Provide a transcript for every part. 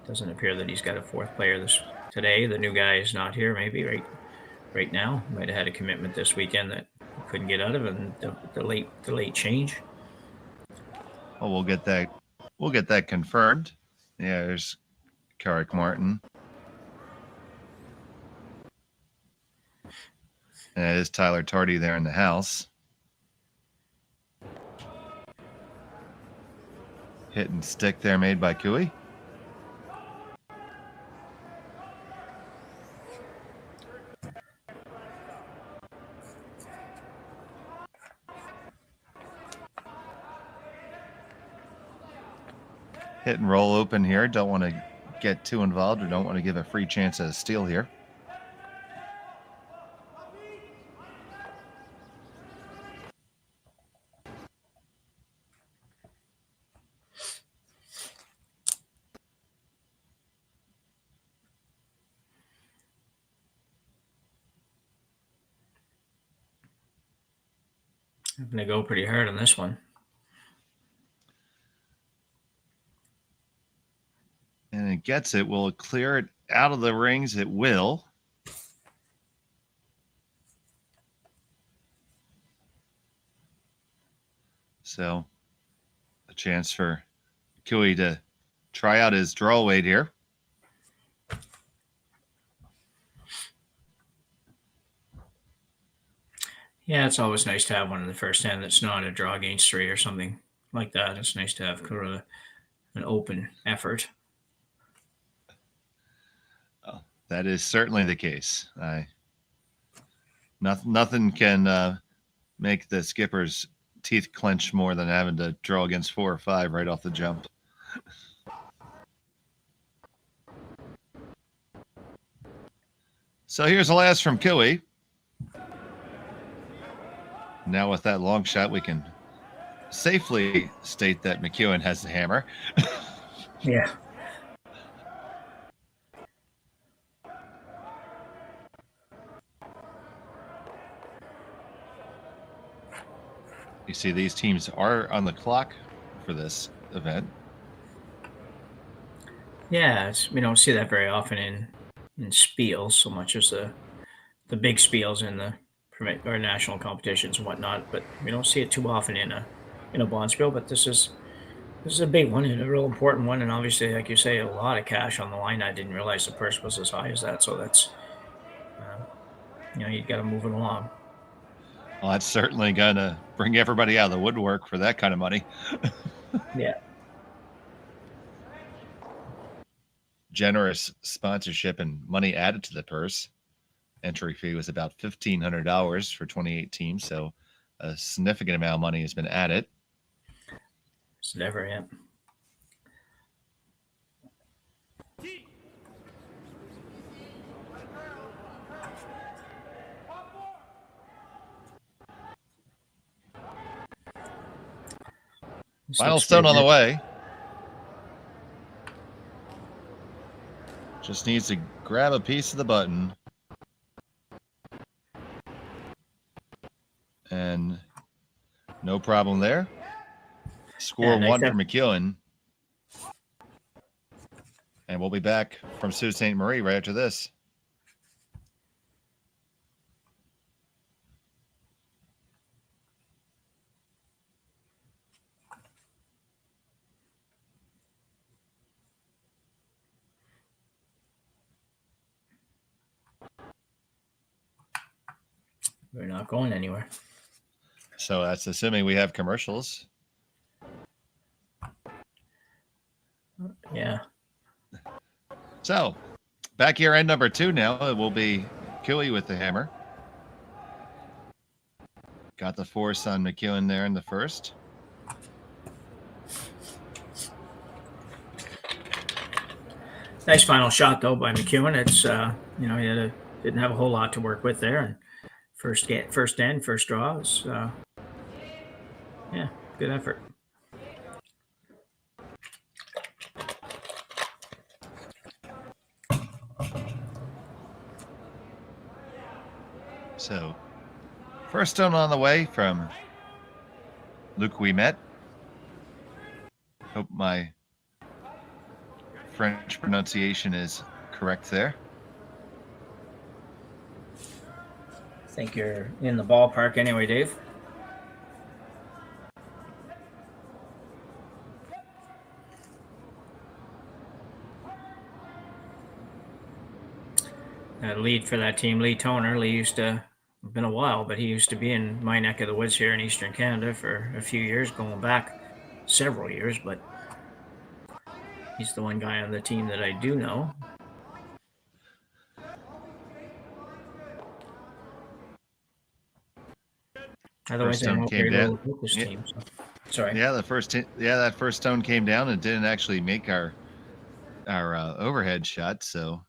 doesn't appear that he's got a fourth player today. The new guy is not here. Maybe right now. Might have had a commitment this weekend that he couldn't get out of, and the late change. Well, we'll get that confirmed. Yeah, there's Carrick Martin. And it is Tyler Tardy there in the house. Hit and stick there made by Kioti. Hit and roll open here. Don't want to get too involved or don't want to give a free chance at a steal here. I'm going to go pretty hard on this one. And it gets it. Will it clear it out of the rings? It will. So a chance for Kioti to try out his draw weight here. Yeah, it's always nice to have one in the first hand that's not a draw against three or something like that. It's nice to have kind of an open effort. Oh, that is certainly the case. Nothing can make the skipper's teeth clench more than having to draw against 4 or 5 right off the jump. So here's the last from Kioti. Now with that long shot, we can safely state that MacEwan has the hammer. Yeah. You see these teams are on the clock for this event. Yeah, we don't see that very often in spiels so much as the big spiels in the or national competitions and whatnot, but we don't see it too often in a bond spiel. But this is a big one and a real important one, and obviously, like you say, a lot of cash on the line. I didn't realize the purse was as high as that, so that's you got to move it along. Well, that's certainly going to bring everybody out of the woodwork for that kind of money. Yeah. Generous sponsorship and money added to the purse. Entry fee was about $1,500 for 28 teams, so a significant amount of money has been added. It's never, yeah. Final stone on the way. Just needs to grab a piece of the button. And no problem there. Score one for MacEwan. And we'll be back from Sault Ste. Marie right after this. We're not going anywhere. So that's assuming we have commercials. Yeah. So back here end number 2 now. It will be Kioti with the hammer. Got the force on MacEwan there in the first. Nice final shot though by MacEwan. It's he didn't have a whole lot to work with there, and first end, first draw was good effort. So, first stone on the way from Luc Ouimet. Hope my French pronunciation is correct there. I think you're in the ballpark anyway, Dave. Lead for that team, Lee Toner. Lee used to, been a while, but he used to be in my neck of the woods here in Eastern Canada for a few years, going back several years, but he's the one guy on the team that I do know. Otherwise, I know very little about this team. So. Sorry. Yeah, that first stone came down and didn't actually make our overhead shot. So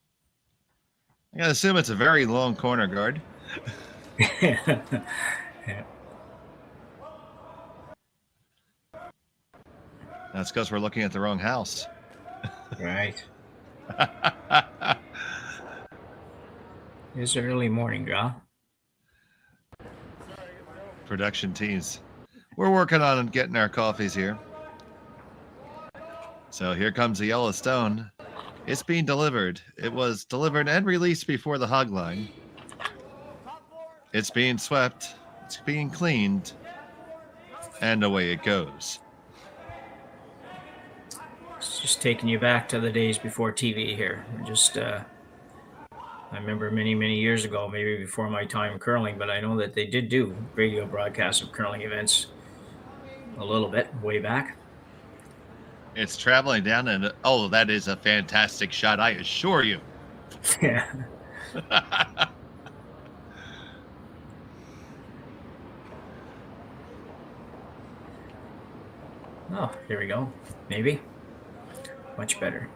I gotta assume it's a very long corner guard. Yeah. That's because we're looking at the wrong house. Right. It's early morning, draw. Production teams. We're working on getting our coffees here. So here comes the yellow stone. It's being delivered. It was delivered and released before the hog line. It's being swept. It's being cleaned. And away it goes. It's just taking you back to the days before TV here. Just, I remember many, many years ago, maybe before my time curling, but I know that they did do radio broadcasts of curling events a little bit way back. It's traveling down, and oh, that is a fantastic shot, I assure you. Yeah. Oh, there we go. Maybe. Much better.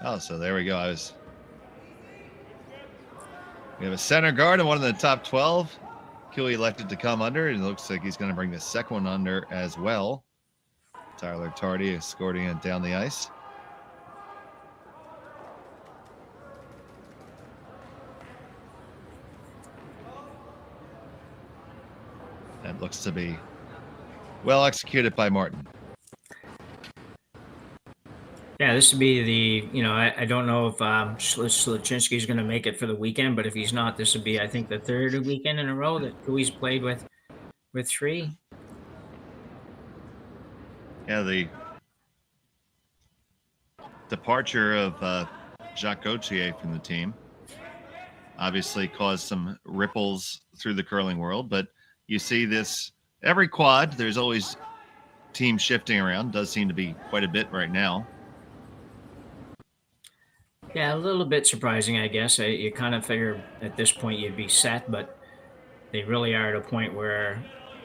Oh, so there we go. We have a center guard and one of the top 12. Kioti elected to come under, and it looks like he's going to bring the second one under as well. Tyler Tardy escorting it down the ice. That looks to be well executed by Martin. Yeah, this would be the, I don't know if Sluchinski is going to make it for the weekend, but if he's not, this would be, I think, the third weekend in a row that Kiwi's played with three. Yeah, the departure of Jacques Gauthier from the team obviously caused some ripples through the curling world, but you see this every quad. There's always team shifting around. Does seem to be quite a bit right now. Yeah, a little bit surprising, I guess. You kind of figure at this point you'd be set, but they really are at a point where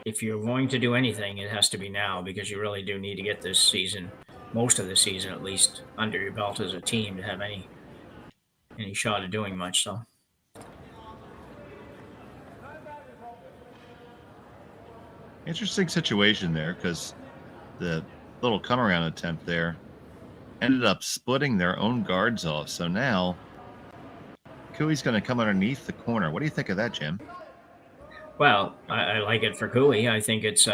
if you're going to do anything, it has to be now, because you really do need to get this season, most of the season at least, under your belt as a team to have any shot of doing much. So. Interesting situation there, because the little come around attempt there ended up splitting their own guards off. So now Kiwi's going to come underneath the corner. What do you think of that, Jim? Well, I like it for Kiwi. I think it's,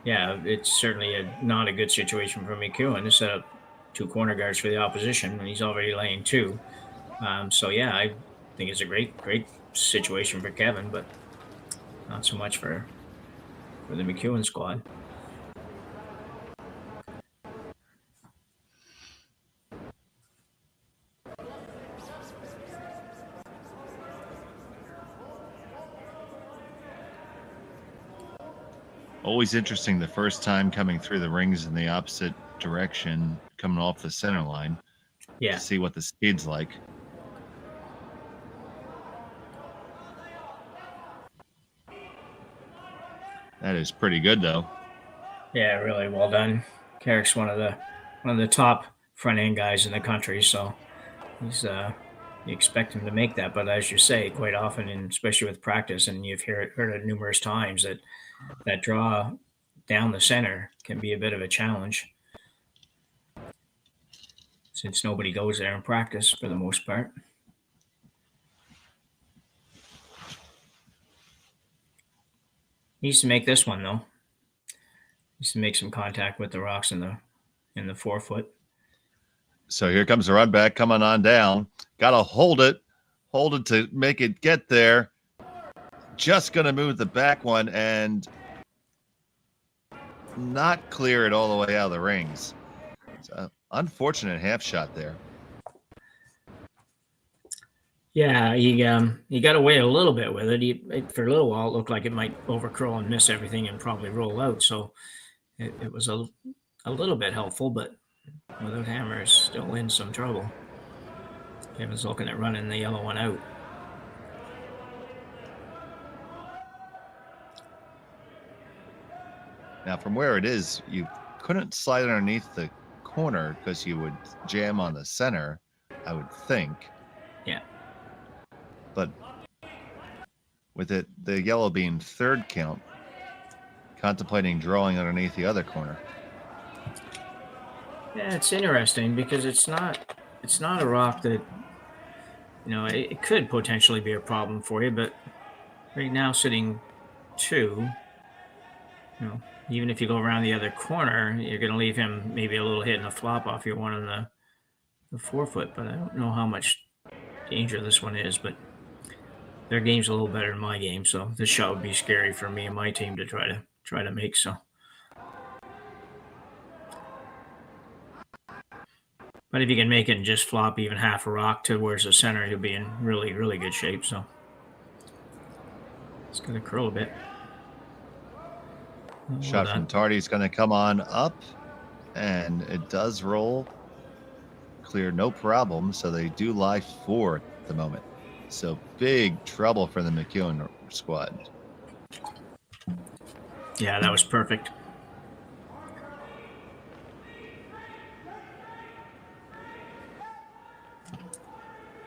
it's certainly not a good situation for MacEwan to set up two corner guards for the opposition when he's already laying two. So yeah, I think it's a great situation for Kevin, but not so much for the MacEwan squad. Always interesting the first time coming through the rings in the opposite direction, coming off the center line. Yeah. To see what the speed's like. That is pretty good, though. Yeah, really well done. Carrick's one of the top front end guys in the country, so he's you expect him to make that. But as you say, quite often, and especially with practice, and you've heard it numerous times, that draw down the center can be a bit of a challenge, since nobody goes there in practice for the most part. Needs to make this one though. Needs to make some contact with the rocks in the 4-foot. So here comes the run back coming on down. Got to hold it to make it get there. Just going to move the back one and not clear it all the way out of the rings. It's an unfortunate half shot there. Yeah, he got away a little bit with it. For a little while, it looked like it might overcurl and miss everything and probably roll out. So it was a little bit helpful, but without hammers, still in some trouble. Kevin's looking at running the yellow one out. Now, from where it is, you couldn't slide underneath the corner because you would jam on the center, I would think. Yeah. But with it, the yellow being third count, contemplating drawing underneath the other corner. Yeah, it's interesting because it's not a rock that, it could potentially be a problem for you, but right now sitting 2, even if you go around the other corner, you're going to leave him maybe a little hit and a flop off your one on the 4-foot, but I don't know how much danger this one is, but their game's a little better than my game, so this shot would be scary for me and my team to try to make. So, but if you can make it and just flop even half a rock towards the center, you'll be in really, really good shape. So it's going to curl a bit. Shot from Tardy's going to come on up, and it does roll clear, no problem. So they do lie 4 at the moment. So big trouble for the MacEwan squad. Yeah, that was perfect.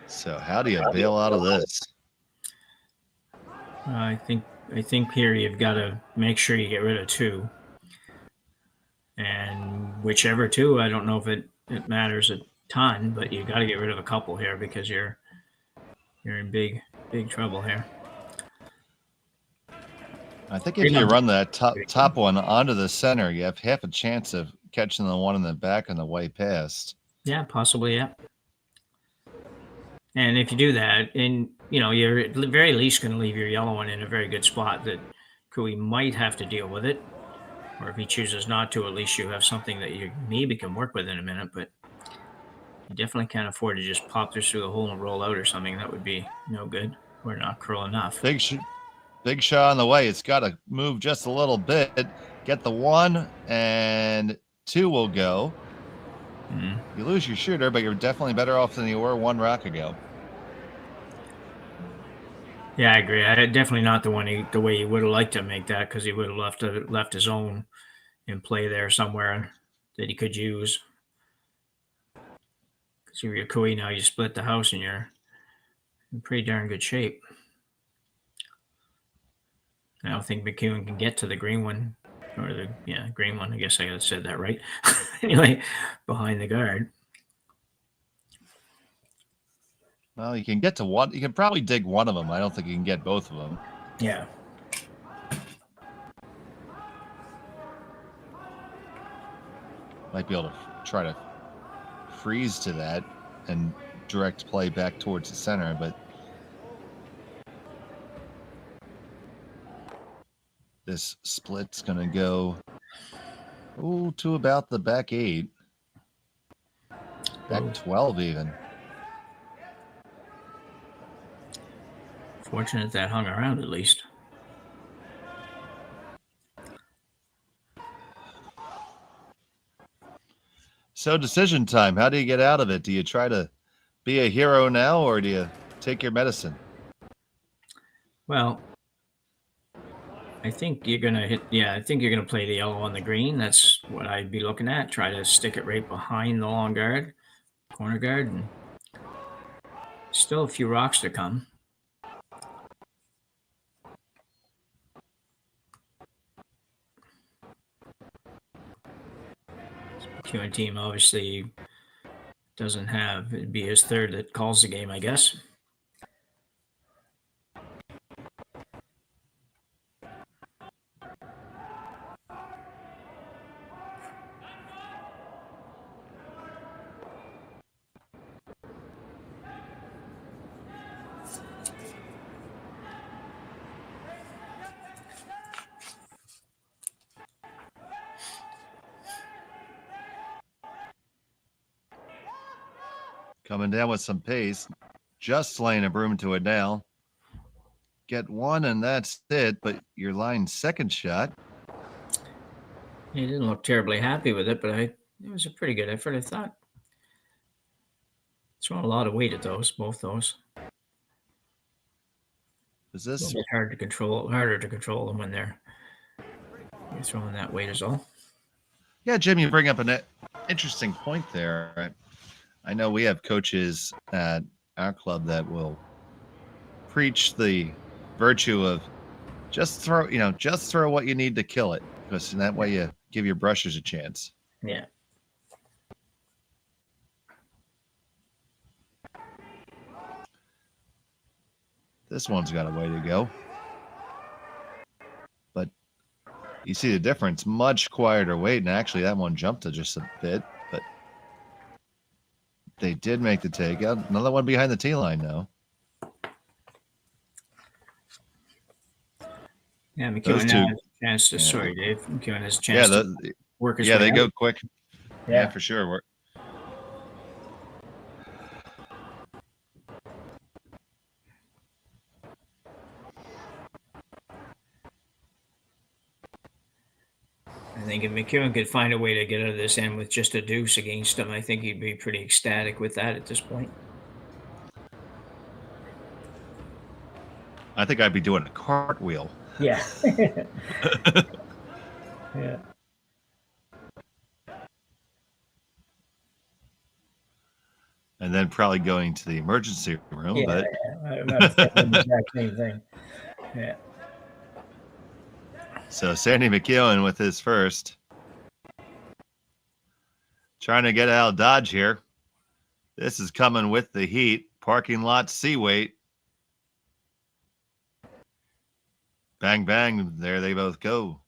So how do you bail out of this? I think here you've got to make sure you get rid of 2. And whichever 2, I don't know if it matters a ton, but you got to get rid of a couple here because you're in big trouble here. I think if you run that top one onto the center, you have half a chance of catching the one in the back on the way past. Yeah, possibly, yeah. And if you do that, and you're at the very least going to leave your yellow one in a very good spot that Kui might have to deal with it. Or if he chooses not to, at least you have something that you maybe can work with in a minute, but you definitely can't afford to just pop this through the hole and roll out or something. That would be no good or not curl enough. Big shot on the way. It's got to move just a little bit. Get the 1 and 2 will go. You lose your shooter, but you're definitely better off than you were 1 rock ago. Yeah, I agree. Definitely not the way he would have liked to make that, because he would have left his own in play there somewhere that he could use. Because if you're Kui now, you split the house and you're in pretty darn good shape. I don't think MacEwan can get to the green one, or green one. I guess I said that right. Anyway, behind the guard. Well, you can get to one. You can probably dig one of them. I don't think you can get both of them. Yeah. Might be able to try to freeze to that and direct play back towards the center, but this split's going to go to about the back 8. Back 12 even. Fortunate that hung around at least. So decision time. How do you get out of it? Do you try to be a hero now, or do you take your medicine? Well, I think you're going to hit. Yeah, I think you're going to play the yellow on the green. That's what I'd be looking at. Try to stick it right behind the long guard, corner guard, and still a few rocks to come. MacEwan team obviously doesn't have. It'd be his third that calls the game, I guess. Coming down with some pace. Just slaying a broom to a nail. Get one, and that's it. But your line's second shot. He didn't look terribly happy with it, but it was a pretty good effort, I thought. Throwing a lot of weight at those, both those. Is A this little bit harder to control them when you're throwing that weight is all. Yeah, Jim, you bring up an interesting point there. I know we have coaches at our club that will preach the virtue of just throw what you need to kill it, because in that way you give your brushers a chance. Yeah. This one's got a way to go. But you see the difference, much quieter weight, and actually that one jumped to just a bit, but they did make the takeout. Another one behind the tee line now. Yeah, MacEwan has a chance to. Sorry, Dave. MacEwan has a chance to work his way they out. go quick. Yeah, for sure. I think if MacEwan could find a way to get out of this end with just a deuce against him, I think he'd be pretty ecstatic with that at this point. I think I'd be doing a cartwheel. Yeah. Yeah. And then probably going to the emergency room. Yeah, but I'm not saying the exact same thing. Yeah. So Sandy MacEwan with his first. Trying to get out of Dodge here. This is coming with the heat. Parking lot C weight. Bang, bang. There they both go.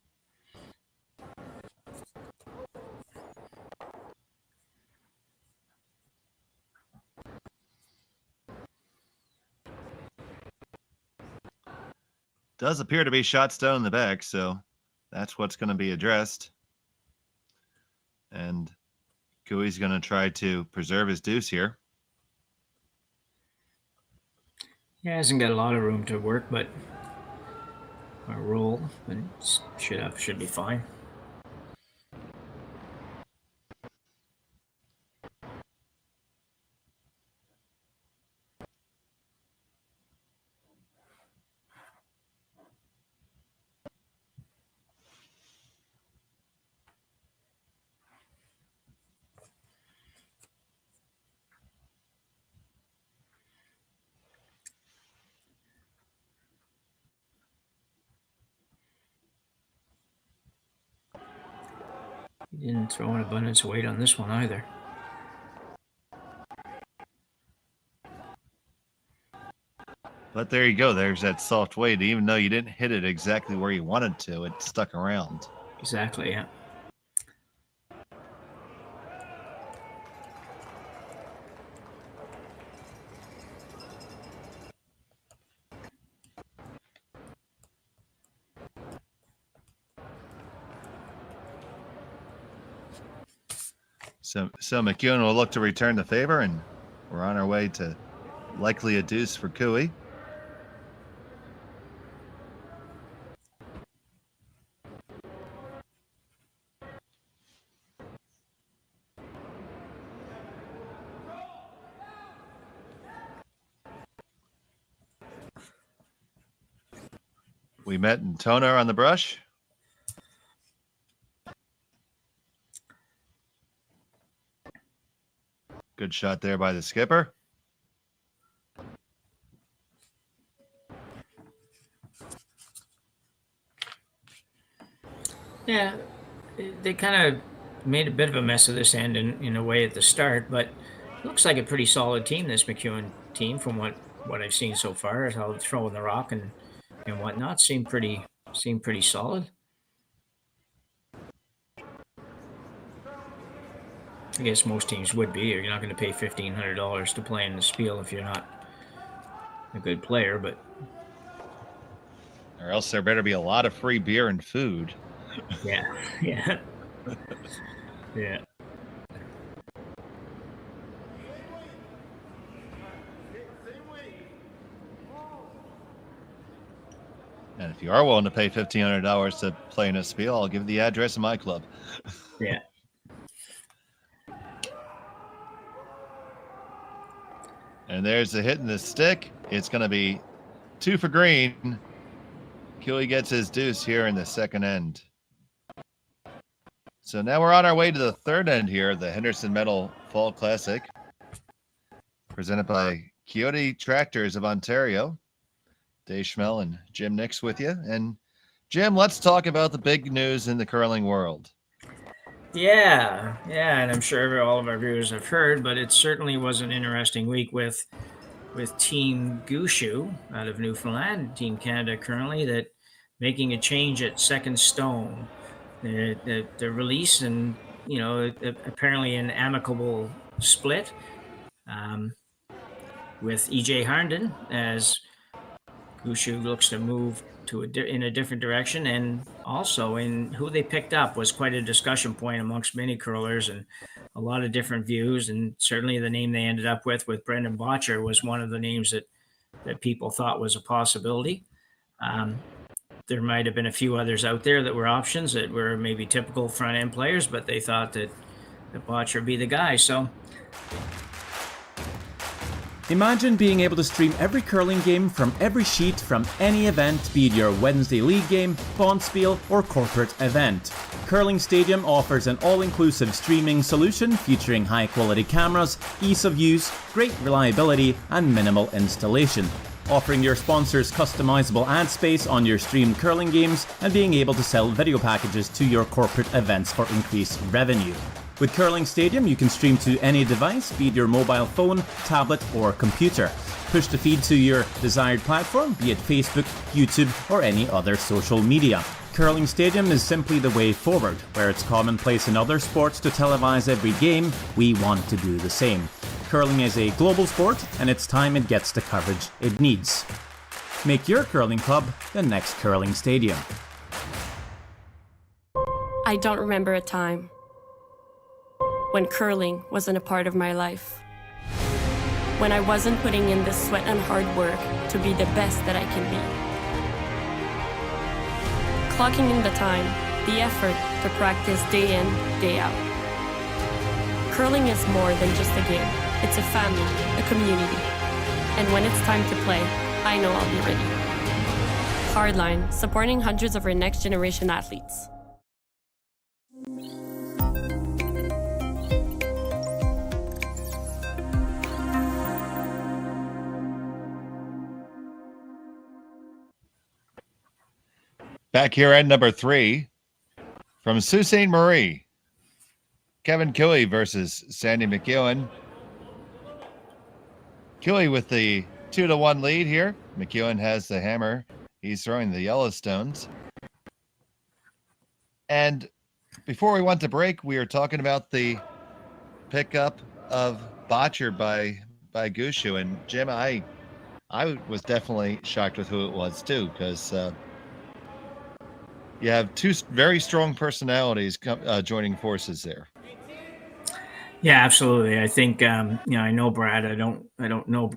Does appear to be shot stone in the back, so that's what's going to be addressed. And Gooey's going to try to preserve his deuce here. He hasn't got a lot of room to work, but a roll should be fine. He didn't throw an abundance of weight on this one either. But there you go. There's that soft weight. Even though you didn't hit it exactly where you wanted to, it stuck around. Exactly, yeah. So MacEwan will look to return the favor, and we're on our way to likely a deuce for Cooey. We met in Toner on the brush. Good shot there by the skipper. Yeah, they kind of made a bit of a mess of this end in a way at the start, but it looks like a pretty solid team, this MacEwan team, from what I've seen so far, is how throwing the rock and whatnot seem pretty solid. I guess most teams would be. You're not going to pay $1,500 to play in the Spiel if you're not a good player, but or else there better be a lot of free beer and food. Yeah, yeah, yeah. if you are willing to pay $1,500 to play in a spiel, I'll give the address of my club. Yeah. And there's the hit in the stick. It's going to be 2 for green. Kioti gets his deuce here in the second end. So now we're on our way to the third end here, the Henderson Metal Fall Classic, presented by Kioti Tractors of Ontario. Dave Schmel and Jim Nix with you. And Jim, let's talk about the big news in the curling world. Yeah, and I'm sure all of our viewers have heard, but it certainly was an interesting week with Team Gushue out of Newfoundland, Team Canada currently, that making a change at second stone. The release and, apparently an amicable split with EJ Harnden as Gushue looks to move in a different direction, and also in who they picked up was quite a discussion point amongst many curlers and a lot of different views. And certainly the name they ended up with Brendan Bottcher was one of the names that people thought was a possibility. There might have been a few others out there that were options that were maybe typical front end players, but they thought that Bottcher would be the guy. So imagine being able to stream every curling game from every sheet from any event, be it your Wednesday league game, bonspiel, or corporate event. Curling Stadium offers an all-inclusive streaming solution featuring high-quality cameras, ease of use, great reliability, and minimal installation. Offering your sponsors customizable ad space on your streamed curling games and being able to sell video packages to your corporate events for increased revenue. With Curling Stadium, you can stream to any device, be it your mobile phone, tablet, or computer. Push the feed to your desired platform, be it Facebook, YouTube, or any other social media. Curling Stadium is simply the way forward. Where it's commonplace in other sports to televise every game, we want to do the same. Curling is a global sport, and it's time it gets the coverage it needs. Make your curling club the next Curling Stadium. I don't remember a time when curling wasn't a part of my life. When I wasn't putting in the sweat and hard work to be the best that I can be. Clocking in the time, the effort to practice day in, day out. Curling is more than just a game. It's a family, a community. And when it's time to play, I know I'll be ready. Hardline, supporting hundreds of our next generation athletes. Back here at number 3 from Sault Ste.Marie, Kevin Kioti versus Sandy MacEwan. Kioti with the 2-1 lead here. MacEwan has the hammer. He's throwing the Yellowstones. And before we went to break, we were talking about the pickup of Bottcher by Gushue. And Jim, I was definitely shocked with who it was too, because you have two very strong personalities joining forces there. Yeah, absolutely. I think I know Brad. I don't know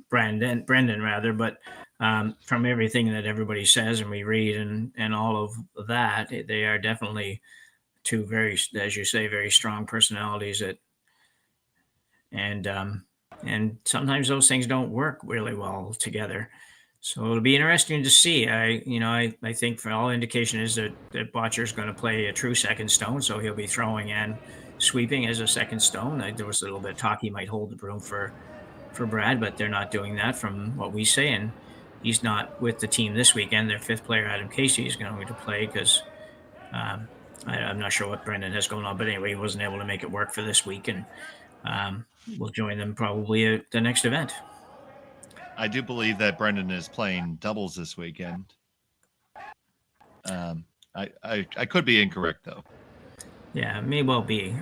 Brendan rather, but from everything that everybody says and we read and all of that, they are definitely two very, as you say, very strong personalities and sometimes those things don't work really well together. So it'll be interesting to see. I think for all indication is that Bottcher is going to play a true second stone, so he'll be throwing and sweeping as a second stone. There was a little bit of talk he might hold the broom for Brad, but they're not doing that from what we say. And he's not with the team this weekend. Their fifth player, Adam Casey, is going to play because I'm not sure what Brendan has going on. But anyway, he wasn't able to make it work for this week, and we'll join them probably at the next event. I do believe that Brendan is playing doubles this weekend. I could be incorrect, though. Yeah, it may well be.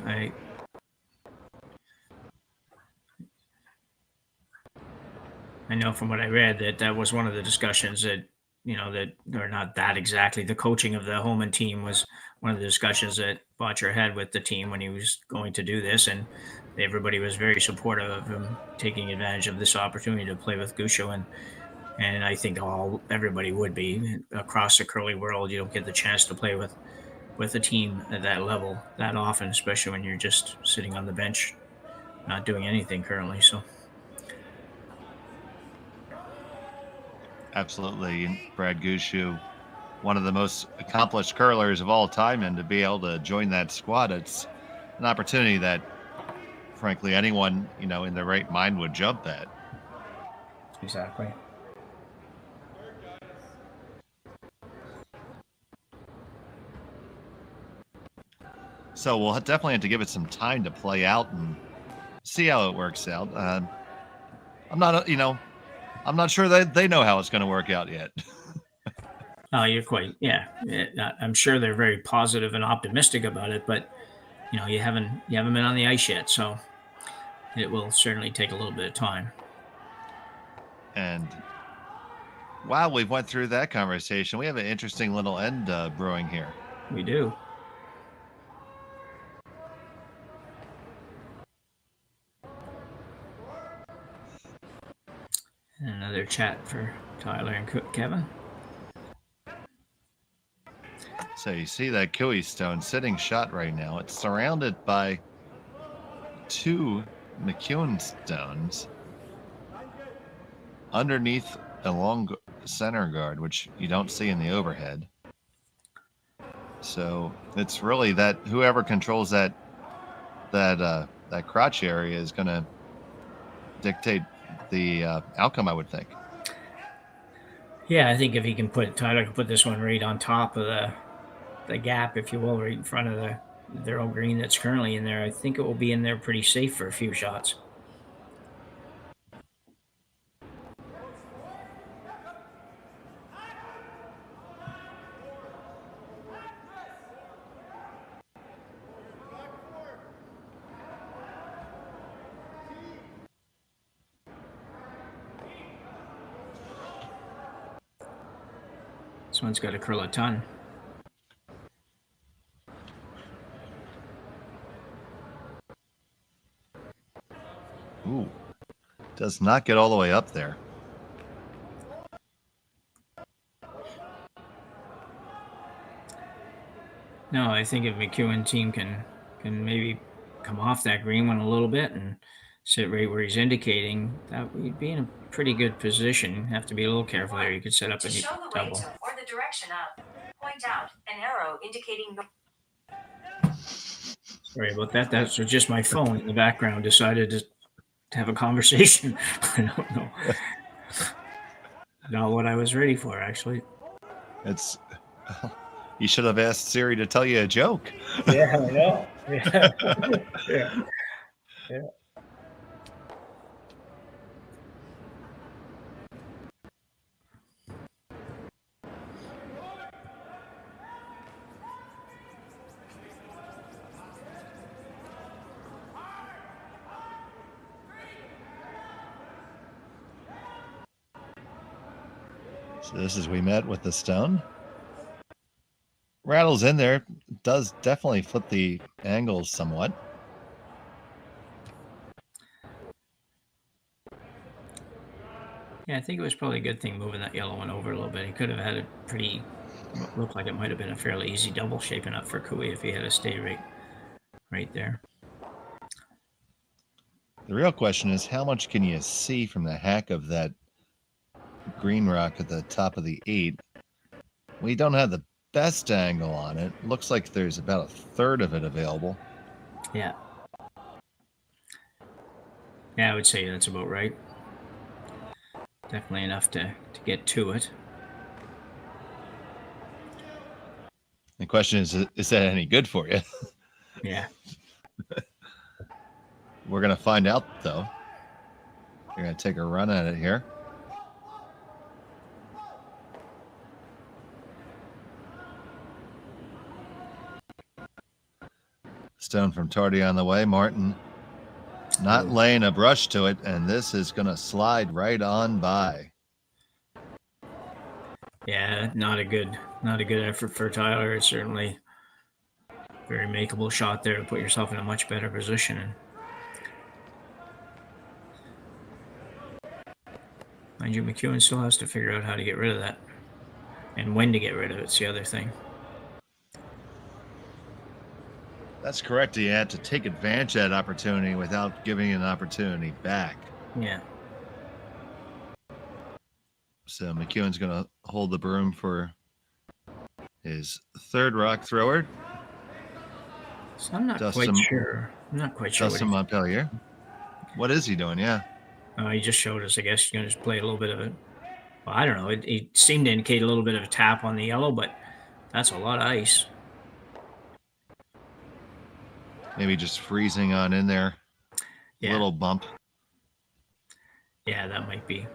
I know from what I read that was one of the discussions that, that are not that exactly. The coaching of the Holman team was one of the discussions that Bottcher had with the team when he was going to do this, and everybody was very supportive of him taking advantage of this opportunity to play with Gushue And I think everybody would be across the curling world. You don't get the chance to play with a team at that level that often, especially when you're just sitting on the bench, not doing anything currently. So Absolutely. And Brad Gushu, one of the most accomplished curlers of all time, and to be able to join that squad, it's an opportunity that, frankly, anyone, in their right mind would jump at. exactly. So we'll definitely have to give it some time to play out and see how it works out. I'm not sure that they know how it's going to work out yet. Oh, you're quite, yeah. I'm sure they're very positive and optimistic about it, but you haven't been on the ice yet, so it will certainly take a little bit of time. And while we've went through that conversation, we have an interesting little end brewing here. We do. Another chat for Tyler and Kevin. So you see that Kioti stone sitting shut right now. It's surrounded by 2 MacEwan stones underneath a long center guard, which you don't see in the overhead. So it's really that whoever controls that crotch area is going to dictate the outcome, I would think. Yeah, I think if Tyler can put this one right on top of the gap, if you will, right in front of their own green that's currently in there, I think it will be in there pretty safe for a few shots. This one's got to curl a ton. Ooh, does not get all the way up there. No, I think if MacEwan team can maybe come off that green one a little bit and sit right where he's indicating, that we'd be in a pretty good position. Have to be a little careful there. You could set up a double. Or the direction up. Point out an arrow indicating. Sorry about that. That's just my phone in the background decided to have a conversation. I don't know. Not what I was ready for, actually. It's. You should have asked Siri to tell you a joke. Yeah, I know. Yeah. Yeah. So this is we met with the stone. Rattles in there, does definitely flip the angles somewhat. Yeah, I think it was probably a good thing moving that yellow one over a little bit. He could have had looked like it might have been a fairly easy double shaping up for Kui if he had to stay right there. The real question is, how much can you see from the hack of that green rock at the top of the 8? We don't have the best angle on it. Looks like there's about a third of it available. Yeah. Yeah, I would say that's about right. Definitely enough to get to it. The question is that any good for you? Yeah. We're going to find out, though. You're going to take a run at it here. Stone from Tardy on the way. Martin not laying a brush to it, and this is going to slide right on by. Yeah, not a good effort for Tyler. It's certainly a very makeable shot there to put yourself in a much better position. Mind you, MacEwan still has to figure out how to get rid of that. And when to get rid of it's the other thing. That's correct. He had to take advantage of that opportunity without giving an opportunity back. Yeah. So MacEwan's going to hold the broom for his third rock thrower. So I'm not quite sure. I'm not quite sure. Dustin Montpellier. What is he doing? Yeah. He just showed us. I guess he's going to just play a little bit of it. Well, I don't know. It seemed to indicate a little bit of a tap on the yellow, but that's a lot of ice. Maybe just freezing on in there. Yeah. Little bump. Yeah, that might be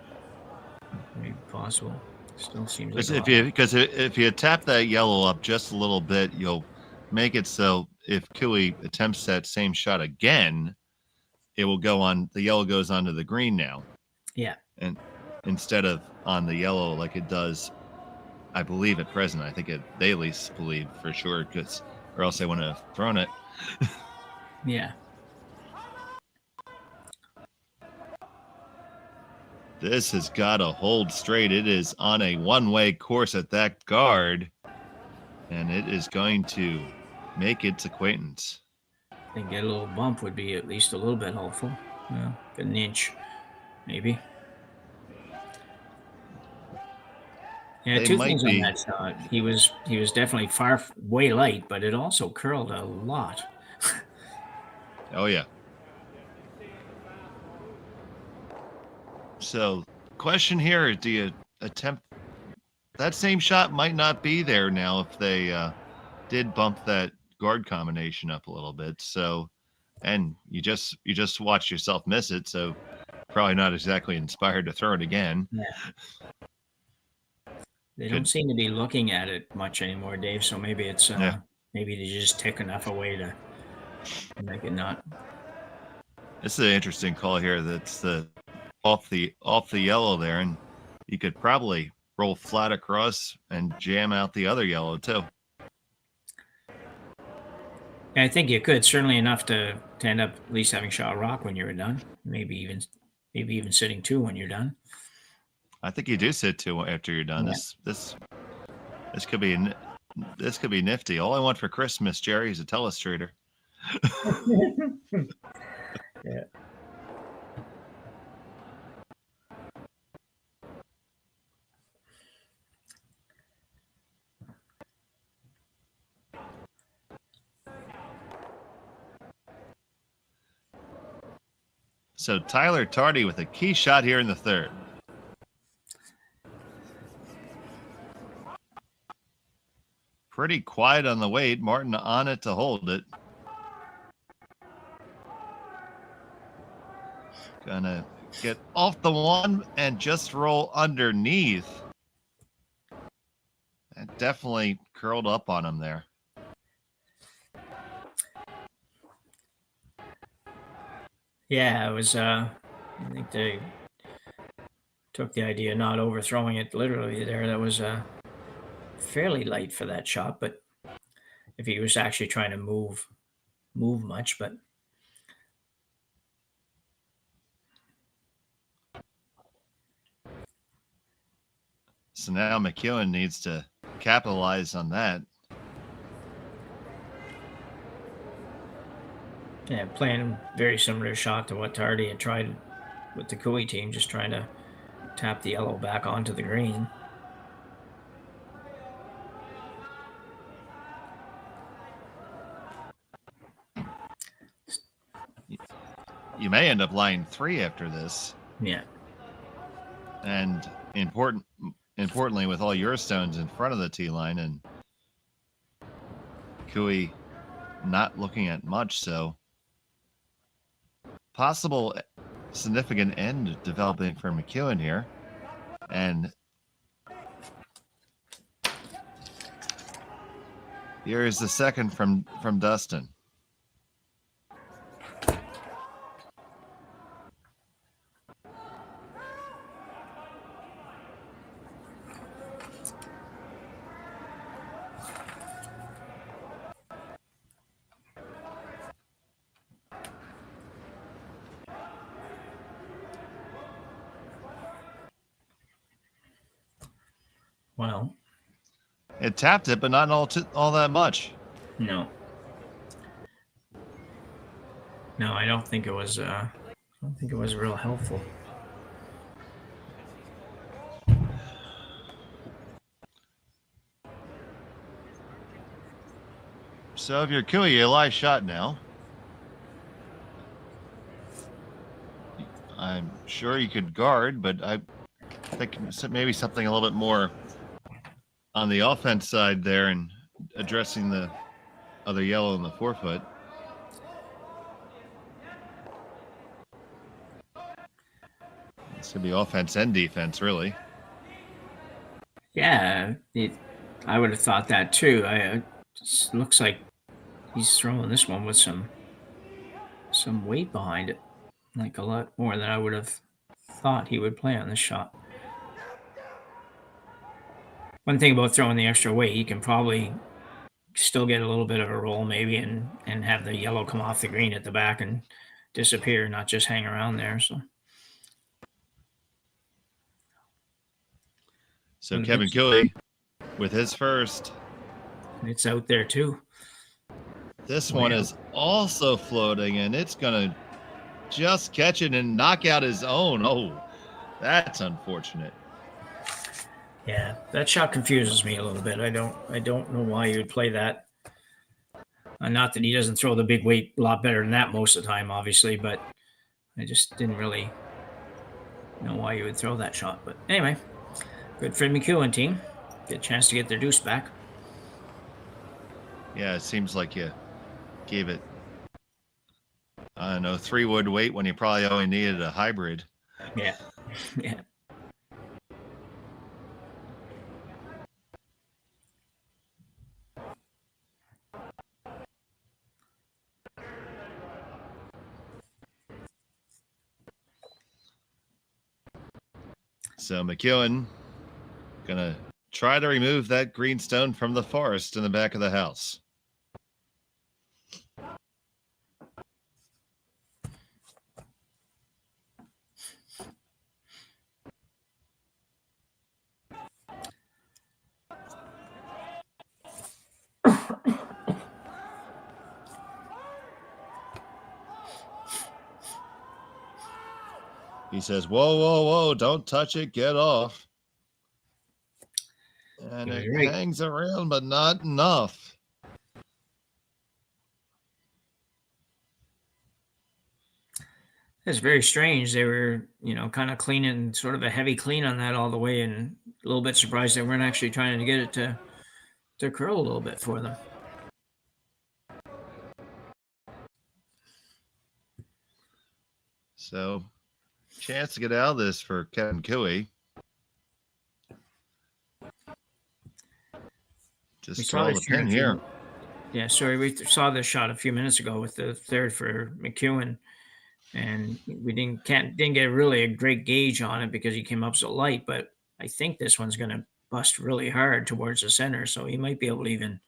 possible. Still seems like if you tap that yellow up just a little bit, you'll make it so if Kioti attempts that same shot again, it will go on. The yellow goes onto the green now. Yeah. And instead of on the yellow like it does, I believe at present. I think they at least believe for sure, or else they wouldn't have thrown it. Yeah. This has got to hold straight. It is on a one-way course at that guard, and it is going to make its acquaintance. I think get a little bump would be at least a little bit helpful. Yeah, an inch, maybe. Yeah, two things on that shot. He was definitely way light, but it also curled a lot. Oh yeah. So, question here: do you attempt that same shot? Might not be there now if they did bump that guard combination up a little bit. So, and you just watched yourself miss it. So, probably not exactly inspired to throw it again. Yeah. They don't seem to be looking at it much anymore, Dave. So maybe it's maybe they just take enough away to make it not. This is an interesting call here. That's the off the yellow there, and you could probably roll flat across and jam out the other yellow too. I think you could, certainly enough to end up at least having shot rock when you're done. Maybe even sitting two when you're done. I think you do sit two after you're done. Yeah. This could be nifty. All I want for Christmas, Jerry, is a telestrator. Yeah. So Tyler Tardy with a key shot here in the third. Pretty quiet on the weight. Martin on it to hold it. Gonna get off the one and just roll underneath. That definitely curled up on him there. Yeah, it was. I think they took the idea of not overthrowing it literally there. That was fairly light for that shot, but if he was actually trying to move much, but so now MacEwan needs to capitalize on that. Yeah, playing a very similar shot to what Tardy had tried with the Kioti team, just trying to tap the yellow back onto the green. You may end up line three after this. Yeah. And importantly, with all your stones in front of the tee line and Kioti not looking at much, so possible significant end developing for MacEwan here. And here is the second from Dustin. Well, It tapped it, but not all that much. no. No, I don't think it was. I don't think it was real helpful. So if you're Kioti, a live shot now. I'm sure you could guard, but I think maybe something a little bit more on the offense side there and addressing the other yellow in the forefoot. It's going to be offense and defense, really. Yeah, I would have thought that too. It looks like he's throwing this one with some weight behind it, like a lot more than I would have thought he would play on this shot. One thing about throwing the extra weight, you can probably still get a little bit of a roll maybe and have the yellow come off the green at the back and disappear, not just hang around there. So Kevin Kioti with his first. It's out there too. This one is also floating, and it's going to just catch it and knock out his own. Oh, that's unfortunate. Yeah, that shot confuses me a little bit. I don't know why you would play that. Not that he doesn't throw the big weight a lot better than that most of the time, obviously, but I just didn't really know why you would throw that shot. But anyway, good for the MacEwan team. Get a chance to get their deuce back. Yeah, it seems like you gave it, I don't know, 3 wood weight when you probably only needed a hybrid. Yeah, yeah. So MacEwan gonna try to remove that green stone from the forest in the back of the house. He says, whoa, whoa, whoa, don't touch it, get off. And it hangs around, but not enough. It's very strange. They were, kind of cleaning, sort of a heavy clean on that all the way, and a little bit surprised they weren't actually trying to get it to curl a little bit for them. So, chance to get out of this for Kevin Kioti. Just draw the pin here. Yeah, sorry, we saw this shot a few minutes ago with the third for MacEwan, and we didn't get really a great gauge on it because he came up so light. But I think this one's going to bust really hard towards the center, so he might be able to even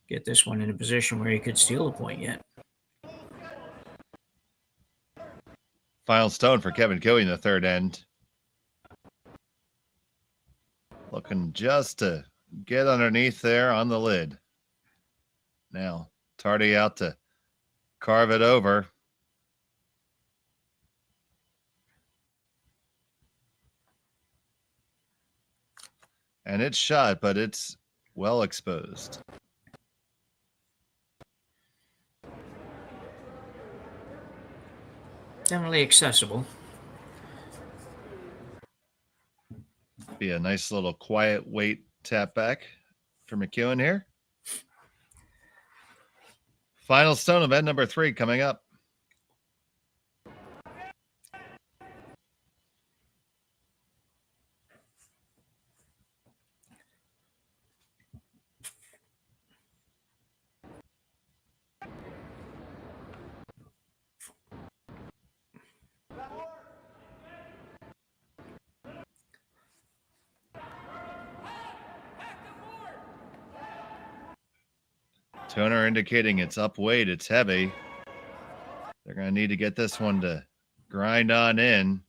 get this one in a position where he could steal a point yet. Final stone for Kevin Kioti in the third end. Looking just to get underneath there on the lid. Now, Tardy out to carve it over. And it's shot, but it's well exposed. Definitely accessible. Be a nice little quiet weight tap back for MacEwan here. Final stone of end number 3 coming up. Toner indicating it's up weight, it's heavy. They're going to need to get this one to grind on in.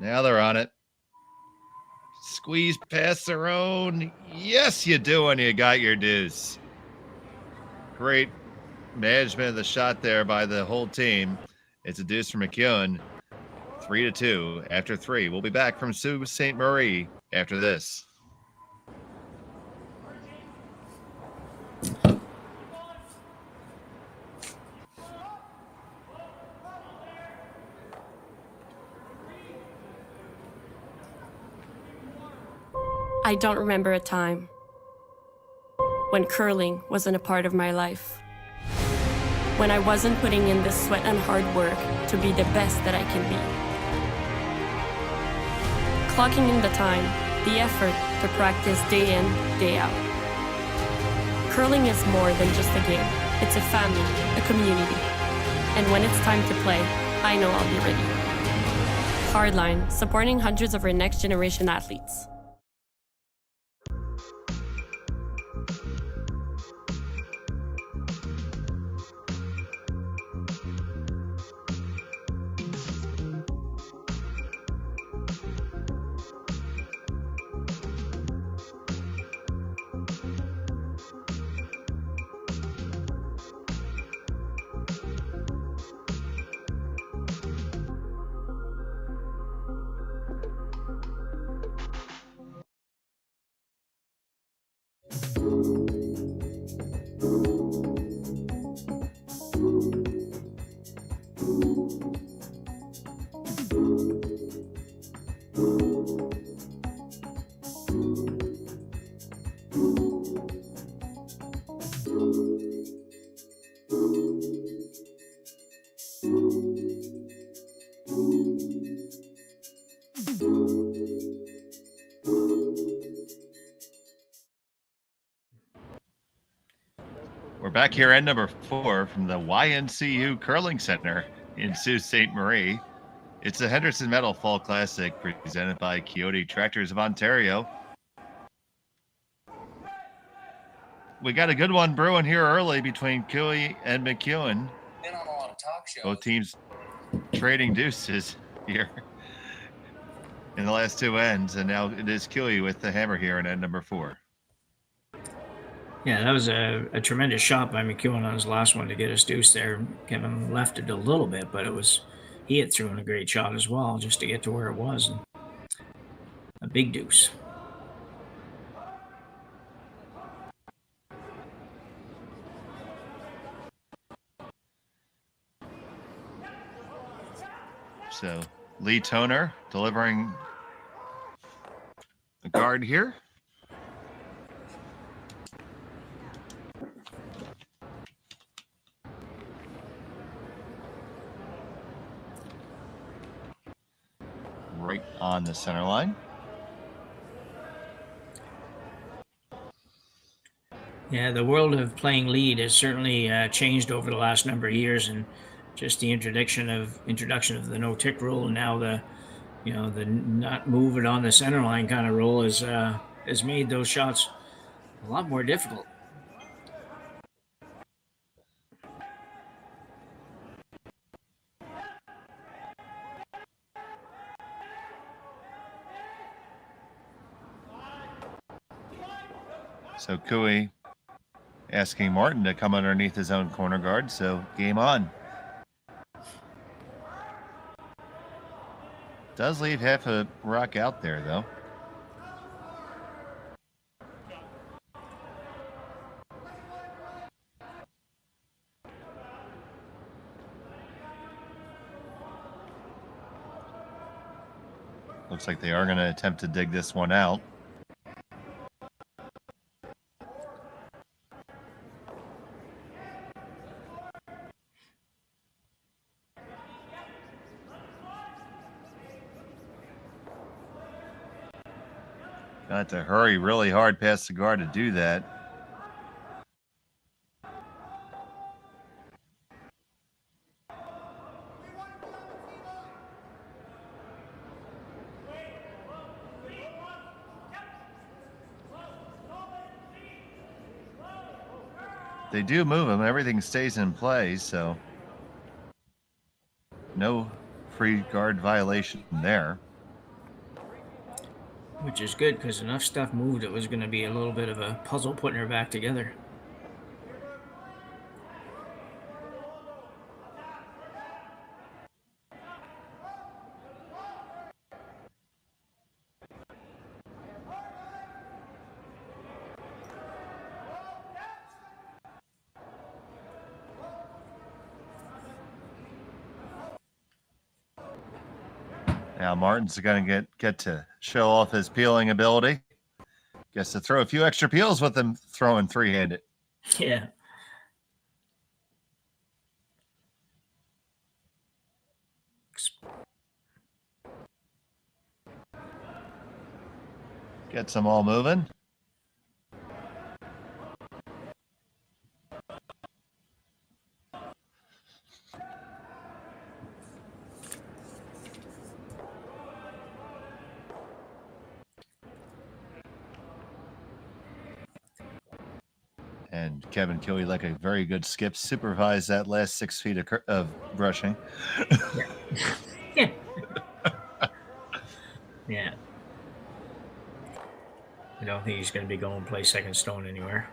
Now they're on it. Squeeze past their own. Yes, you do when you got your deuce. Great management of the shot there by the whole team. It's a deuce for MacEwan. 3-2 after 3. We'll be back from Sault Ste.Marie after this. I don't remember a time when curling wasn't a part of my life. When I wasn't putting in the sweat and hard work to be the best that I can be. Clocking in the time, the effort to practice day in, day out. Curling is more than just a game. It's a family, a community. And when it's time to play, I know I'll be ready. Hardline, supporting hundreds of our next generation athletes. We're back here at number 4 from the YNCU Curling Center in Sault Ste.Marie. It's the Henderson Medal Fall Classic presented by Kioti Tractors of Ontario. We got a good one brewing here early between Kioti and MacEwan. Been on a lot of talk shows. Both teams trading deuces here in the last 2 ends, and now it is Kioti with the hammer here in end number 4. Yeah, that was a tremendous shot by MacEwan on his last one to get his deuce there. Kevin left it a little bit, but he had thrown a great shot as well just to get to where it was. And a big deuce. So Lee Toner delivering a guard here. Right on the center line. Yeah, the world of playing lead has certainly changed over the last number of years, and just the introduction of the no tick rule, and now the not move it on the center line kind of rule has made those shots a lot more difficult. So Cooey asking Martin to come underneath his own corner guard, so game on. Does leave half a rock out there, though. Looks like they are going to attempt to dig this one out. Got to hurry really hard past the guard to do that. They do move him. Everything stays in play, so no free guard violation there. which is good because enough stuff moved. It was going to be a little bit of a puzzle putting her back together. Now Martin's going to get to show off his peeling ability. Gets to throw a few extra peels with him throwing three-handed. Yeah. Gets them all moving. And Kevin Kioti, like a very good skip, supervised that last 6 feet of brushing. Yeah. Yeah. I don't think he's going to be going to play second stone anywhere.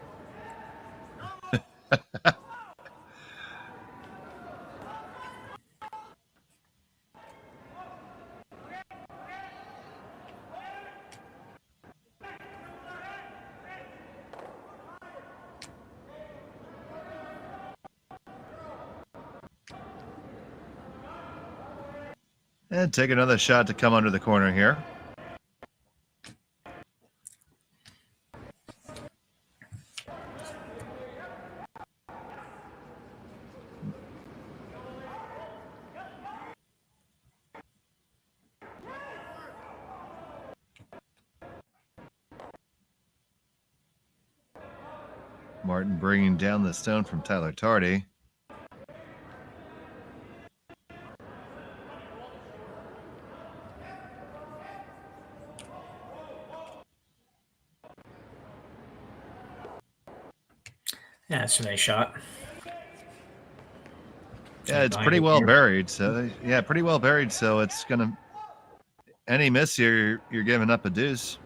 And take another shot to come under the corner here. Martin bringing down the stone from Tyler Tardy. Yeah, it's a nice shot. Yeah, it's pretty well buried. So yeah, pretty well buried. So it's gonna any miss here, you're giving up a deuce.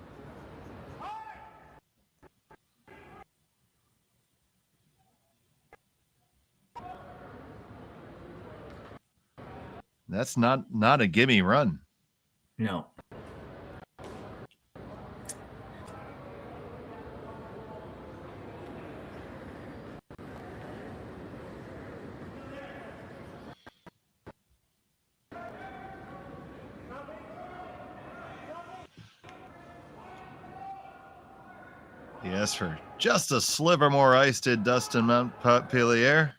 That's not a gimme run. No. Yes, for just a sliver more ice did Dustin Montpellier.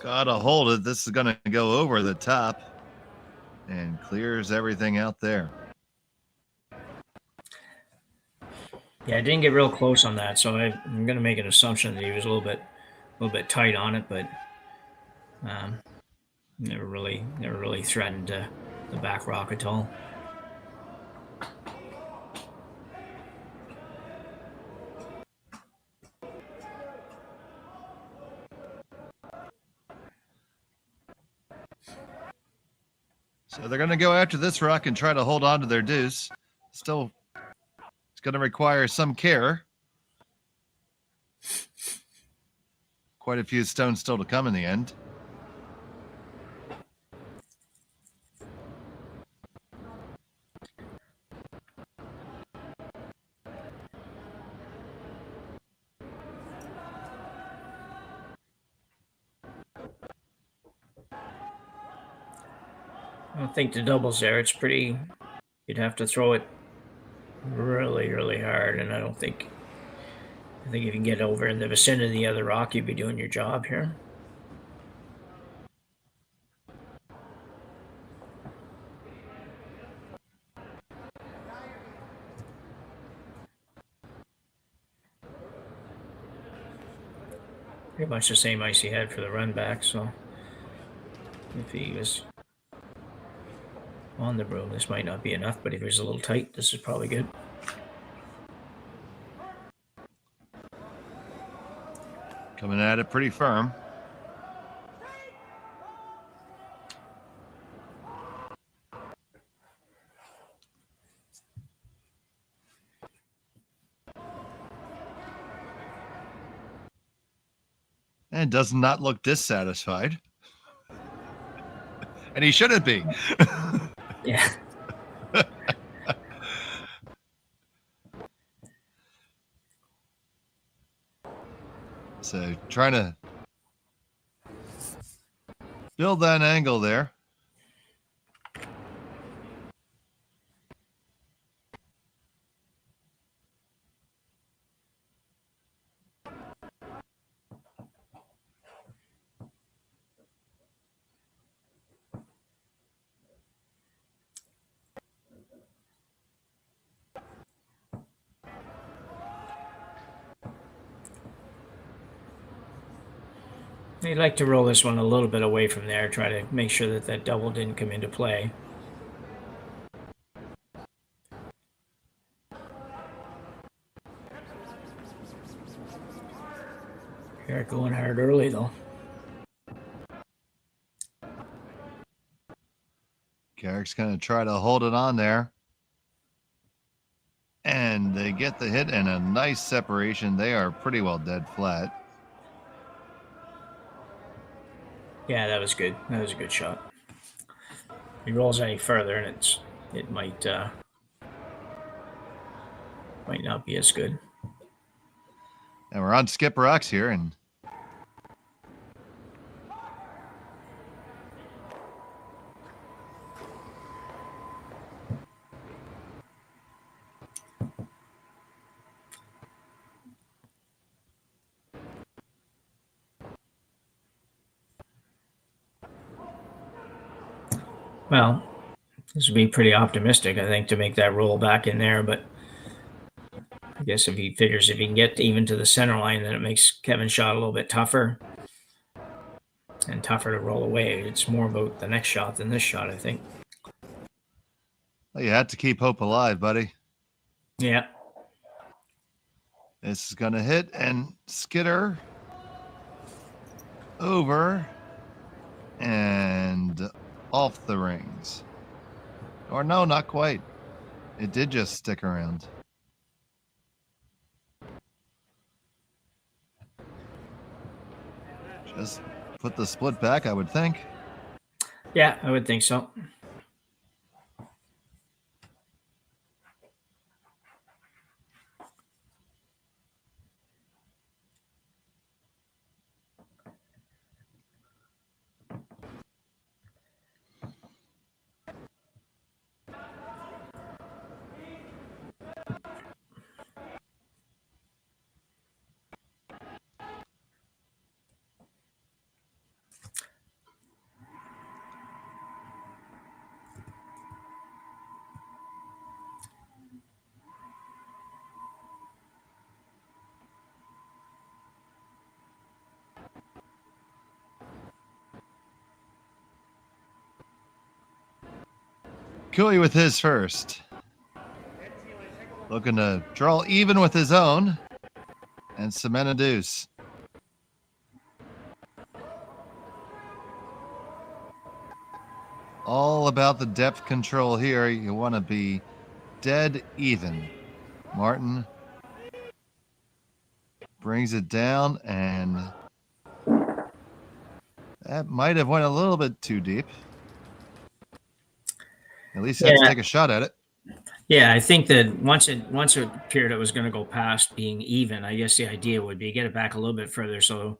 Gotta hold it. This is going to go over the top and clears everything out there. Yeah, I didn't get real close on that, so I'm going to make an assumption that he was a little bit tight on it, but never really threatened the back rock at all. So they're going to go after this rock and try to hold on to their deuce. Still, it's going to require some care. Quite a few stones still to come in the end. I don't think the double's there. It's pretty. You'd have to throw it really, really hard, and I think if you can get over in the vicinity of the other rock, you'd be doing your job here. Pretty much the same ice he had for the run back, so if he was on the broom, this might not be enough, but if it was a little tight, this is probably good. Coming at it pretty firm. And does not look dissatisfied. And he shouldn't be. Yeah. So trying to build that angle there. I'd like to roll this one a little bit away from there, try to make sure that that double didn't come into play. They're going hard early, though. Garrick's going to try to hold it on there. And they get the hit and a nice separation. They are pretty well dead flat. Yeah, that was good. That was a good shot. If he rolls any further, and it might not be as good. And we're on Skip Rocks here, and Well, this would be pretty optimistic, I think, to make that roll back in there. But I guess if he figures if he can get even to the center line, then it makes Kevin's shot a little bit tougher and tougher to roll away. It's more about the next shot than this shot, I think. well, you had to keep hope alive, buddy. Yeah. This is going to hit and skitter over and off the rings. Or no, not quite. It did just stick around. Just put the split back, I would think. Yeah, I would think so. Kioti with his first. Looking to draw even with his own and cement a deuce. All about the depth control here. You want to be dead even. Martin brings it down, and that might have went a little bit too deep. At least you have to take a shot at it. Yeah, I think that once it appeared it was going to go past being even, I guess the idea would be get it back a little bit further so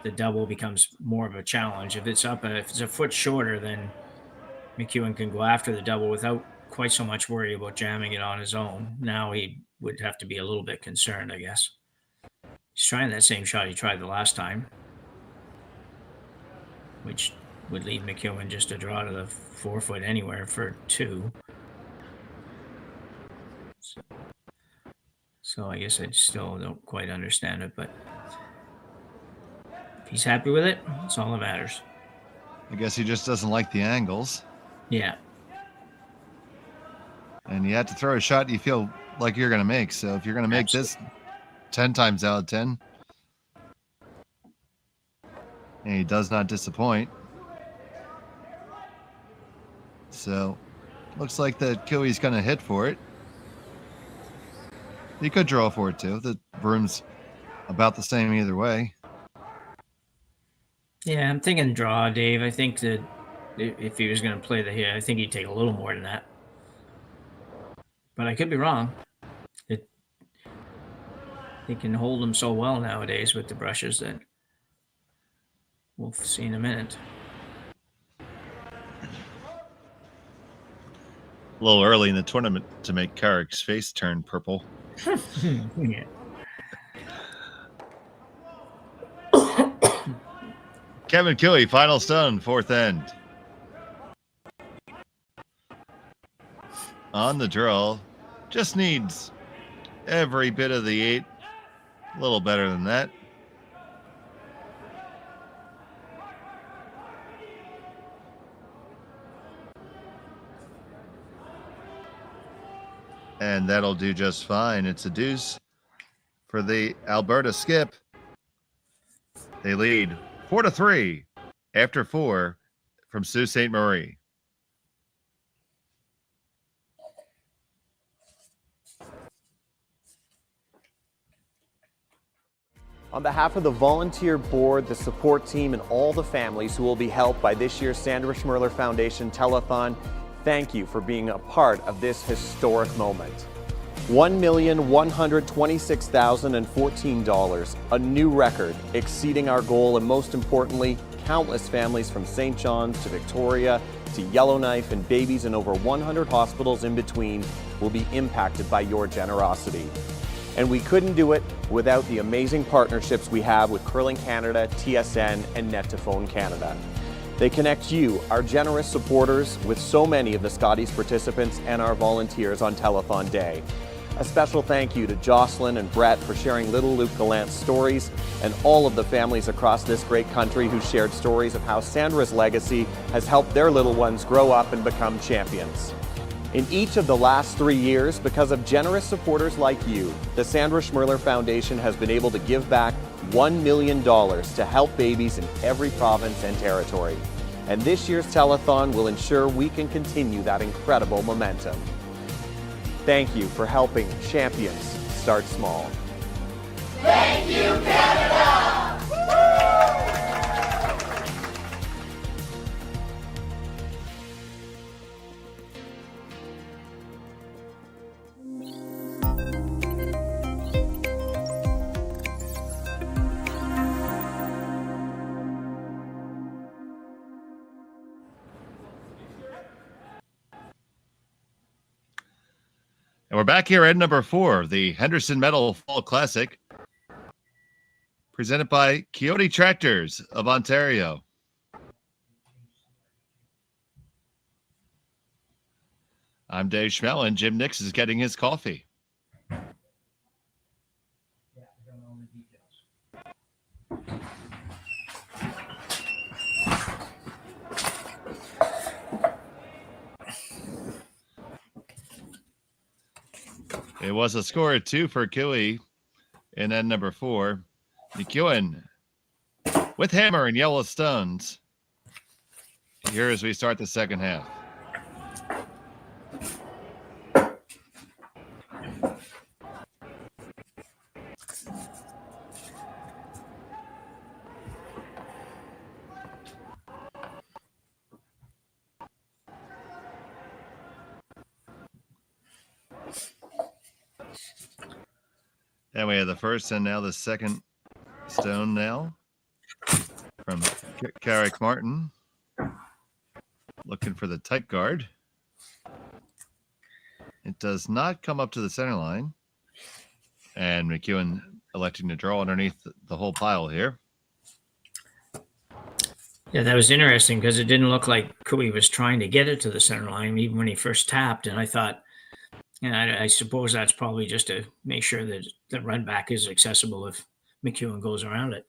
the double becomes more of a challenge. If it's a foot shorter, then MacEwan can go after the double without quite so much worry about jamming it on his own. Now he would have to be a little bit concerned, I guess. He's trying that same shot he tried the last time, which would leave MacEwan just a draw to the 4 foot anywhere for 2. So I guess I still don't quite understand it, but if he's happy with it, that's all that matters. I guess he just doesn't like the angles. Yeah. And you have to throw a shot you feel like you're going to make. So if you're going to make this 10 times out of 10, And he does not disappoint. So, looks like that Kioti's going to hit for it. He could draw for it too. The broom's about the same either way. Yeah, I'm thinking draw, Dave. I think that if he was going to play the hit, I think he'd take a little more than that. But I could be wrong. He can hold them so well nowadays with the brushes that we'll see in a minute. A little early in the tournament to make Carrick's face turn purple. Yeah. Kevin Kioti, final stone, fourth end. On the draw, just needs every bit of the 8. A little better than that. And that'll do just fine. It's a deuce for the Alberta skip. They lead 4-3 after 4 from Sault Ste.Marie. On behalf of the volunteer board, the support team, and all the families who will be helped by this year's Sandra Schmirler Foundation Telethon, thank you for being a part of this historic moment. $1,126,014, a new record, exceeding our goal, and most importantly, countless families from St. John's to Victoria to Yellowknife and babies in over 100 hospitals in between will be impacted by your generosity. And we couldn't do it without the amazing partnerships we have with Curling Canada, TSN, and Net2Phone Canada. They connect you, our generous supporters, with so many of the Scotties participants and our volunteers on Telethon Day. A special thank you to Jocelyn and Brett for sharing little Luke Gallant's stories, and all of the families across this great country who shared stories of how Sandra's legacy has helped their little ones grow up and become champions. In each of the last 3 years, because of generous supporters like you, the Sandra Schmirler Foundation has been able to give back $1 million to help babies in every province and territory. And this year's telethon will ensure we can continue that incredible momentum. Thank you for helping champions start small. Thank you, Canada! And we're back here at number 4, the Henderson Metal Fall Classic, presented by Kioti Tractors of Ontario. I'm Dave Schmel, and Jim Nix is getting his coffee. It was a score of 2 for Kioti in end number 4. MacEwan with hammer and yellow stones here as we start the second half. And we have the first and now the second stone now from Carrick Martin. Looking for the tight guard. It does not come up to the center line. And MacEwan electing to draw underneath the whole pile here. Yeah, that was interesting because it didn't look like Kioti was trying to get it to the center line even when he first tapped. And I thought, and I suppose that's probably just to make sure that the run back is accessible if MacEwan goes around it.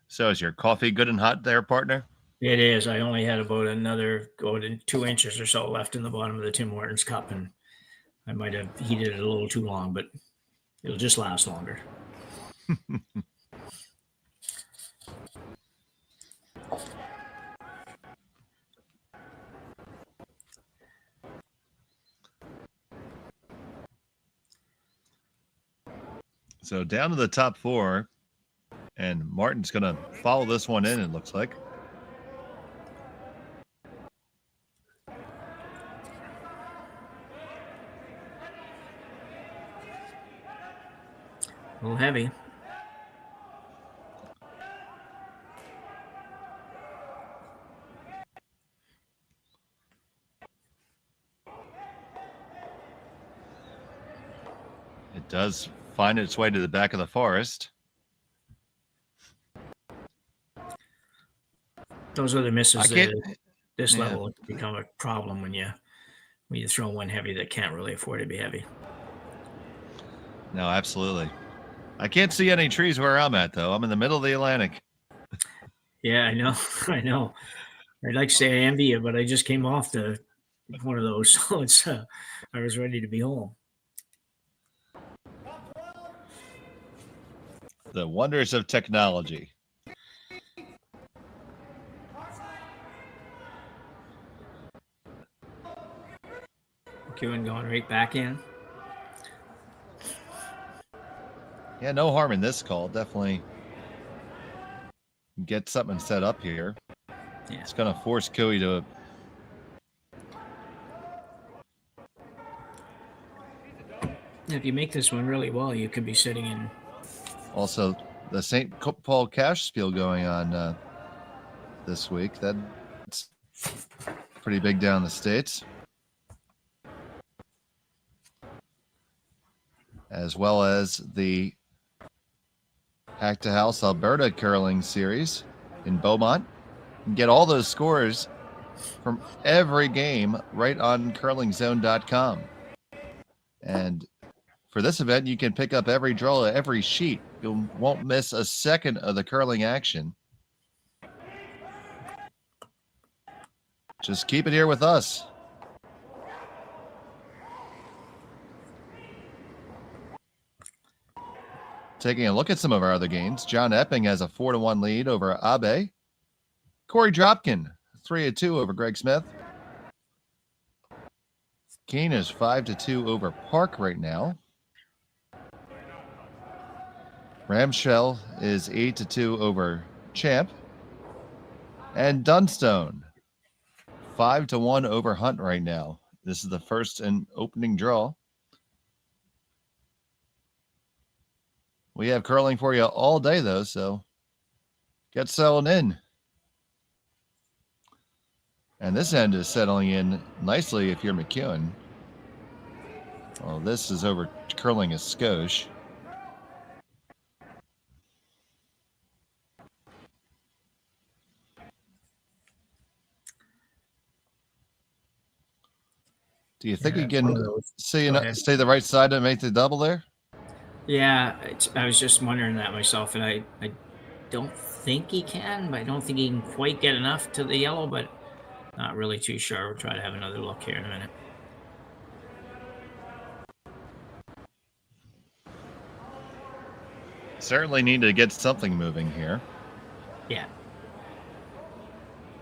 So is your coffee good and hot there, partner? It is. I only had about another 2 inches or so left in the bottom of the Tim Hortons cup, and I might have heated it a little too long, but it'll just last longer. So down to the top 4, and Martin's going to follow this one in, it looks like. A little heavy. It does find its way to the back of the forest. Those are the misses that at this yeah. level become a problem when you throw one heavy that can't really afford to be heavy. No, absolutely. I can't see any trees where I'm at, though. I'm in the middle of the Atlantic. Yeah, I know. I know. I'd like to say I envy you, but I just came off one of those, so it's I was ready to be home. The wonders of technology. MacEwan going right back in. Yeah, no harm in this call. Definitely get something set up here. Yeah. It's going to force Kioti to... If you make this one really well, you could be sitting in. Also, the St. Paul Cash Spiel going on this week. That's pretty big down in the States. As well as the Hack to House Alberta Curling Series in Beaumont. You can get all those scores from every game right on curlingzone.com. And for this event, you can pick up every draw, every sheet. You won't miss a second of the curling action. Just keep it here with us. Taking a look at some of our other games, John Epping has a 4-1 lead over Abe. Corey Dropkin, 3-2 over Greg Smith. Keane is 5-2 over Park right now. Ramshell is 8-2 over Champ. And Dunstone, 5-1 over Hunt right now. This is the first and opening draw. We have curling for you all day, though, so get settled in. And this end is settling in nicely if you're MacEwan. Well, this is over curling a skosh. Do you think you can stay the right side and make the double there? Yeah, I was just wondering that myself, and I don't think he can, but I don't think he can quite get enough to the yellow, but not really too sure. We'll try to have another look here in a minute. Certainly need to get something moving here. Yeah.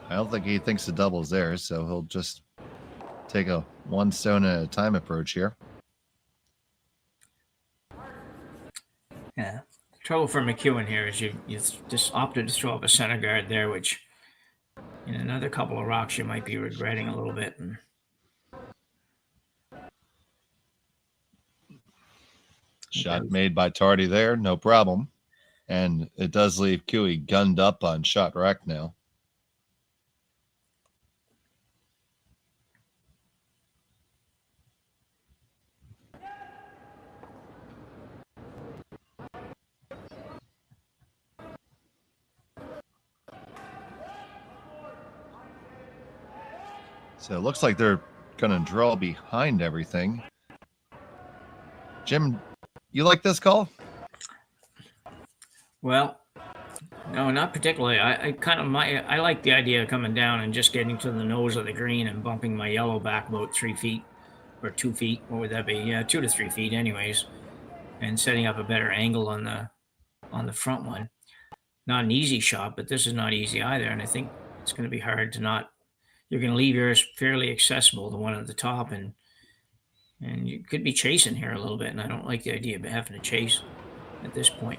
I don't think he thinks the double's there, so he'll just take a one stone at a time approach here. Yeah. The trouble for MacEwan here is you just opted to throw up a center guard there, which in another couple of rocks you might be regretting a little bit. And shot made by Tardy there, no problem. And it does leave Kioti gunned up on shot rack now. So it looks like they're going to draw behind everything. Jim, you like this call? well, No, not particularly. I like the idea of coming down and just getting to the nose of the green and bumping my yellow back about 3 feet or 2 feet. What would that be? Yeah, 2 to 3 feet, anyways, and setting up a better angle on the front one. Not an easy shot, but this is not easy either. And I think it's going to be hard to not. You're going to leave yours fairly accessible, the one at the top, and you could be chasing here a little bit. And I don't like the idea of having to chase at this point.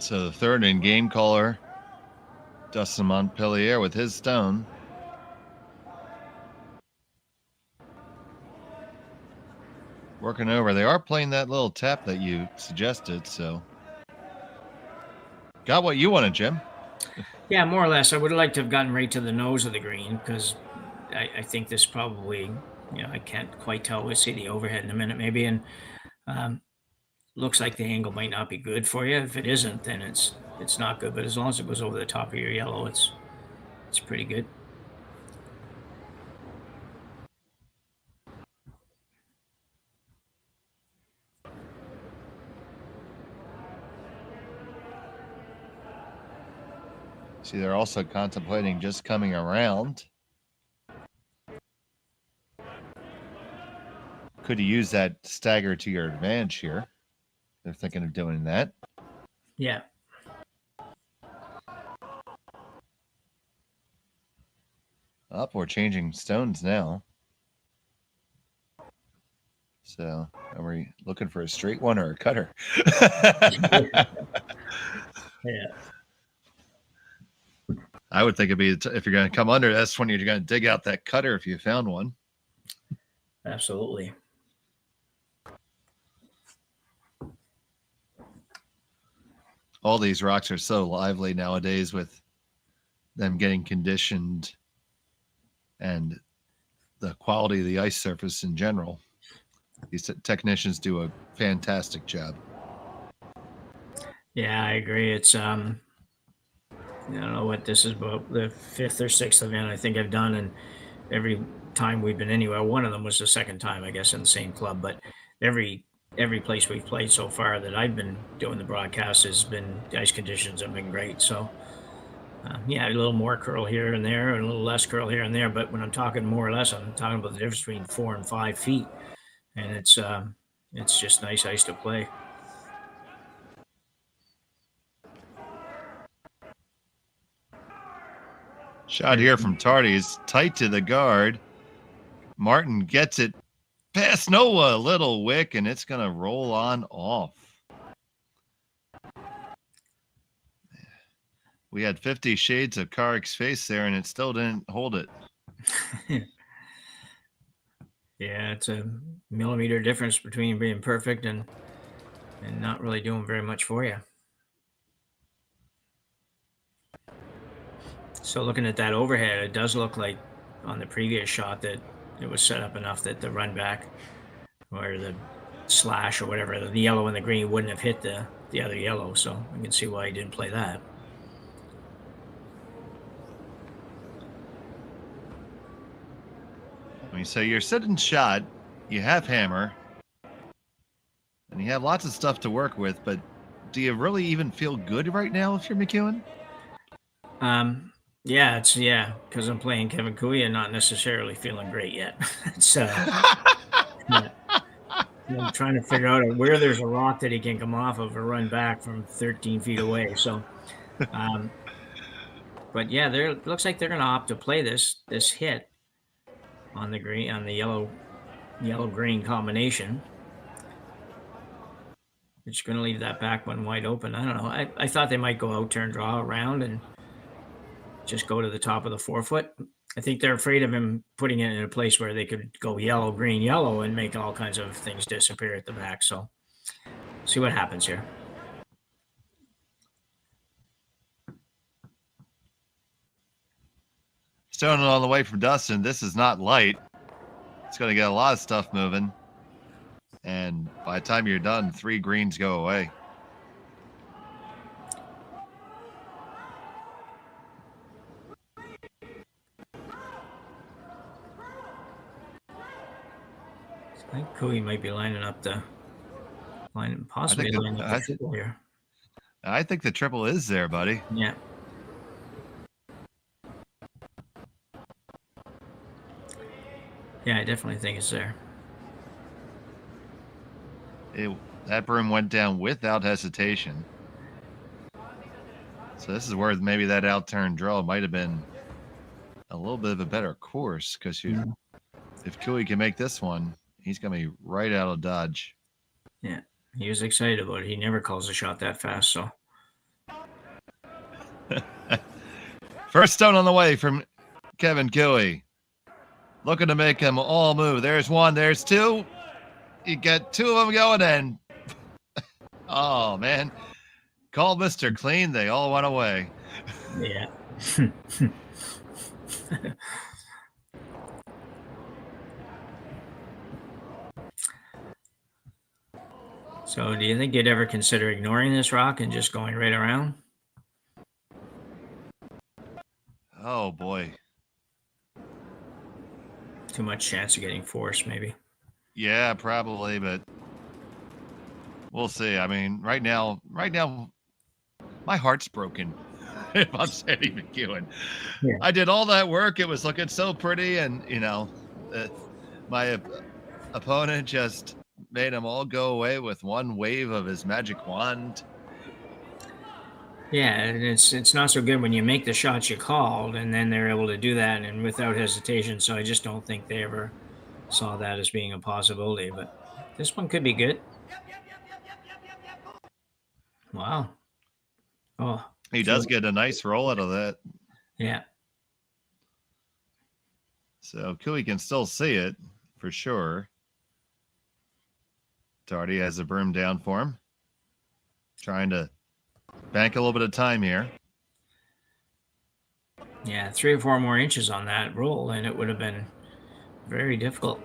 So the third in game caller, Dustin Montpellier with his stone. Working over. They are playing that little tap that you suggested, so got what you wanted, Jim. Yeah, more or less. I would have liked to have gotten right to the nose of the green because I think this probably, I can't quite tell. We'll see the overhead in a minute maybe, and looks like the angle might not be good for you. If it isn't, then it's not good. But as long as it goes over the top of your yellow, it's pretty good. See, they're also contemplating just coming around. Could you use that stagger to your advantage here? They're thinking of doing that. Yeah. Up, we're changing stones now. So, are we looking for a straight one or a cutter? Yeah. I would think it'd be if you're going to come under, that's when you're going to dig out that cutter if you found one. Absolutely. All these rocks are so lively nowadays with them getting conditioned and the quality of the ice surface in general. These technicians do a fantastic job. Yeah, I agree. It's I don't know what this is, about the 5th or 6th event I think I've done, and every time we've been anywhere, one of them was the second time, I guess, in the same club, but every place we've played so far that I've been doing the broadcast the ice conditions have been great. So yeah, a little more curl here and there and a little less curl here and there, but when I'm talking more or less, I'm talking about the difference between 4 and 5 feet, and it's just nice ice to play. Shot here from Tardy is tight to the guard. Martin gets it past Noah, a little wick, and it's going to roll on off. We had 50 shades of Karik's face there, and it still didn't hold it. Yeah, it's a millimeter difference between being perfect and not really doing very much for you. So looking at that overhead, it does look like on the previous shot that it was set up enough that the run back or the slash or whatever, the yellow and the green wouldn't have hit the other yellow. So I can see why he didn't play that. I mean, so you're sitting shot, you have hammer, and you have lots of stuff to work with, but do you really even feel good right now if you're MacEwan? Yeah, because I'm playing Kevin Kuya, not necessarily feeling great yet. So I'm trying to figure out where there's a rock that he can come off of or run back from 13 feet away. So, but yeah, it looks like they're going to opt to play this hit on the green, on the yellow green combination. It's going to leave that back one wide open. I don't know. I thought they might go out, turn, draw around, and just go to the top of the 4-foot. I think they're afraid of him putting it in a place where they could go yellow, green, yellow, and make all kinds of things disappear at the back. So see what happens here. Stone all the way from Dustin. This is not light. It's going to get a lot of stuff moving. And by the time you're done, 3 greens go away. I think Cooey might be lining up the possibly lining up the triple here. I think the triple is there, buddy. Yeah. Yeah, I definitely think it's there. That broom went down without hesitation. So this is where maybe that out-turn draw might have been a little bit of a better course, because if Cooey can make this one, he's going to be right out of Dodge. Yeah, he was excited about it. He never calls a shot that fast, so. First stone on the way from Kevin Cooey. Looking to make them all move. There's one, there's two. You got two of them going in. Oh, man. Call Mr. Clean. They all went away. Yeah. So do you think you'd ever consider ignoring this rock and just going right around? Oh, boy. Too much chance of getting forced, maybe. Yeah, probably, but we'll see. I mean, right now, my heart's broken. If I'm Sandy MacEwan. Yeah. I did all that work. It was looking so pretty, and my opponent just made them all go away with one wave of his magic wand. Yeah, and it's not so good when you make the shots you called, and then they're able to do that and without hesitation. So I just don't think they ever saw that as being a possibility. But this one could be good. Wow. Oh, he does get a nice roll out of that. Yeah. So Cooey can still see it for sure. Tardy has the broom down for him. Trying to bank a little bit of time here. Yeah, 3 or 4 more inches on that roll, and it would have been very difficult.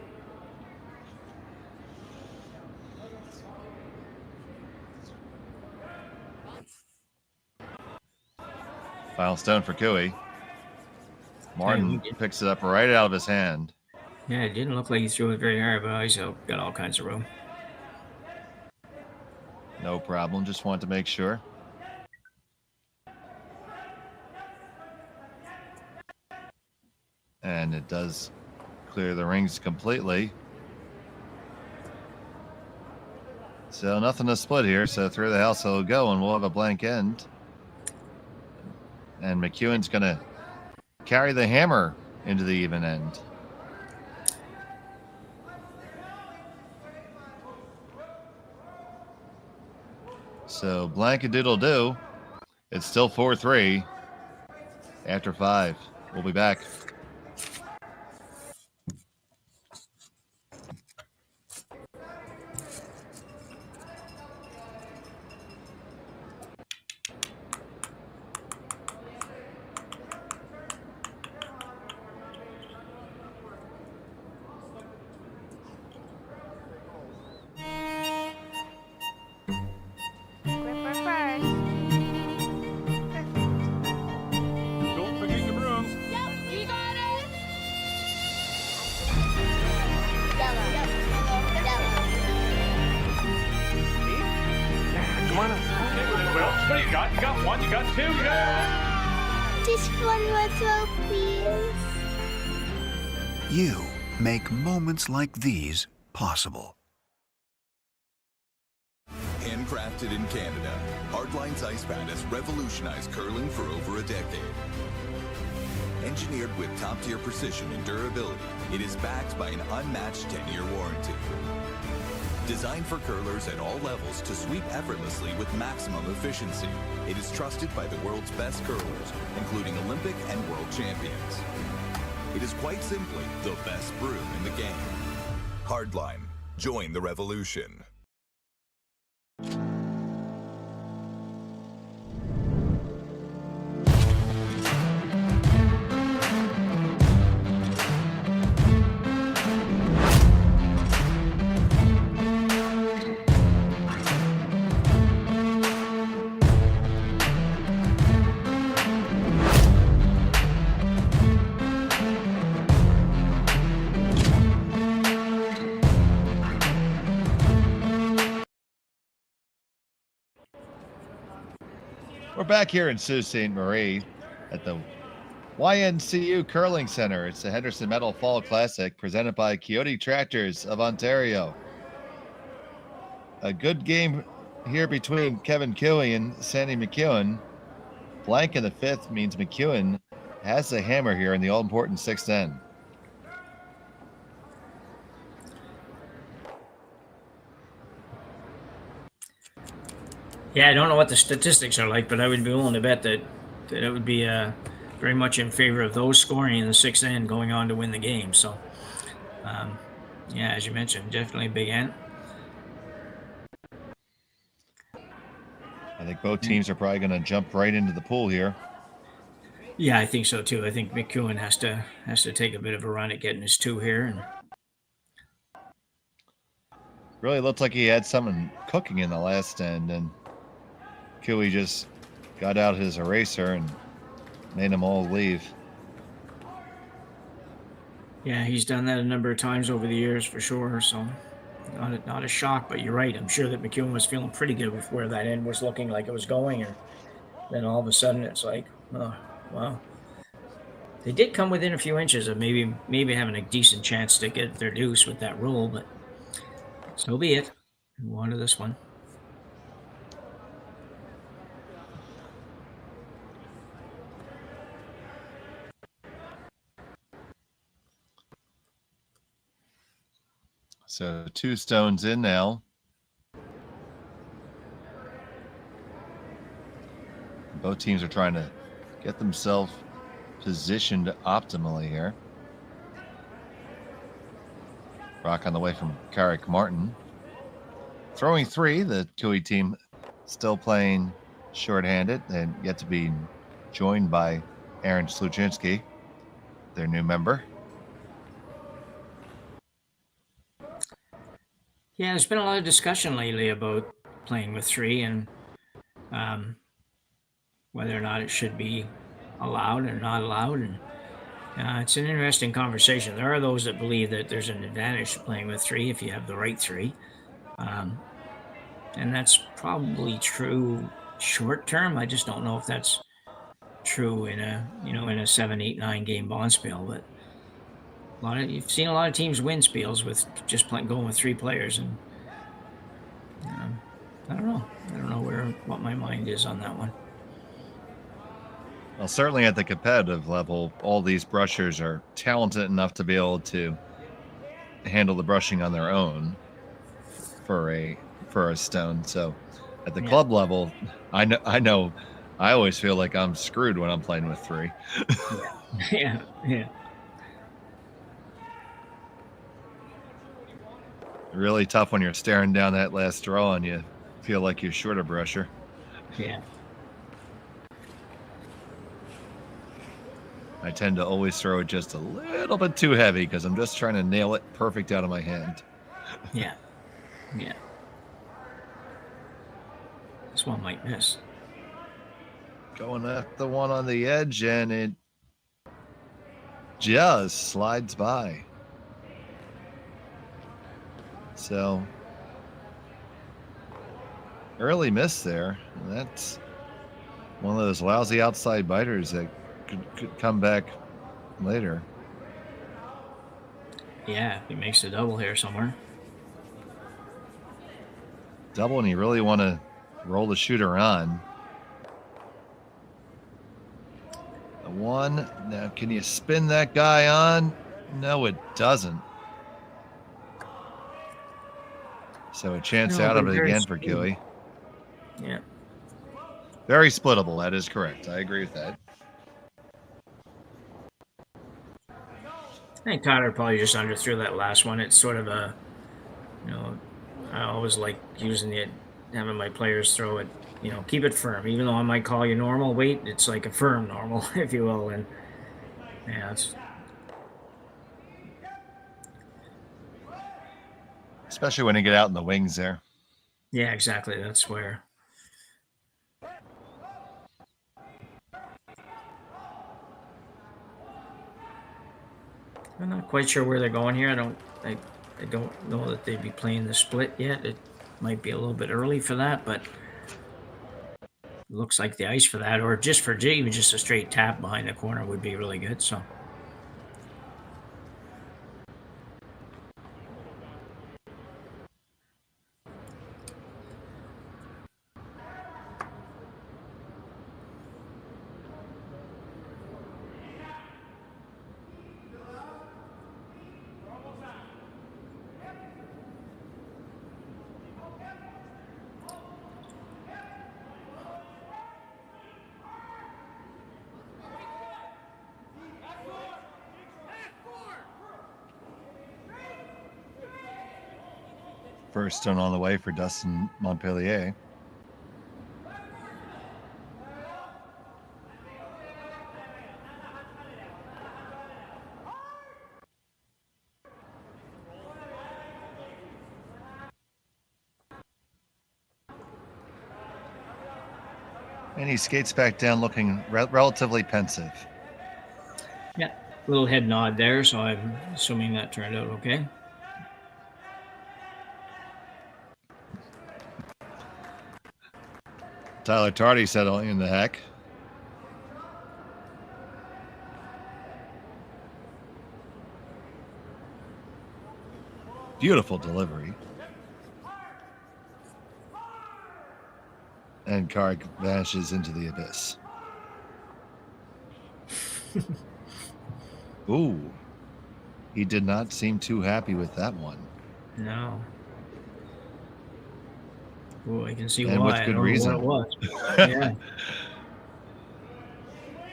Final stone for Cooey. Martin picks it up right out of his hand. Yeah, it didn't look like he threw it very hard, but he's got all kinds of room. No problem. Just want to make sure. And it does clear the rings completely. So nothing to split here. So through the house it'll go, and we'll have a blank end. And MacEwan's going to carry the hammer into the even end. So blank-a-doodle-doo. It's still 4-3 after 5. We'll be back. You make moments like these possible. Handcrafted in Canada, Hardline's Ice Pad has revolutionized curling for over a decade. Engineered with top-tier precision and durability, it is backed by an unmatched 10-year warranty. Designed for curlers at all levels to sweep effortlessly with maximum efficiency, it is trusted by the world's best curlers, including Olympic and world champions. It is quite simply the best broom in the game. Hardline. Join the revolution. We're back here in Sault Ste. Marie at the YNCU Curling Center. It's the Henderson Metal Fall Classic presented by Kioti Tractors of Ontario. A good game here between Kevin Kioti and Sandy MacEwan. Blank in the fifth means MacEwan has the hammer here in the all-important sixth end. Yeah, I don't know what the statistics are like, but I would be willing to bet that it would be very much in favor of those scoring in the sixth end going on to win the game. So, yeah, as you mentioned, definitely a big end. I think both teams are probably going to jump right into the pool here. Yeah, I think so too. I think MacEwan has to take a bit of a run at getting his 2 here. And really looked like he had something cooking in the last end, and Kioti just got out his eraser and made them all leave. yeah, he's done that a number of times over the years for sure. So not a shock, but you're right. I'm sure that MacEwan was feeling pretty good with where that end was looking like it was going, and then all of a sudden it's like, oh, wow. They did come within a few inches of maybe having a decent chance to get their deuce with that roll, but so be it. Move on to this one. So 2 stones in now. Both teams are trying to get themselves positioned optimally here. Rock on the way from Carrick Martin. Throwing 3, the Kioti team still playing shorthanded and yet to be joined by Aaron Sluchinski, their new member. Yeah, there's been a lot of discussion lately about playing with 3 and whether or not it should be allowed or not allowed. And it's an interesting conversation. There are those that believe that there's an advantage to playing with 3 if you have the right 3. And that's probably true short term. I just don't know if that's true in a 7, 8, 9 game bonspiel. But you've seen a lot of teams win spiels with just going with 3 players, and I don't know what my mind is on that one. Well, certainly at the competitive level, all these brushers are talented enough to be able to handle the brushing on their own for a stone. So at the club level, I know I always feel like I'm screwed when I'm playing with 3. Yeah. Really tough when you're staring down that last draw and you feel like you're short a brusher. Yeah. I tend to always throw it just a little bit too heavy because I'm just trying to nail it perfect out of my hand. Yeah. This one might miss. Going at the one on the edge, and it just slides by. So early miss there. That's one of those lousy outside biters that could come back later. Yeah, he makes a double here somewhere. Double, and you really want to roll the shooter on. The 1. Now, can you spin that guy on? No, it doesn't. So a chance out of it again for Kioti. Yeah. Very splittable. That is correct. I agree with that. I think Tyler probably just underthrew that last one. It's sort of a, I always like having my players throw it, keep it firm. Even though I might call you normal weight, it's like a firm normal, if you will. And yeah, it's. Especially when you get out in the wings there. Yeah, exactly. That's where. I'm not quite sure where they're going here. I don't know that they'd be playing the split yet. It might be a little bit early for that, but looks like the ice for that, or just for even just a straight tap behind the corner would be really good. So. First stone on the way for Dustin Montpellier. And he skates back down looking relatively pensive. Yeah, little head nod there, so I'm assuming that turned out okay. Tyler Tardy settling in the heck. Beautiful delivery. And Karg vanishes into the abyss. Ooh. He did not seem too happy with that one. No. Oh, I can see and why. with good reason. What it was. Yeah.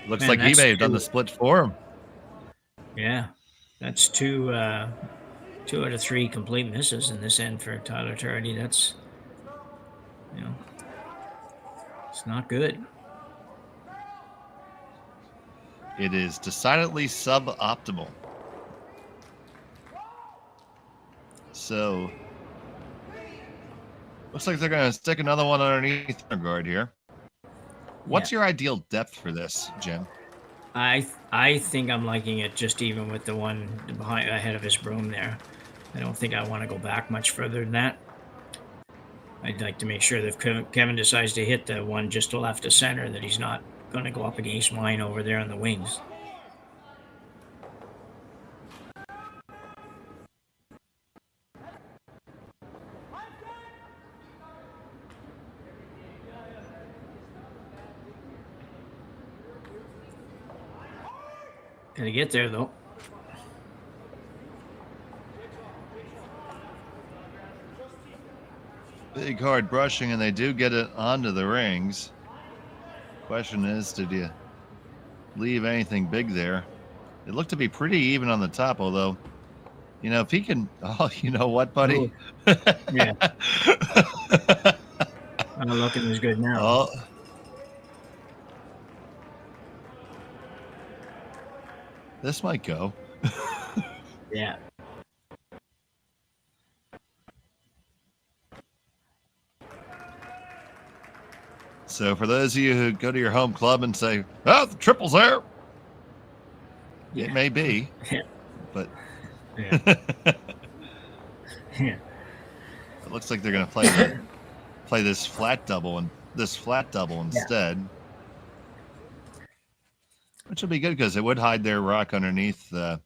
Looks Man, like he may have done the split for him. Yeah. That's two out of three complete misses in this end for Tyler Tardy. That's, it's not good. It is decidedly suboptimal. So, looks like they're going to stick another one underneath the guard here. What's your ideal depth for this, Jim? I think I'm liking it just even with the one behind ahead of his broom there. I don't think I want to go back much further than that. I'd like to make sure that if Kevin decides to hit the one just to left of center, that he's not going to go up against mine over there on the wings. Gonna get there though. Big hard brushing, and they do get it onto the rings. Question is, did you leave anything big there? It looked to be pretty even on the top, although, if he can, you know what, buddy? Yeah. I'm looking as good now. Oh. This might go. Yeah. So for those of you who go to your home club and say, "Oh, the triple's there," it may be, but yeah. It looks like they're going to play this flat double instead, which will be good because it would hide their rock underneath the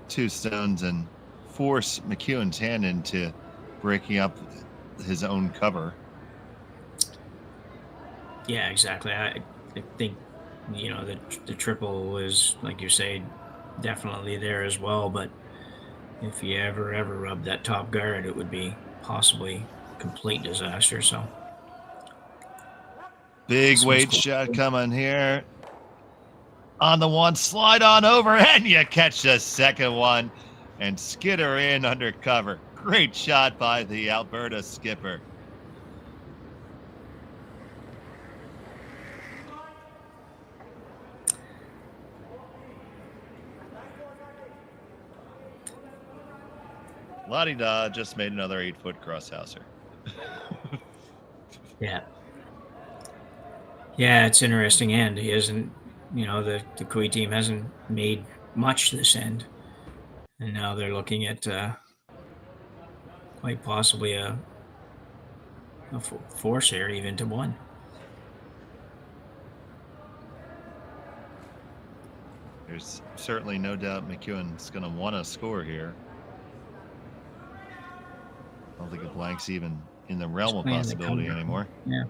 two stones and force MacEwan's hand into breaking up his own cover. Yeah, exactly. I think, the triple was, like you say, definitely there as well. But if you ever rub that top guard, it would be possibly complete disaster. So big weight shot coming here. On the one, slide on over, and you catch the second one and skitter in under cover. Great shot by the Alberta skipper. La-di-da just made another 8-foot crosshouser. Yeah. Yeah, it's interesting end. He hasn't, the Kui team hasn't made much this end. And now they're looking at quite possibly a force here, even to one. There's certainly no doubt MacEwan's going to want to score here. I don't think a blank's even in the realm of possibility anymore. Yeah.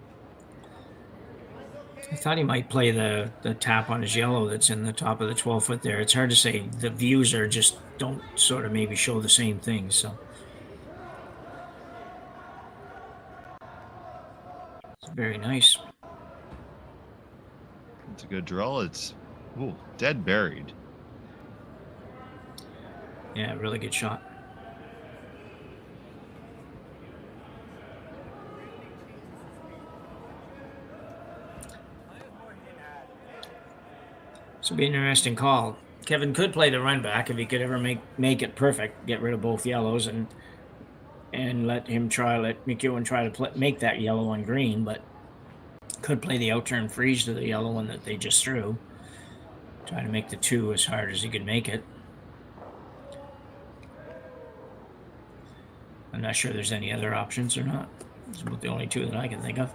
I thought he might play the tap on his yellow that's in the top of the 12-foot there. It's hard to say. The views are just don't sort of maybe show the same thing. So it's very nice. It's a good draw. It's dead buried. Yeah, really good shot. This would be an interesting call. Kevin could play the run back if he could ever make it perfect, get rid of both yellows, and let MacEwan try to make that yellow one green, but could play the outturn freeze to the yellow one that they just threw. Try to make the 2 as hard as he could make it. I'm not sure there's any other options or not. These are about the only 2 that I can think of.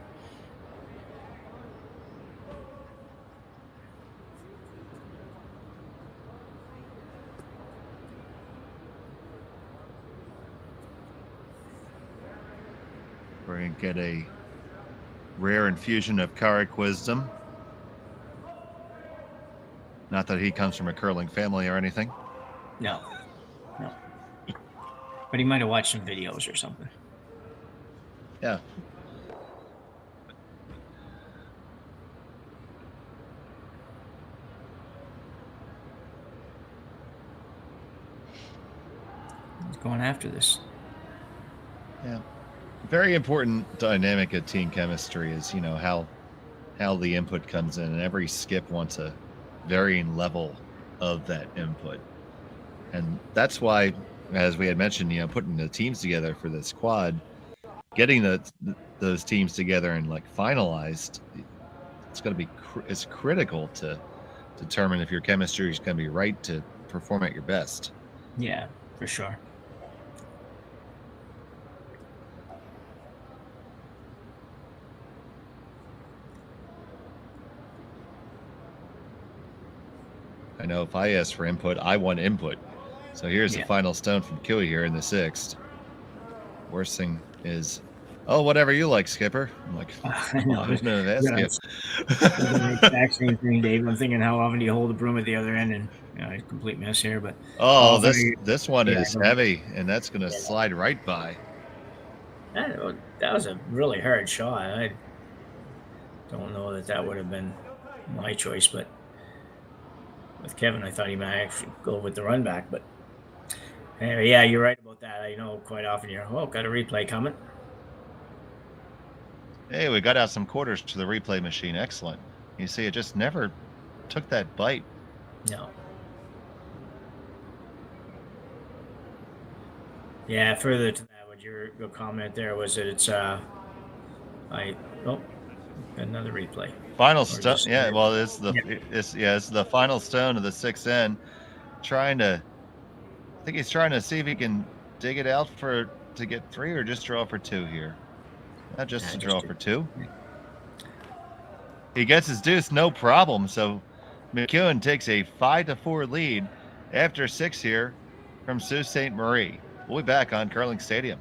We're going to get a rare infusion of Carrick wisdom. Not that he comes from a curling family or anything. No. But he might have watched some videos or something. Yeah. He's going after this. Yeah. Very important dynamic of team chemistry is, how the input comes in, and every skip wants a varying level of that input. And that's why, as we had mentioned, putting the teams together for this quad, getting those teams together and finalized, it's going to be it's critical to determine if your chemistry is going to be right to perform at your best. Yeah, for sure. I know if I ask for input, I want input. So here's the final stone from Kioti here in the 6th. Worst thing is, whatever you like, Skipper. I'm like, I know. I was going to ask you. The exact same thing, Dave. I'm thinking, how often do you hold the broom at the other end? And a complete mess here. But this one is heavy, and that's going to slide right by. That was a really hard shot. I don't know that would have been my choice, but with Kevin, I thought he might actually go with the run back. But anyway, yeah, you're right about that. I know quite often you're, got a replay coming. Hey, we got out some quarters to the replay machine. Excellent. You see, it just never took that bite. No. Yeah, further to that, what your comment there was that it's another replay. Final stone. Yeah, well, it's the final stone of the 6th end. I think he's trying to see if he can dig it out to get 3 or just draw for 2 here. Not just to draw for 2. He gets his deuce, no problem. So MacEwan takes a 5-4 lead after 6 here from Sault Ste.Marie. We'll be back on Curling Stadium.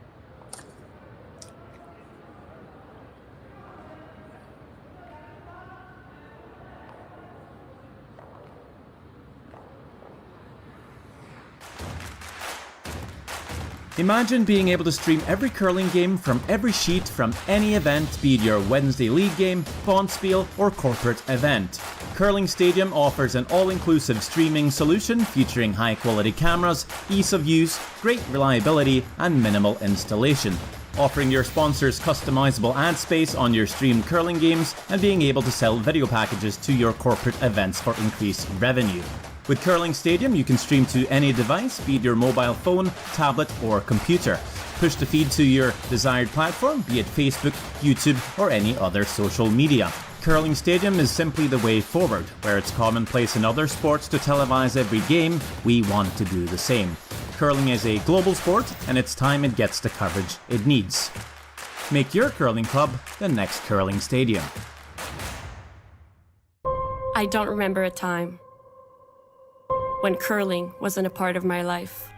Imagine being able to stream every curling game from every sheet from any event, be it your Wednesday league game, bonspiel, or corporate event. Curling Stadium offers an all-inclusive streaming solution featuring high-quality cameras, ease of use, great reliability, and minimal installation. Offering your sponsors customizable ad space on your streamed curling games and being able to sell video packages to your corporate events for increased revenue. With Curling Stadium, you can stream to any device, be it your mobile phone, tablet, or computer. Push the feed to your desired platform, be it Facebook, YouTube, or any other social media. Curling Stadium is simply the way forward. Where it's commonplace in other sports to televise every game, we want to do the same. Curling is a global sport, and it's time it gets the coverage it needs. Make your curling club the next Curling Stadium. I don't remember a time. when curling wasn't a part of my life.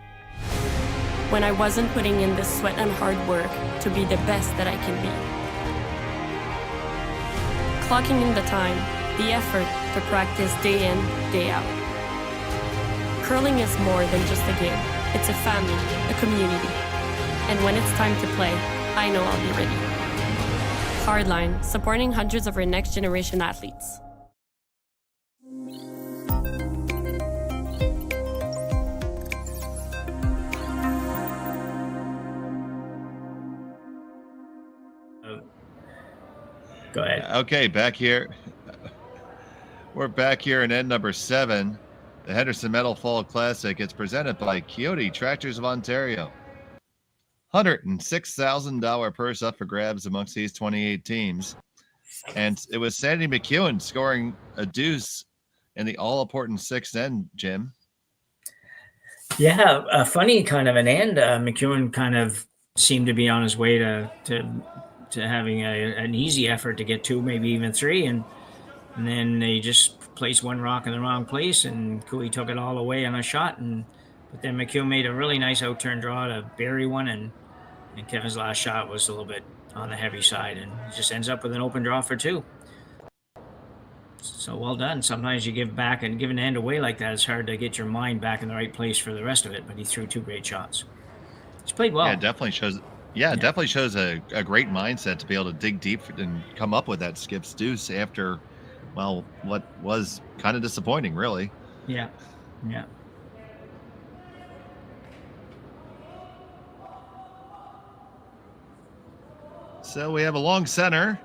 When I wasn't putting in the sweat and hard work to be the best that I can be. Clocking in the time, the effort to practice day in, day out. Curling is more than just a game. It's a family, a community. And when it's time to play, I know I'll be ready. Hardline, supporting hundreds of our next generation athletes. Go ahead. Okay, back here. We're back here in end number 7. The Henderson Metal Fall Classic. It's presented by Kioti Tractors of Ontario. $106,000 purse up for grabs amongst these 28 teams. And it was Sandy MacEwan scoring a deuce in the all-important 6th end, Jim. Yeah, a funny kind of an end. MacEwan kind of seemed to be on his way to having an easy effort to get 2, maybe even 3, and then they just placed one rock in the wrong place, and Cooey took it all away on a shot, but then MacEwan made a really nice out-turn draw to bury one, and Kevin's last shot was a little bit on the heavy side, and he just ends up with an open draw for 2. So well done. Sometimes you give back, and giving an end away like that, it's hard to get your mind back in the right place for the rest of it, but he threw 2 great shots. He's played well. Yeah, it definitely shows. Yeah, it definitely shows a great mindset to be able to dig deep and come up with that skip's deuce after, well, what was kind of disappointing, really. Yeah. So we have a long center,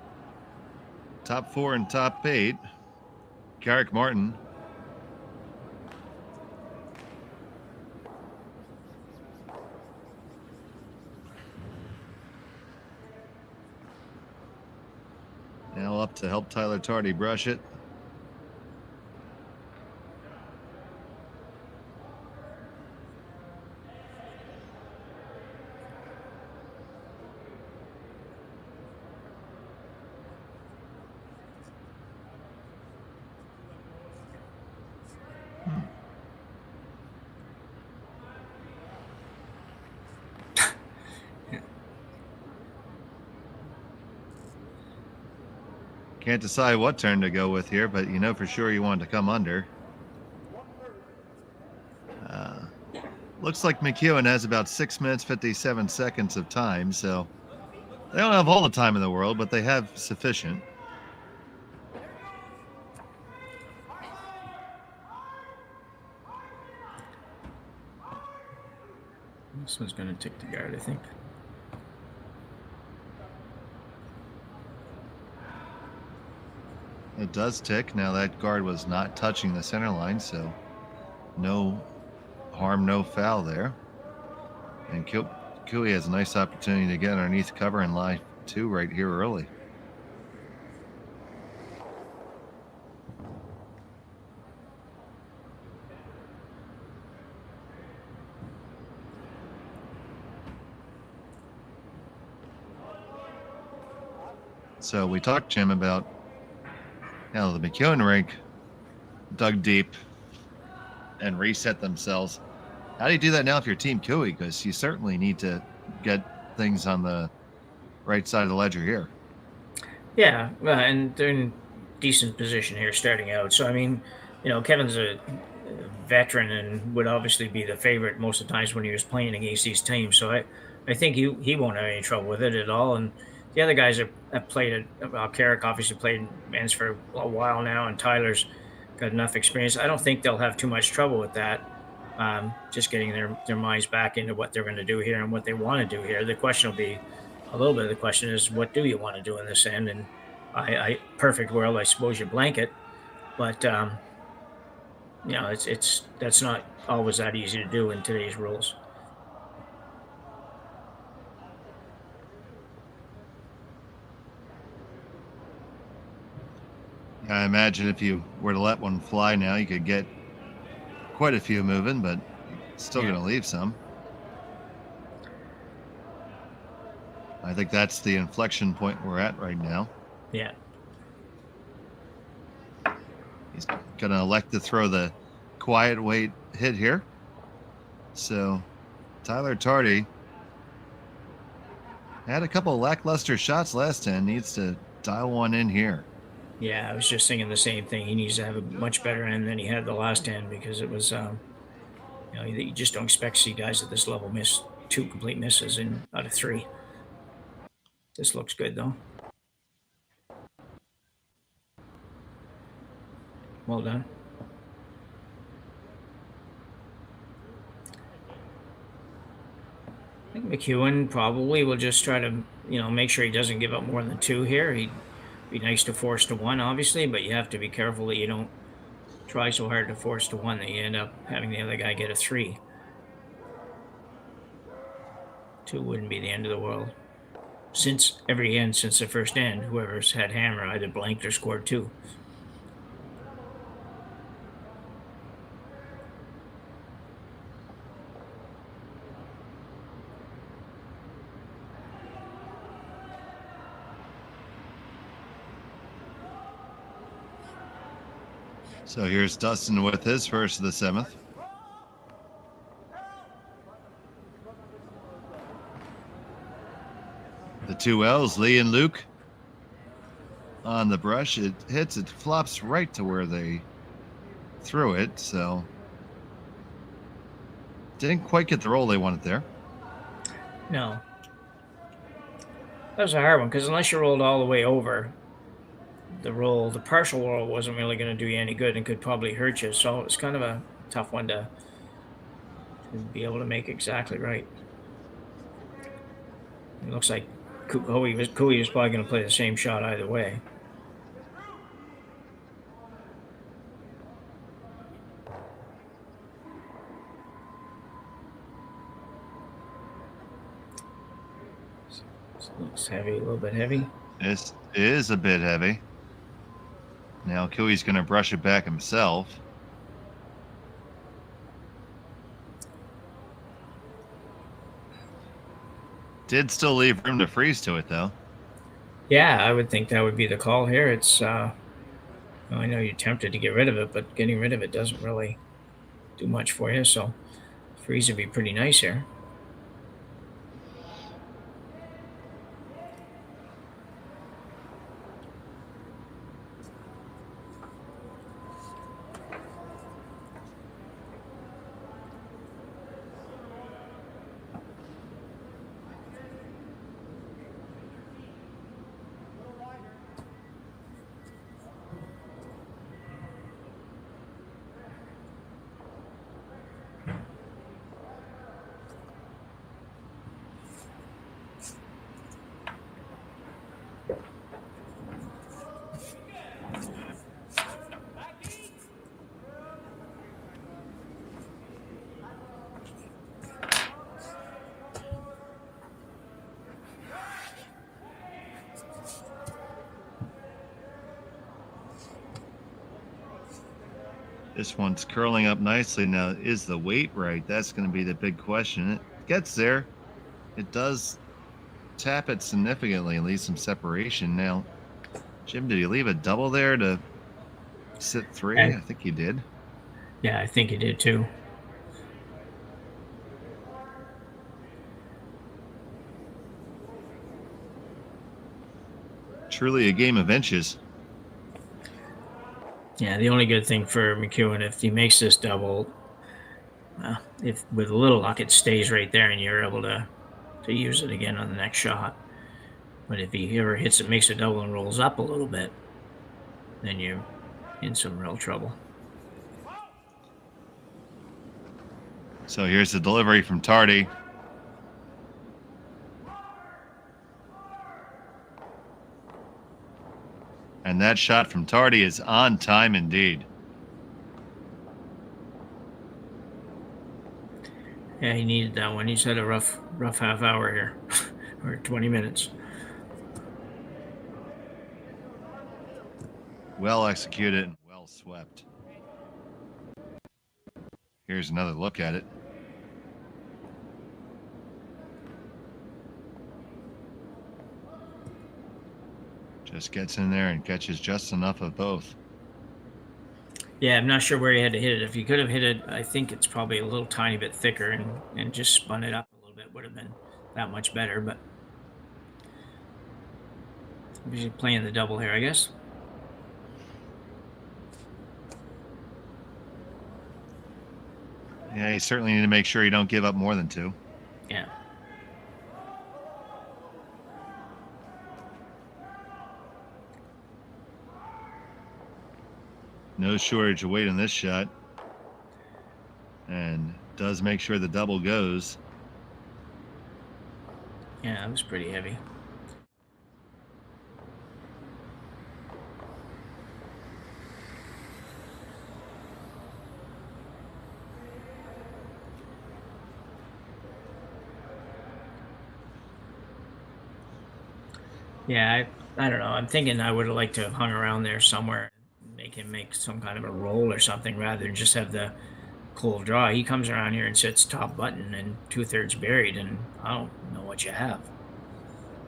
top 4 and top 8. Garrick Martin. Now up to help Tyler Tardy brush it. Can't decide what turn to go with here, but you know for sure you want to come under. Looks like MacEwan has about 6 minutes, 57 seconds of time, so they don't have all the time in the world, but they have sufficient. This one's going to tick the guard, I think. It does tick. Now that guard was not touching the center line, so no harm, no foul there. And Cooey has a nice opportunity to get underneath cover and lie 2 right here early. So we talked, Jim, about the MacEwan rink dug deep and reset themselves. How do you do that now if you're Team Cooey? Because you certainly need to get things on the right side of the ledger here. Yeah, and they're in decent position here starting out. So, I mean, Kevin's a veteran and would obviously be the favorite most of the times when he was playing against these teams. So I think he won't have any trouble with it at all. And the other guys have played it. Carrick obviously played men's for a while now, and Tyler's got enough experience. I don't think they'll have too much trouble with that. Just getting their minds back into what they're going to do here and what they want to do here. The question will be, a little bit of the question is, what do you want to do in this end? And I perfect world, I suppose you blanket, but it's that's not always that easy to do in today's rules. I imagine if you were to let one fly now, you could get quite a few moving, but still going to leave some. I think that's the inflection point we're at right now. Yeah. He's going to elect to throw the quiet weight hit here. So Tyler Tardy had a couple of lackluster shots last 10. Needs to dial one in here. Yeah, I was just thinking the same thing. He needs to have a much better end than he had the last end, because it was, you just don't expect to see guys at this level miss 2 complete misses out of 3. This looks good, though. Well done. I think MacEwan probably will just try to, make sure he doesn't give up more than 2 here. He'd be nice to force to 1, obviously, but you have to be careful that you don't try so hard to force to 1 that you end up having the other guy get a 3. 2 wouldn't be the end of the world. Since the first end, whoever's had hammer either blanked or scored 2. So here's Dustin with his first of the 7th. The 2 L's, Lee and Luke, on the brush. It hits, it flops right to where they threw it, so didn't quite get the roll they wanted there. No. That was a hard one, because unless you rolled all the way over, the partial roll wasn't really going to do you any good and could probably hurt you. So it's kind of a tough one to be able to make exactly right. It looks like Cooley was probably going to play the same shot either way. Looks heavy, a little bit heavy. This is a bit heavy. Now Cooley's going to brush it back himself. Did still leave room to freeze to it, though. Yeah, I would think that would be the call here. It's, I know you're tempted to get rid of it, but getting rid of it doesn't really do much for you. So freeze would be pretty nice here. This one's curling up nicely. Now, is the weight right? That's going to be the big question. It gets there. It does tap it significantly and leave some separation. Now, Jim, did he leave a double there to sit 3? I think he did. Yeah, I think he did too. Truly a game of inches. Yeah, the only good thing for MacEwan, if he makes this double, if with a little luck it stays right there and you're able to use it again on the next shot. But if he ever hits it, makes a double and rolls up a little bit, then you're in some real trouble. So here's the delivery from Tardy. And that shot from Tardy is on time indeed. Yeah, he needed that one. He's had a rough half hour here, or 20 minutes. Well executed and well swept. Here's another look at it. Just gets in there and catches just enough of both. Yeah, I'm not sure where he had to hit it. If he could have hit it, I think it's probably a little tiny bit thicker and just spun it up a little bit would have been that much better. But we're playing the double here, I guess. Yeah, you certainly need to make sure you don't give up more than 2. Yeah. No shortage of weight in this shot. And does make sure the double goes. Yeah, that was pretty heavy. Yeah, I don't know. I'm thinking I would have liked to have hung around there somewhere and make him make some kind of a roll or something rather than just have the cold draw. He comes around here and sits top button and 2/3 buried, and I don't know what you have.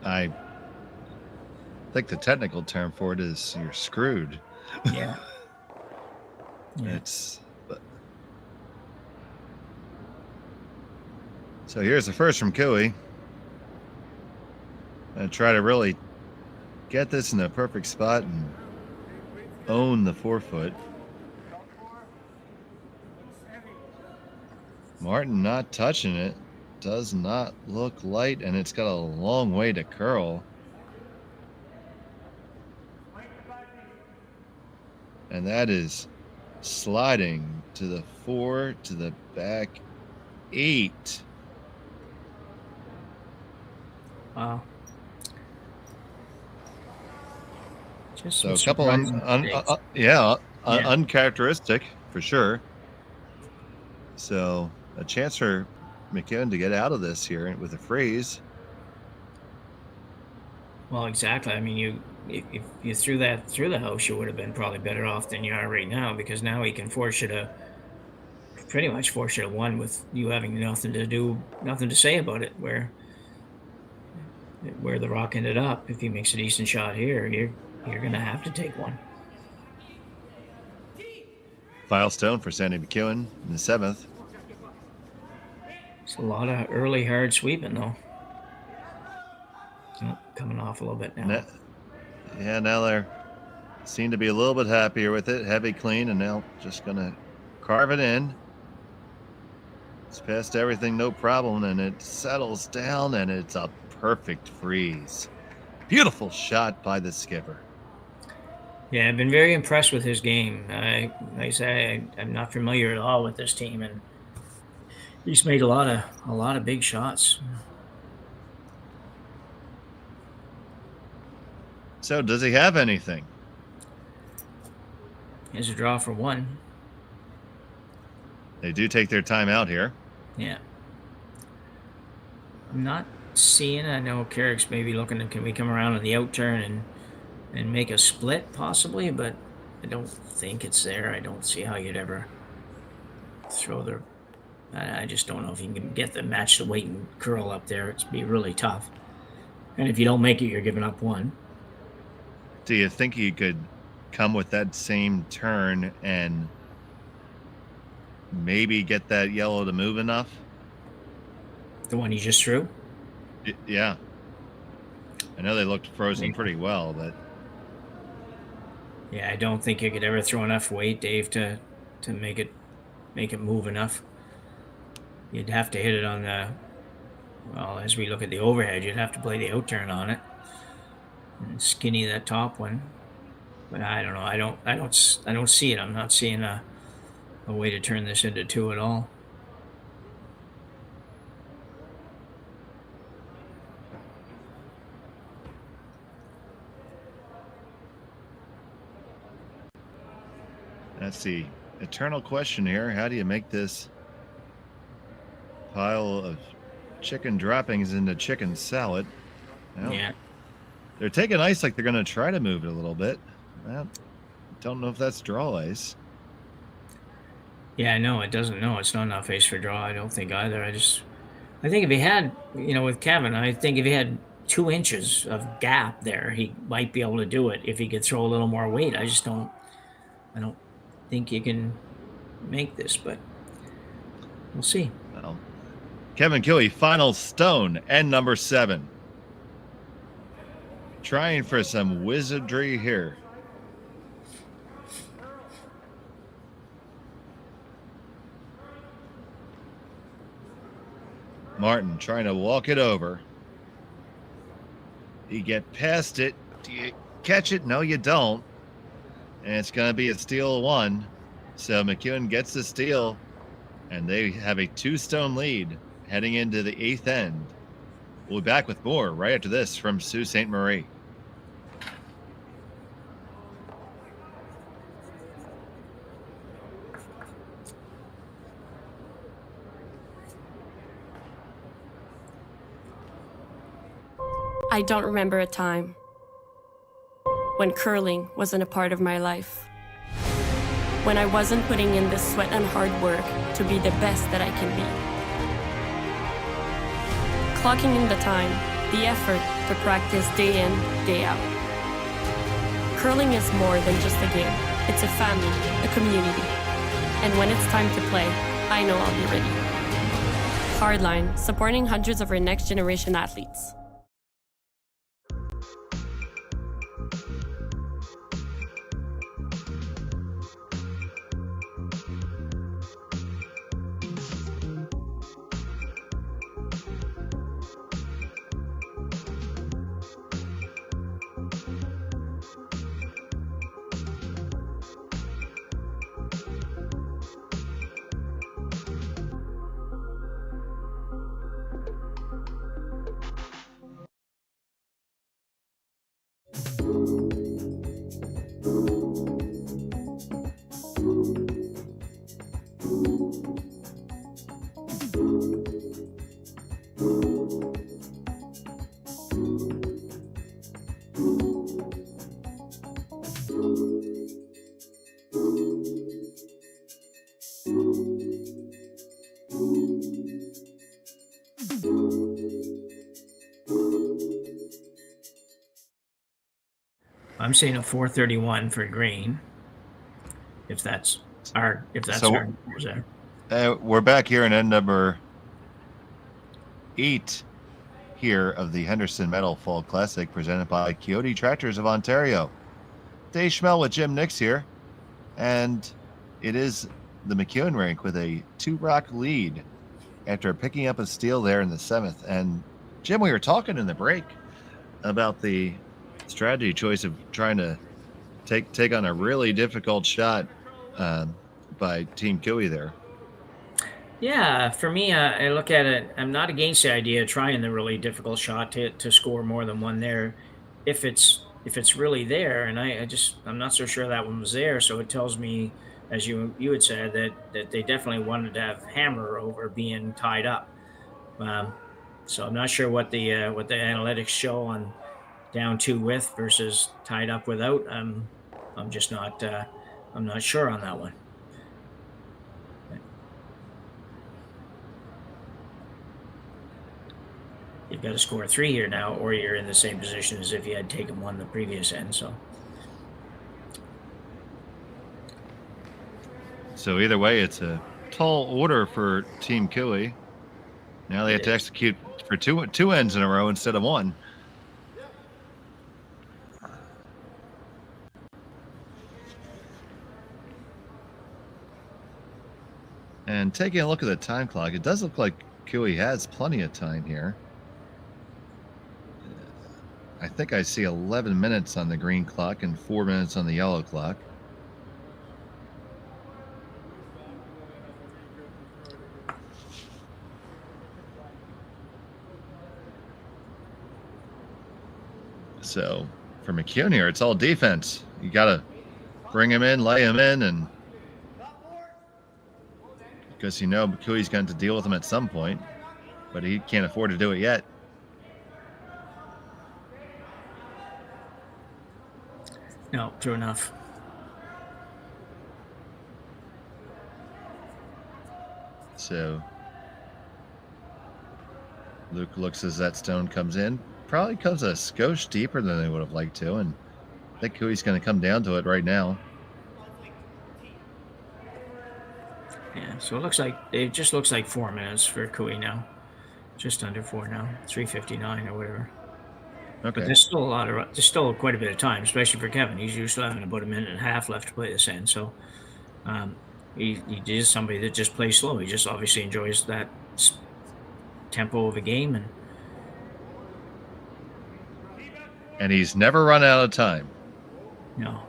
I think the technical term for it is you're screwed. Yeah. It's. So here's the first from Kioti. And try to really get this in the perfect spot and own the 4-foot. Martin not touching it. Does not look light, and it's got a long way to curl. And that is sliding to the 4, to the back 8. Wow. So a couple uncharacteristic for sure. So a chance for MacEwan to get out of this here with a freeze. Well, exactly. I mean, if you threw that through the house, you would have been probably better off than you are right now, because now he can pretty much force you to 1 with you having nothing to say about it. Where the rock ended up, if he makes a decent shot here, you're going to have to take 1. File stone for Sandy MacEwan in the 7th. It's a lot of early hard sweeping, though. Oh, coming off a little bit now. Now they seem to be a little bit happier with it. Heavy clean, and now just going to carve it in. It's past everything, no problem, and it settles down, and it's a perfect freeze. Beautiful shot by the skipper. Yeah, I've been very impressed with his game. I say I'm not familiar at all with this team, and he's made a lot of big shots. So does he have anything? He has a draw for 1. They do take their time out here. Yeah. I'm not seeing. I know Carrick's maybe looking at, can we come around on the out turn and make a split possibly, but I don't think it's there. I don't see how you'd ever throw I just don't know if you can get the match the weight and curl up there. It'd be really tough. And if you don't make it, you're giving up 1. Do you think you could come with that same turn and maybe get that yellow to move enough? The one you just threw? Yeah. I know they looked frozen pretty well, but yeah, I don't think you could ever throw enough weight, Dave, to make it move enough. You'd have to hit it on as we look at the overhead, you'd have to play the out turn on it and skinny that top one. But I don't know. I don't see it. I'm not seeing a way to turn this into 2 at all. that's the eternal question here. How do you make this pile of chicken droppings into chicken salad? Well, yeah. They're taking ice like they're going to try to move it a little bit. Well, don't know if that's draw ice. Yeah, no, it doesn't. No, it's not enough ice for draw. I don't think either. I think if he had, with Kevin, I think if he had 2 inches of gap there, he might be able to do it if he could throw a little more weight. I don't think you can make this, but we'll see. Well, Kevin Kioti, final stone, and number 7. Trying for some wizardry here. Martin trying to walk it over. You get past it. Do you catch it? No, you don't. And it's going to be a steal 1. So MacEwan gets the steal, and they have a 2-stone lead heading into the 8th end. We'll be back with more right after this from Sault Ste. Marie. I don't remember a time when curling wasn't a part of my life. When I wasn't putting in the sweat and hard work to be the best that I can be. Clocking in the time, the effort to practice day in, day out. Curling is more than just a game. It's a family, a community. And when it's time to play, I know I'll be ready. Hardline, supporting hundreds of our next generation athletes. I'm saying a 431 for green. If that's our numbers there. We're back here in end number 8 here of the Henderson Metal Fall Classic presented by Kioti Tractors of Ontario. Dave Schmel with Jim Nix here, and it is the MacEwan rink with a 2-rock lead after picking up a steal there in the 7th. And Jim, we were talking in the break about the strategy choice of trying to take on a really difficult shot by Team Kioti there. Yeah, for me, I look at it. I'm not against the idea of trying the really difficult shot to score more than one there, if it's really there. And I'm not so sure that one was there. So it tells me, as you had said, that they definitely wanted to have Hammer over being tied up. So I'm not sure what the analytics show on down 2 with versus tied up without. I'm just not. I'm not sure on that one. You've got to score 3 here now, or you're in the same position as if you had taken 1 the previous end. So either way, it's a tall order for Team Kioti. Now they have to execute for two ends in a row instead of 1. And taking a look at the time clock, it does look like Kioti has plenty of time here. I think I see 11 minutes on the green clock and 4 minutes on the yellow clock. So for MacEwan here, it's all defense. You got to bring him in, lay him in, and because Kiotti's going to deal with him at some point, but he can't afford to do it yet. No, true enough. So Luke looks as that stone comes in. Probably comes a skosh deeper than they would have liked to, and I think Kiotti's going to come down to it right now. Yeah, so it just looks like 4 minutes for Kui now. Just under 4 now, 3:59 or whatever. Okay. But there's still quite a bit of time, especially for Kevin. He's used to having about a minute and a half left to play this end. So he is somebody that just plays slow. He just obviously enjoys that tempo of a game, And he's never run out of time. no.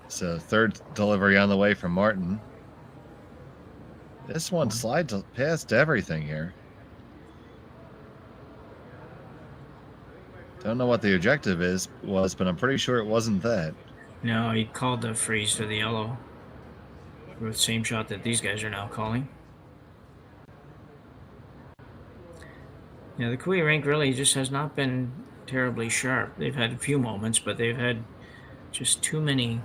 So third delivery on the way from Martin. This one slides past everything here. Don't know what the objective was, but I'm pretty sure it wasn't that. No, he called the freeze to the yellow. With the same shot that these guys are now calling. Yeah, the Kui rink really just has not been terribly sharp. They've had a few moments, but they've had just too many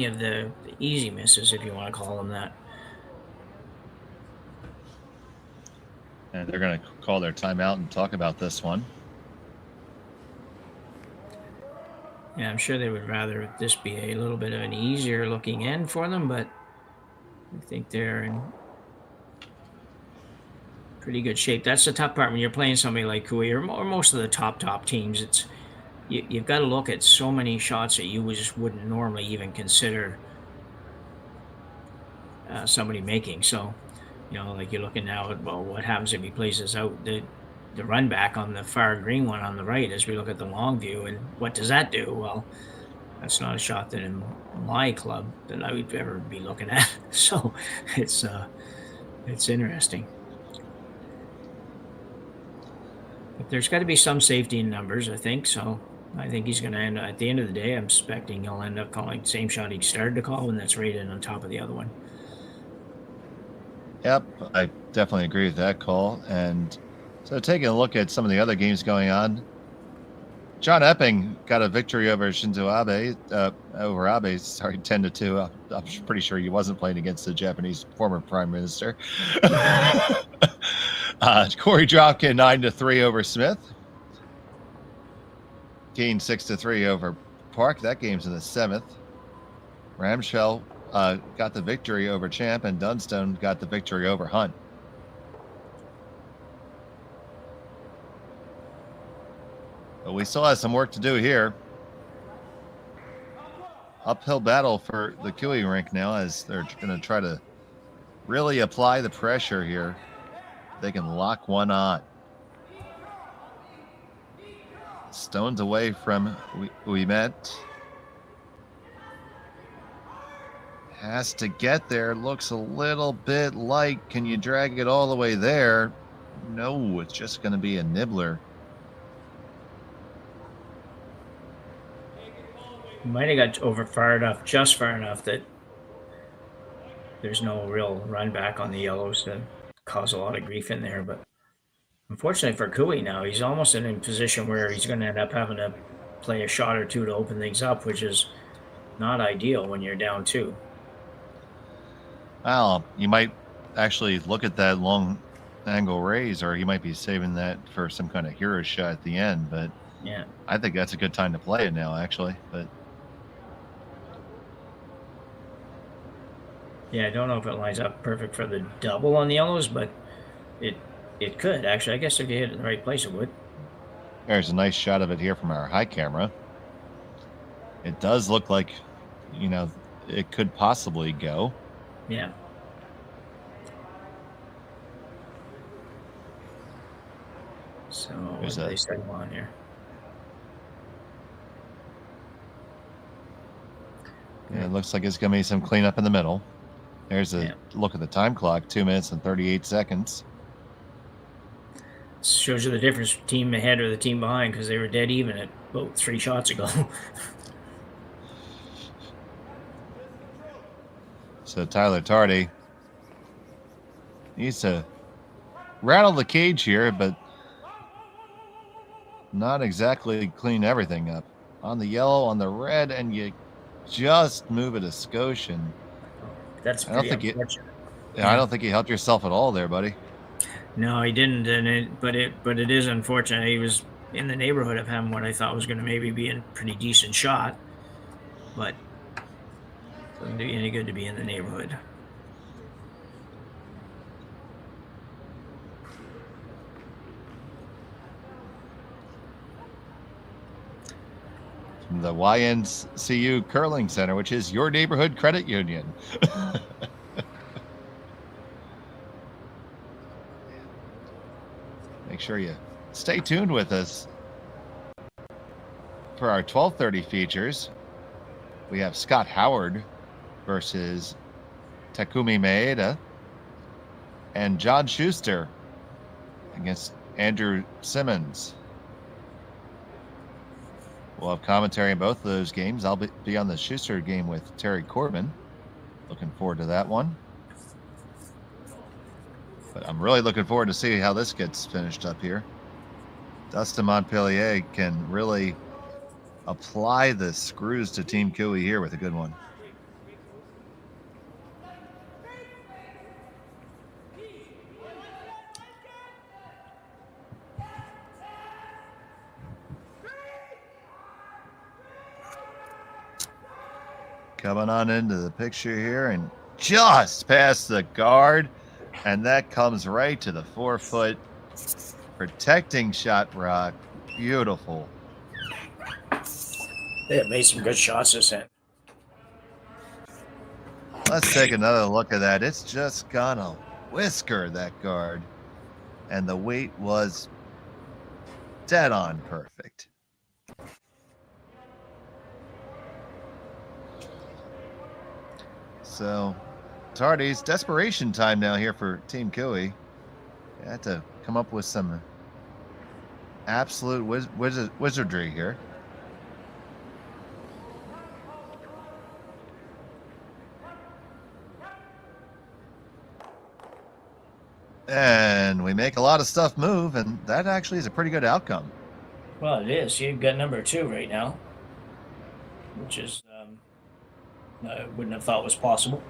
of the easy misses, if you want to call them that. And they're going to call their timeout and talk about this one. Yeah, I'm sure they would rather this be a little bit of an easier looking end for them, but I think they're in pretty good shape. That's the tough part when you're playing somebody like Kui or most of the top teams. It's you've got to look at so many shots that you just wouldn't normally even consider somebody making. So, like you're looking now at, well, what happens if he plays this out? The run back on the far green one on the right as we look at the long view, and what does that do? Well, that's not a shot that in my club that I would ever be looking at. So it's interesting. But there's got to be some safety in numbers, I think. So I think he's going to end at the end of the day. I'm expecting he'll end up calling the same shot he started to call, and that's right in on top of the other one. Yep, I definitely agree with that call. And so taking a look at some of the other games going on, John Epping got a victory over Shinzo Abe, 10-2. I'm pretty sure he wasn't playing against the Japanese former prime minister. Corey Dropkin 9-3 over Smith. Keane 6-3 over Park. That game's in the 7th. Ramshell got the victory over Champ, and Dunstone got the victory over Hunt. But we still have some work to do here. Uphill battle for the Kui rink now as they're going to try to really apply the pressure here. They can lock one on. Stones away from we met. Has to get there. Looks a little bit light. Can you drag it all the way there? No, it's just going to be a nibbler. Might have got just far enough that there's no real run back on the yellows to cause a lot of grief in there. But unfortunately for Kui now, he's almost in a position where he's going to end up having to play a shot or two to open things up, which is not ideal when you're down 2. Well, you might actually look at that long angle raise, or he might be saving that for some kind of hero shot at the end. But yeah, I think that's a good time to play it now, actually. But yeah, I don't know if it lines up perfect for the double on the yellows, but it could actually. I guess if you hit it in the right place, it would. There's a nice shot of it here from our high camera. It does look like, it could possibly go. Yeah. So what do they settle on here? Yeah, it looks like it's going to be some cleanup in the middle. There's a look at the time clock, 2 minutes and 38 seconds. Shows you the difference, team ahead or the team behind, because they were dead even at about 3 shots ago. So Tyler Tardy needs to rattle the cage here, but not exactly clean everything up. On the yellow, on the red, and you just move it a skosh. That's pretty unfortunate. I don't think you helped yourself at all there, buddy. No, he didn't, and but it is unfortunate. He was in the neighborhood of having what I thought was going to maybe be a pretty decent shot, but it doesn't do you any good to be in the neighborhood. From the YNCU Curling Center, which is your neighborhood credit union. Make sure you stay tuned with us for our 12:30 features. We have Scott Howard versus Takumi Maeda and John Schuster against Andrew Simmons. We'll have commentary on both of those games. I'll be on the Schuster game with Terry Corbin. Looking forward to that one. But I'm really looking forward to see how this gets finished up here. Dustin Montpellier can really apply the screws to Team Kiwi here with a good one. Coming on into the picture here and just past the guard. And that comes right to the 4-foot protecting shot rock. Beautiful. They have made some good shots this end. Let's take another look at that. It's just gonna whisker that guard. And the weight was dead on perfect. So Tardy's desperation time now here for Team Kiwi. They had to come up with some absolute wizardry here. And we make a lot of stuff move, and that actually is a pretty good outcome. Well, it is. You've got number 2 right now, which is I wouldn't have thought was possible.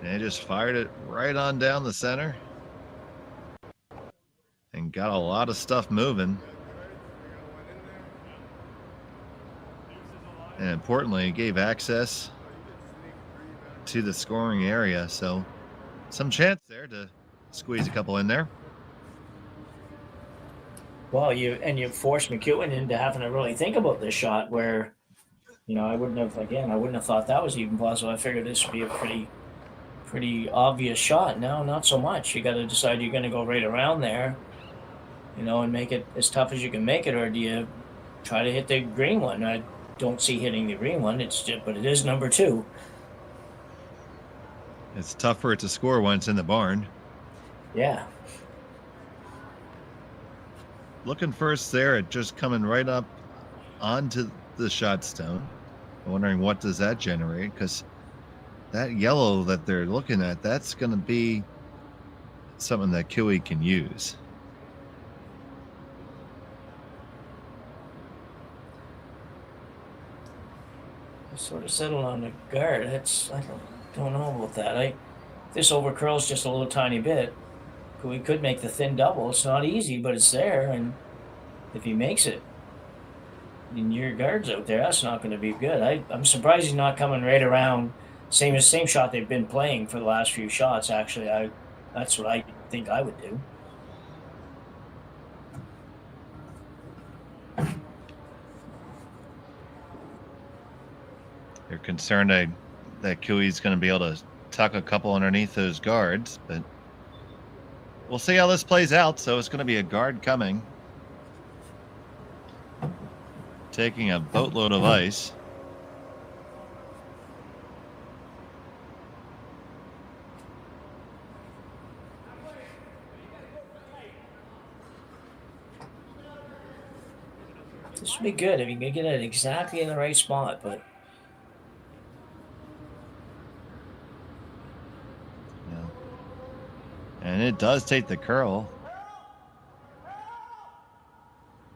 They just fired it right on down the center and got a lot of stuff moving. And importantly, it gave access to the scoring area. So some chance there to squeeze a couple in there. Well, you forced MacEwan into having to really think about this shot where, I wouldn't have thought that was even possible. I figured this would be a pretty obvious shot. No, not so much. You got to decide you're going to go right around there, and make it as tough as you can make it, or do you try to hit the green one? I don't see hitting the green one. But it is number 2. It's tough for it to score when it's in the barn. Yeah. Looking first there at just coming right up onto the shot stone. I'm wondering what does that generate, because that yellow that they're looking at, that's going to be something that Kiwi can use. I sort of settled on the guard. I don't know about that. This overcurls just a little tiny bit. We could make the thin double. It's not easy, but it's there, and if he makes it, and your guard's out there, that's not going to be good. I'm surprised he's not coming right around. Same shot they've been playing for the last few shots. Actually, that's what I think I would do. They're concerned that Kiwi's going to be able to tuck a couple underneath those guards, but we'll see how this plays out. So it's going to be a guard coming, taking a boatload of ice. This would be good if you can get it exactly in the right spot, but and it does take the curl.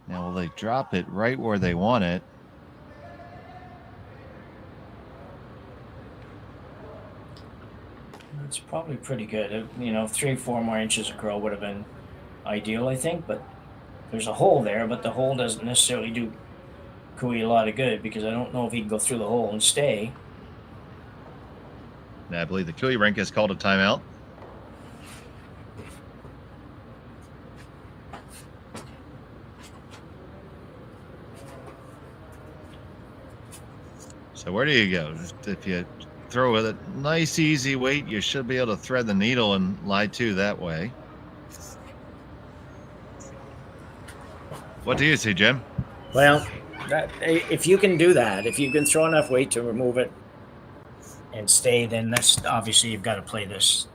Now, will they drop it right where they want it? It's probably pretty good. 3-4 more inches of curl would have been ideal, I think, but there's a hole there, but the hole doesn't necessarily do Kui a lot of good because I don't know if he can go through the hole and stay. I believe the Kioti rink has called a timeout. So where do you go? If you throw with a nice easy weight, you should be able to thread the needle and lie to that way. What do you see, Jim? Well, if you can do that, if you can throw enough weight to remove it and stay, then that's obviously you've got to play this.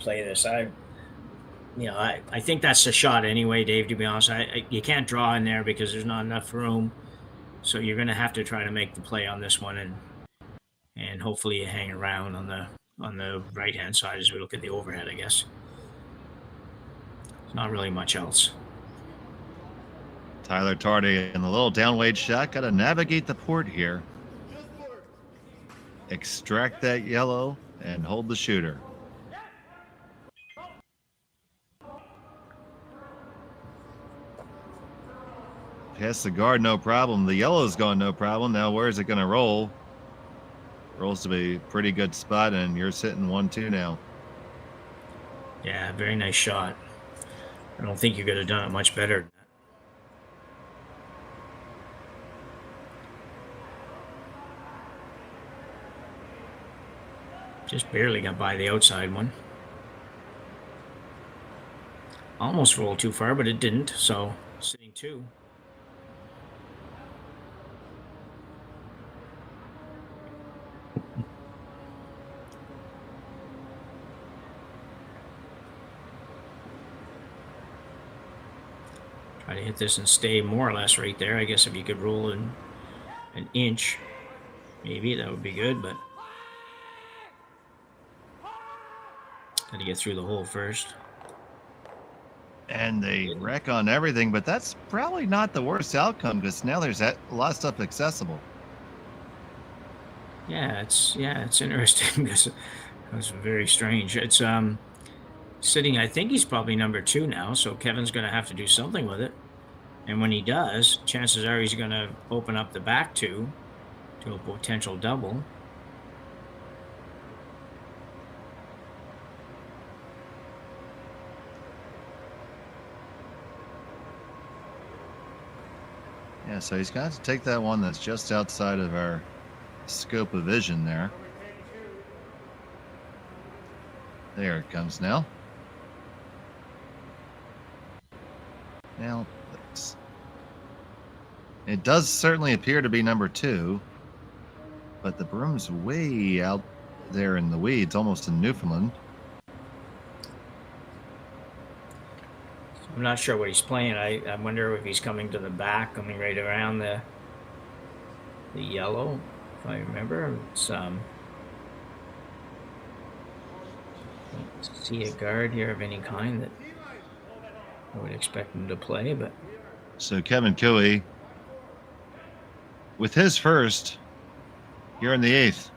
I think that's the shot anyway, Dave. To be honest, you can't draw in there because there's not enough room. So you're going to have to try to make the play on this one, and hopefully you hang around on the right hand side as we look at the overhead. I guess there's not really much else. Tyler Tardy in the little downweight shot. Got to navigate the port here. Extract that yellow and hold the shooter. Past the guard, no problem. The yellow's gone, no problem. Now where is it going to roll? Rolls to be a pretty good spot, and you're sitting 1-2 now. Yeah, very nice shot. I don't think you could have done it much better. Just barely got by the outside one. Almost rolled too far, but it didn't. So sitting 2. Try to hit this and stay more or less right there. I guess if you could roll an inch, maybe that would be good, but got to get through the hole first. And they wreck on everything, but that's probably not the worst outcome because now there's a lot of stuff accessible. Yeah, it's interesting because it was very strange. It's sitting, I think he's probably number 2 now, so Kevin's going to have to do something with it. And when he does, chances are he's going to open up the back 2 to a potential double. Yeah, so he's got to take that one that's just outside of our scope of vision there. There it comes now. Now, it does certainly appear to be number 2, but the broom's way out there in the weeds, almost in Newfoundland. I'm not sure what he's playing. I wonder if he's coming to the back, coming right around the yellow, if I remember. It's don't see a guard here of any kind that I would expect him to play, but So Kevin Kioti, with his first, here in the 8th.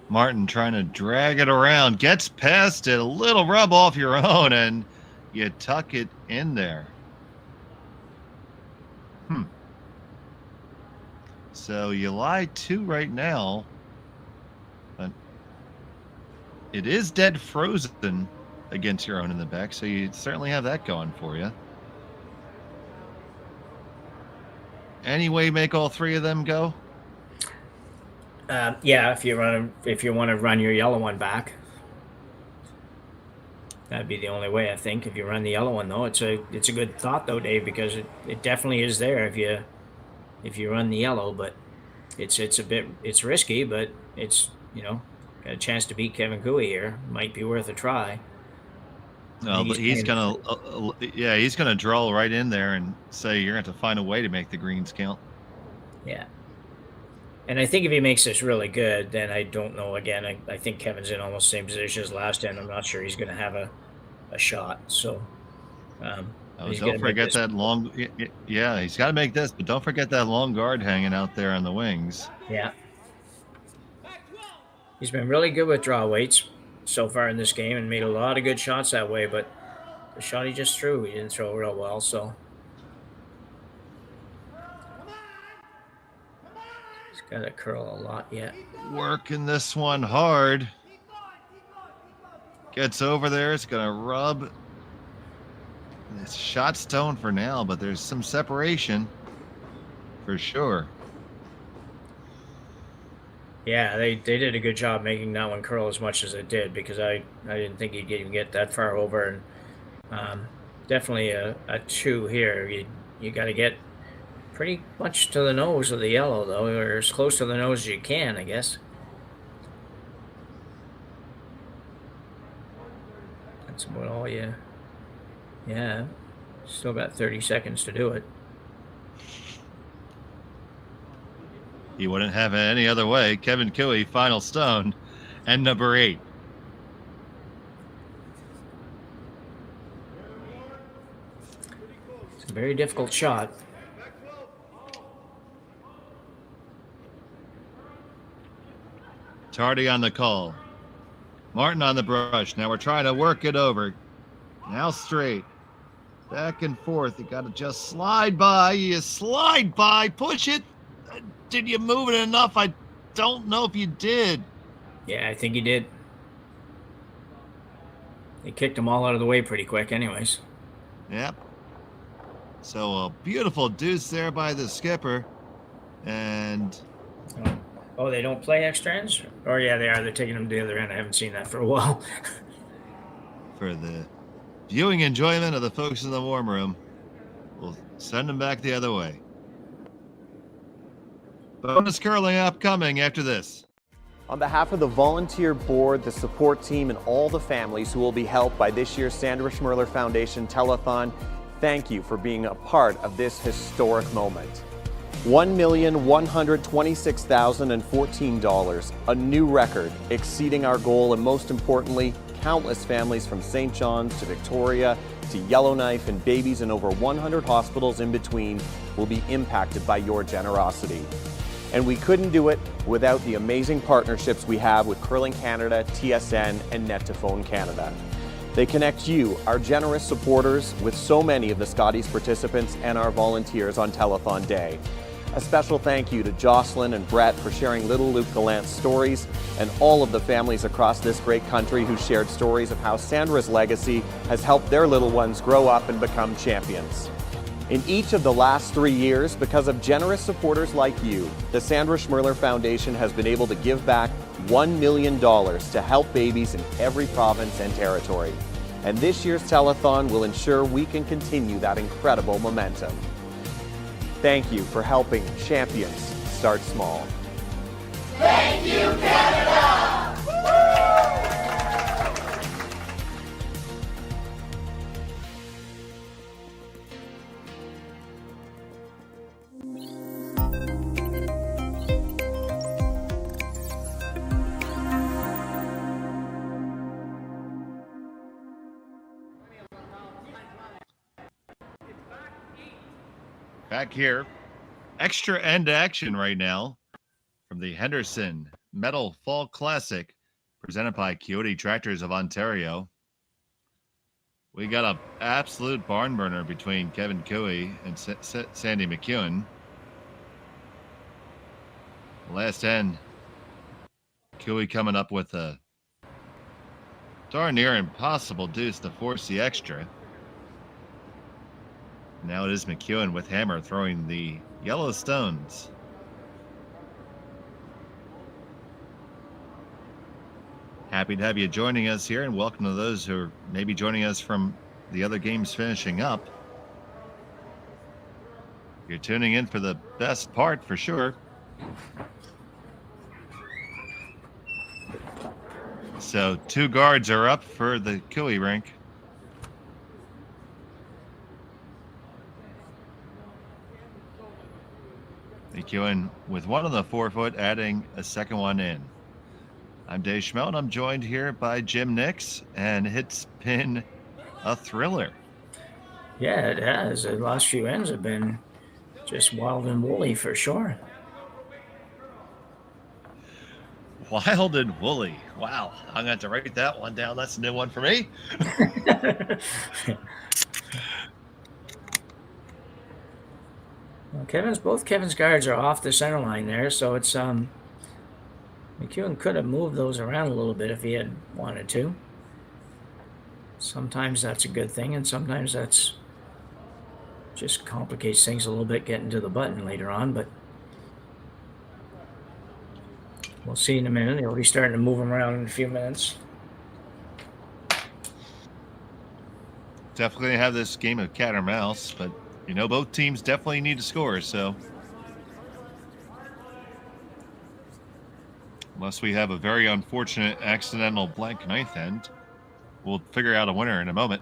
Martin trying to drag it around, gets past it, a little rub off your own, and you tuck it in there. So you lie 2 right now, but it is dead frozen against your own in the back, so you certainly have that going for you. Any way make all 3 of them go? yeah, if you want to run your yellow one back, that'd be the only way, I think. If you run the yellow one, though, it's a good thought, though, Dave, because it definitely is there if you run the yellow, but it's risky, but it's got a chance to beat Kevin Kioti here. Might be worth a try. No, but he's gonna draw right in there and say you're gonna have to find a way to make the greens count. Yeah. And I think if he makes this really good, then I don't know. Again, I think Kevin's in almost the same position as last time. I'm not sure he's going to have a shot. So, Oh, He's don't gonna make forget this- that long. Yeah, he's got to make this, but don't forget that long guard hanging out there on the wings. Yeah. He's been really good with draw weights so far in this game and made a lot of good shots that way, but the shot he just threw, he didn't throw real well, so he's got to curl a lot yet. Working this one hard. Gets over there. It's going to rub. It's shot stone for now, but there's some separation for sure. Yeah, they did a good job making that one curl as much as it did, because I didn't think he'd even get that far over. And definitely a 2 here. You got to get pretty much to the nose of the yellow, though, or as close to the nose as you can, I guess. That's about all you. Yeah, still got 30 seconds to do it. He wouldn't have it any other way. Kevin Kioti, final stone, and number 8. It's a very difficult shot. Tardy on the call. Martin on the brush. Now we're trying to work it over. Now straight. Back and forth. You got to just slide by. You slide by. Push it. Did you move it enough? I don't know if you did. Yeah, I think he did. He kicked them all out of the way pretty quick anyways. Yep. So a beautiful deuce there by the skipper. And... Oh, they don't play extra ends? Or yeah, they are. They're taking them to the other end. I haven't seen that for a while. for the viewing enjoyment of the folks in the warm room, we'll send them back the other way. Bonus curling upcoming after this. On behalf of the volunteer board, the support team, and all the families who will be helped by this year's Sandra Schmirler Foundation Telethon, thank you for being a part of this historic moment. $1,126,014, a new record, exceeding our goal, and most importantly, countless families from St. John's to Victoria to Yellowknife and babies in over 100 hospitals in between will be impacted by your generosity. And we couldn't do it without the amazing partnerships we have with Curling Canada, TSN, and Net2Phone Canada. They connect you, our generous supporters, with so many of the Scotties participants and our volunteers on Telethon Day. A special thank you to Jocelyn and Brett for sharing little Luke Gallant's stories, and all of the families across this great country who shared stories of how Sandra's legacy has helped their little ones grow up and become champions. In each of the last 3 years, because of generous supporters like you, the Sandra Schmirler Foundation has been able to give back $1 million to help babies in every province and territory. And this year's telethon will ensure we can continue that incredible momentum. Thank you for helping champions start small. Thank you, Canada! Back here, extra end action right now from the Henderson Metal Fall Classic presented by Kioti Tractors of Ontario. We got an absolute barn burner between Kevin Kioti and Sandy MacEwan. Last end, Kioti coming up with a darn near impossible deuce to force the extra. Now it is MacEwan with hammer throwing the yellow stones. Happy to have you joining us here, and welcome to those who are maybe joining us from the other games finishing up. You're tuning in for the best part for sure. So 2 guards are up for the Kioti rink. MacEwan with one on the 4-foot, adding a second one in. I'm Dave Schmelt, and I'm joined here by Jim Nix, and it's been a thriller. Yeah, it has. The last few ends have been just wild and woolly for sure. Wild and woolly. Wow. I'm going to have to write that one down. That's a new one for me. Well, both Kevin's guards are off the center line there, so it's MacEwan could have moved those around a little bit if he had wanted to. Sometimes that's a good thing, and sometimes that's just complicates things a little bit getting to the button later on, but we'll see in a minute. He'll be starting to move them around in a few minutes. Definitely have this game of cat or mouse, but both teams definitely need to score, so unless we have a very unfortunate accidental blank ninth end, we'll figure out a winner in a moment.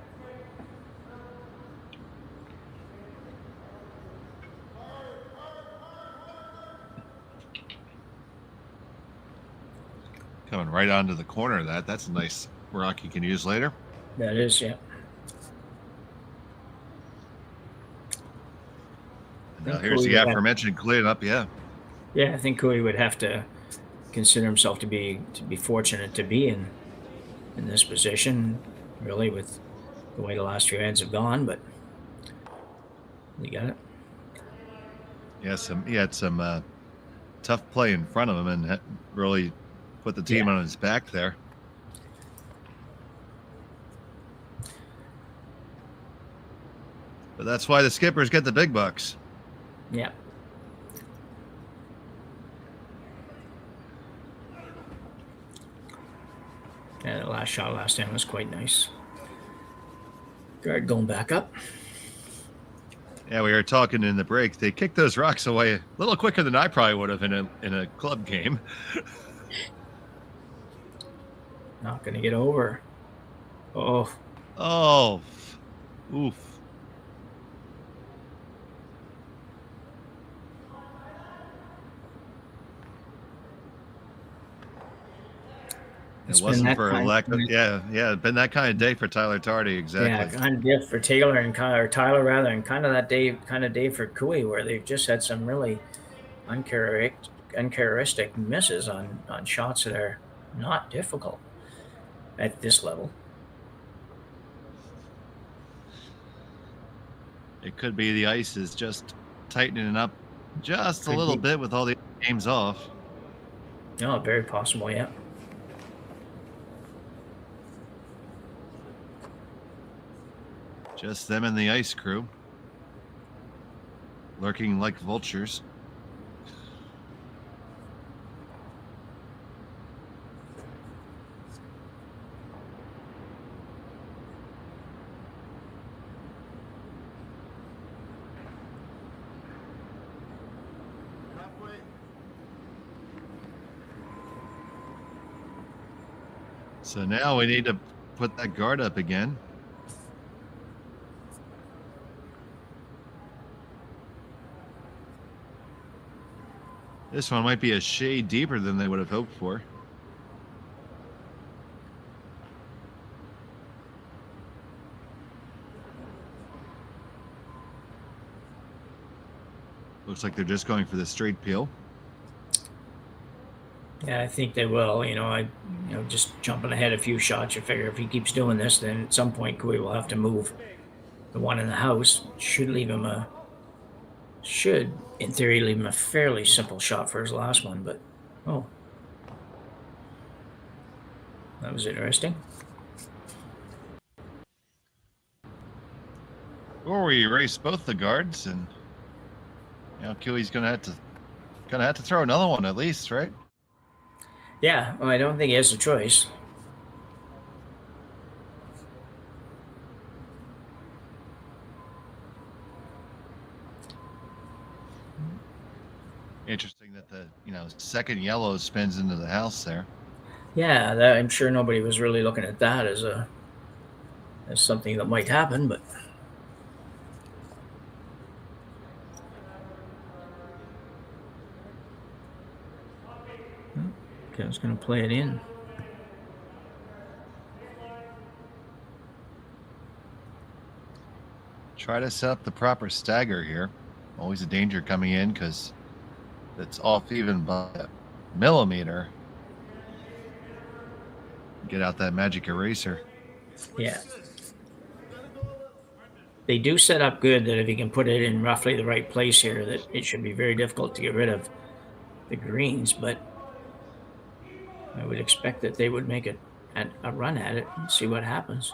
Coming right onto the corner of that. That's a nice rock you can use later. That is, yeah. Now here's the aforementioned cleanup, yeah. Yeah, I think Cooey would have to consider himself to be fortunate to be in this position, really, with the way the last few ends have gone, but he got it. Yeah, he had some tough play in front of him and really put the team on his back there. But that's why the skippers get the big bucks. Yeah. And the last shot last time was quite nice. Guard going back up. Yeah, we were talking in the break. They kicked those rocks away a little quicker than I probably would have in a club game. Not going to get over. Oh. Oh. Oof. It wasn't for a lack of, been that kind of day for Tyler Tardy, exactly. Yeah, kind of day for Taylor and Tyler rather, and kind of that day for Cooey, where they've just had some really uncharacteristic misses on shots that are not difficult at this level. It could be the ice is just tightening up just a little bit with all the games off. No, very possible, yeah. Just them and the ice crew. Lurking like vultures. So now we need to put that guard up again. This one might be a shade deeper than they would have hoped for. Looks like they're just going for the straight peel. Yeah, I think they will. Just jumping ahead a few shots. You figure if he keeps doing this, then at some point Cooey will have to move. The one in the house should, in theory, leave him a fairly simple shot for his last one. But that was interesting. Or we erase both the guards, and Cooey's gonna have to throw another one at least, right? Yeah, well, I don't think he has a choice. Interesting that the second yellow spins into the house there. Yeah, I'm sure nobody was really looking at that as something that might happen, but okay, I was going to play it in. Try to set up the proper stagger here. Always a danger coming in because it's off even by a millimeter. Get out that magic eraser. Yeah. They do set up good that if you can put it in roughly the right place here, that it should be very difficult to get rid of the greens, but I would expect that they would make it a run at it and see what happens.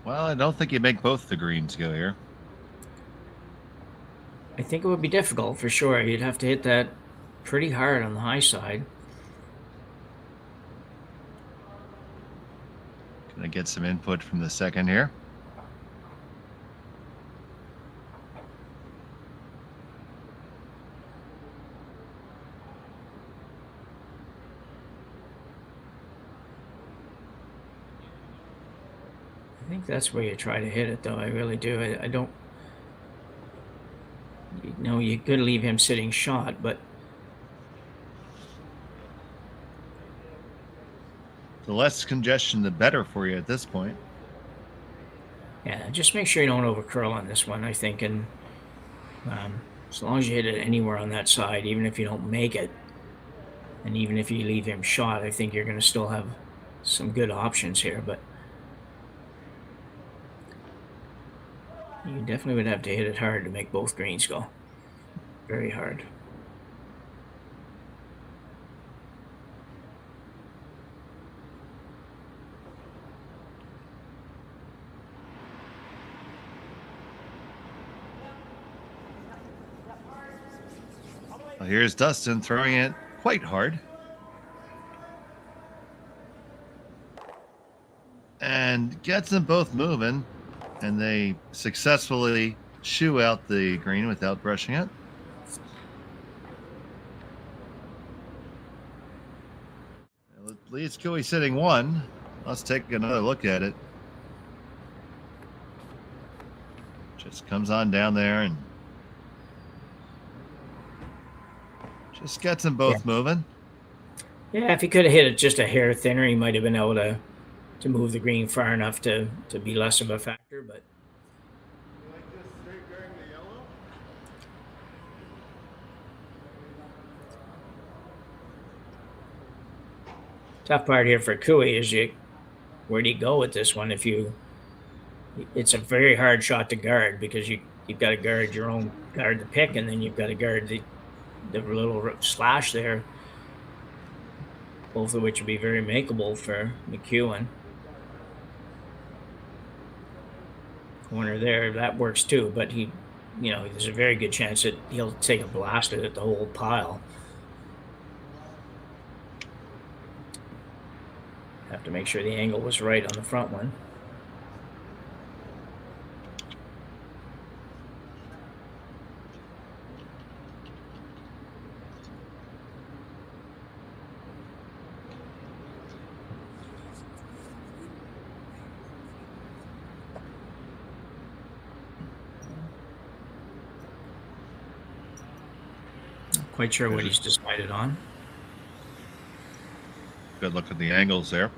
Well, I don't think you make both the greens go here. I think it would be difficult for sure. You'd have to hit that pretty hard on the high side. Gonna get some input from the second here. I think that's where you try to hit it, though. I really do. I don't. You know, you could leave him sitting shot, but The less congestion, the better for you at this point. yeah, just make sure you don't overcurl on this one, I think. And as long as you hit it anywhere on that side, even if you don't make it, and even if you leave him shot, I think you're going to still have some good options here. But you definitely would have to hit it hard to make both greens go. Very hard. Well, here's Dustin throwing it quite hard. And gets them both moving, and they successfully shoo out the green without brushing it. Leads Kioti sitting one. Let's take another look at it. Just comes on down there and just gets them both moving. Yeah, if he could have hit it just a hair thinner, he might have been able to move the green far enough to be less of a factor, but tough part here for Kioti is where do you go with this one? It's a very hard shot to guard because you've got to guard the pick, and then you've got to guard the little slash there, both of which would be very makeable for MacEwan. Corner there, that works too, but there's a very good chance that he'll take a blast at the whole pile. Have to make sure the angle was right on the front one. Not quite sure what he's decided on. Good look at the angles there.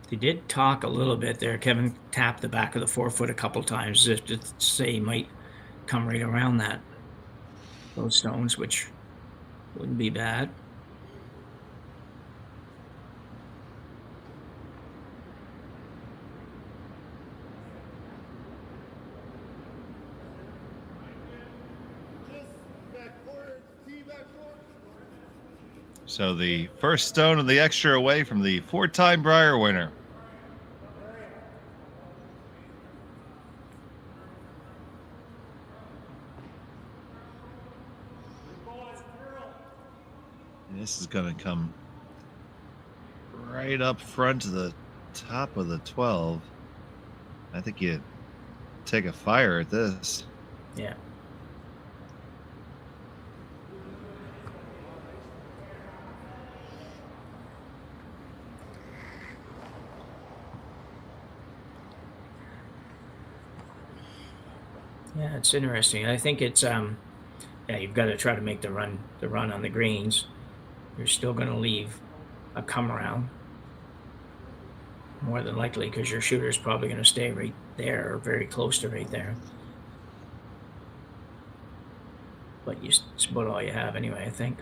They did talk a little bit there. Kevin tapped the back of the forefoot a couple times as if to say he might come right around those stones, which wouldn't be bad. So the first stone of the extra away from the 4-time Brier winner. And this is going to come right up front to the top of the 12. I think you take a fire at this. Yeah. Yeah, it's interesting. I think it's yeah, you've got to try to make the run on the greens. You're still going to leave a come around more than likely because your shooter's probably going to stay right there or very close to right there. But it's about all you have anyway, I think.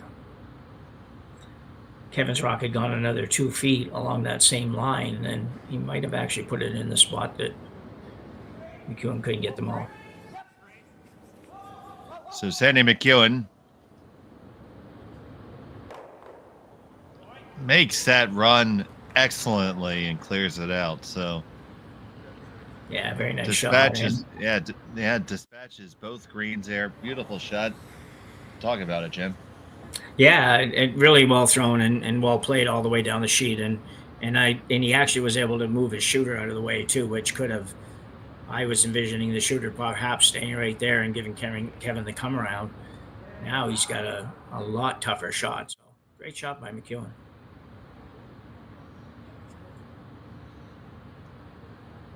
Kevin's rock had gone another 2 feet along that same line, and he might have actually put it in the spot that MacEwan couldn't get them all. So Sandy MacEwan makes that run excellently and clears it out. So yeah, very nice dispatches, shot. Dispatches both greens there. Beautiful shot. Talk about it, Jim. Yeah, it really well thrown and well played all the way down the sheet, and he actually was able to move his shooter out of the way too, which could have. I was envisioning the shooter perhaps staying right there and giving Kevin the come around. Now he's got a lot tougher shot. So great shot by MacEwan.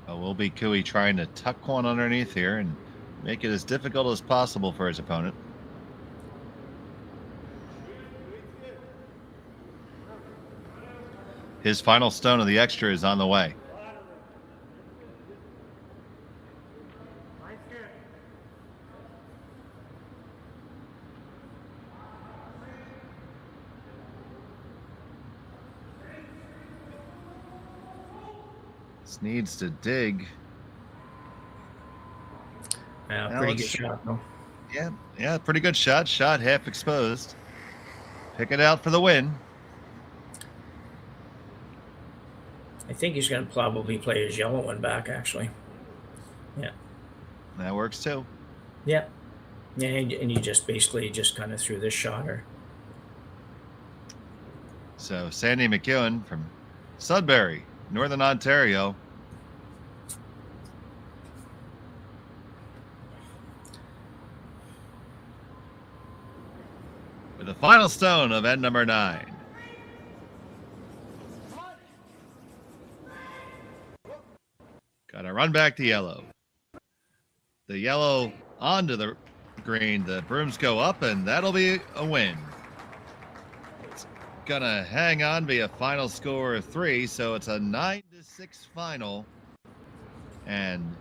Will be Cooey trying to tuck one underneath here and make it as difficult as possible for his opponent. His final stone of the extra is on the way. This needs to dig. Yeah, pretty good shot though. Yeah, pretty good shot. Shot half exposed. Pick it out for the win. I think he's going to probably play his yellow one back, actually. Yeah. That works too. Yeah. Yeah, and you just basically just kind of threw this shot her. So Sandy MacEwan from Sudbury, Northern Ontario. With the final stone of end number 9. Got to run back to yellow. The yellow onto the green. The brooms go up, and that'll be a win. It's going to hang on, be a final score of 3, so it's a 9-6 final. And,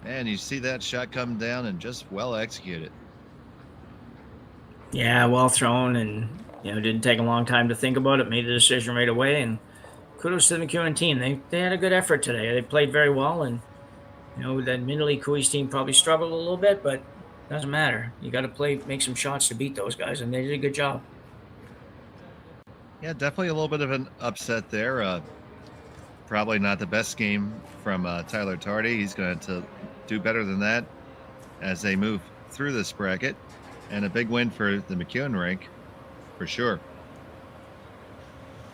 man, you see that shot come down and just well executed. Yeah, well thrown, and didn't take a long time to think about it. Made the decision right away, and kudos to the MacEwan team. They had a good effort today. They played very well, and admittedly, Cooey's team probably struggled a little bit, but it doesn't matter. You got to make some shots to beat those guys, and they did a good job. Yeah, definitely a little bit of an upset there. Probably not the best game from Tyler Tardy. He's going to do better than that as they move through this bracket, and a big win for the MacEwan rink, for sure.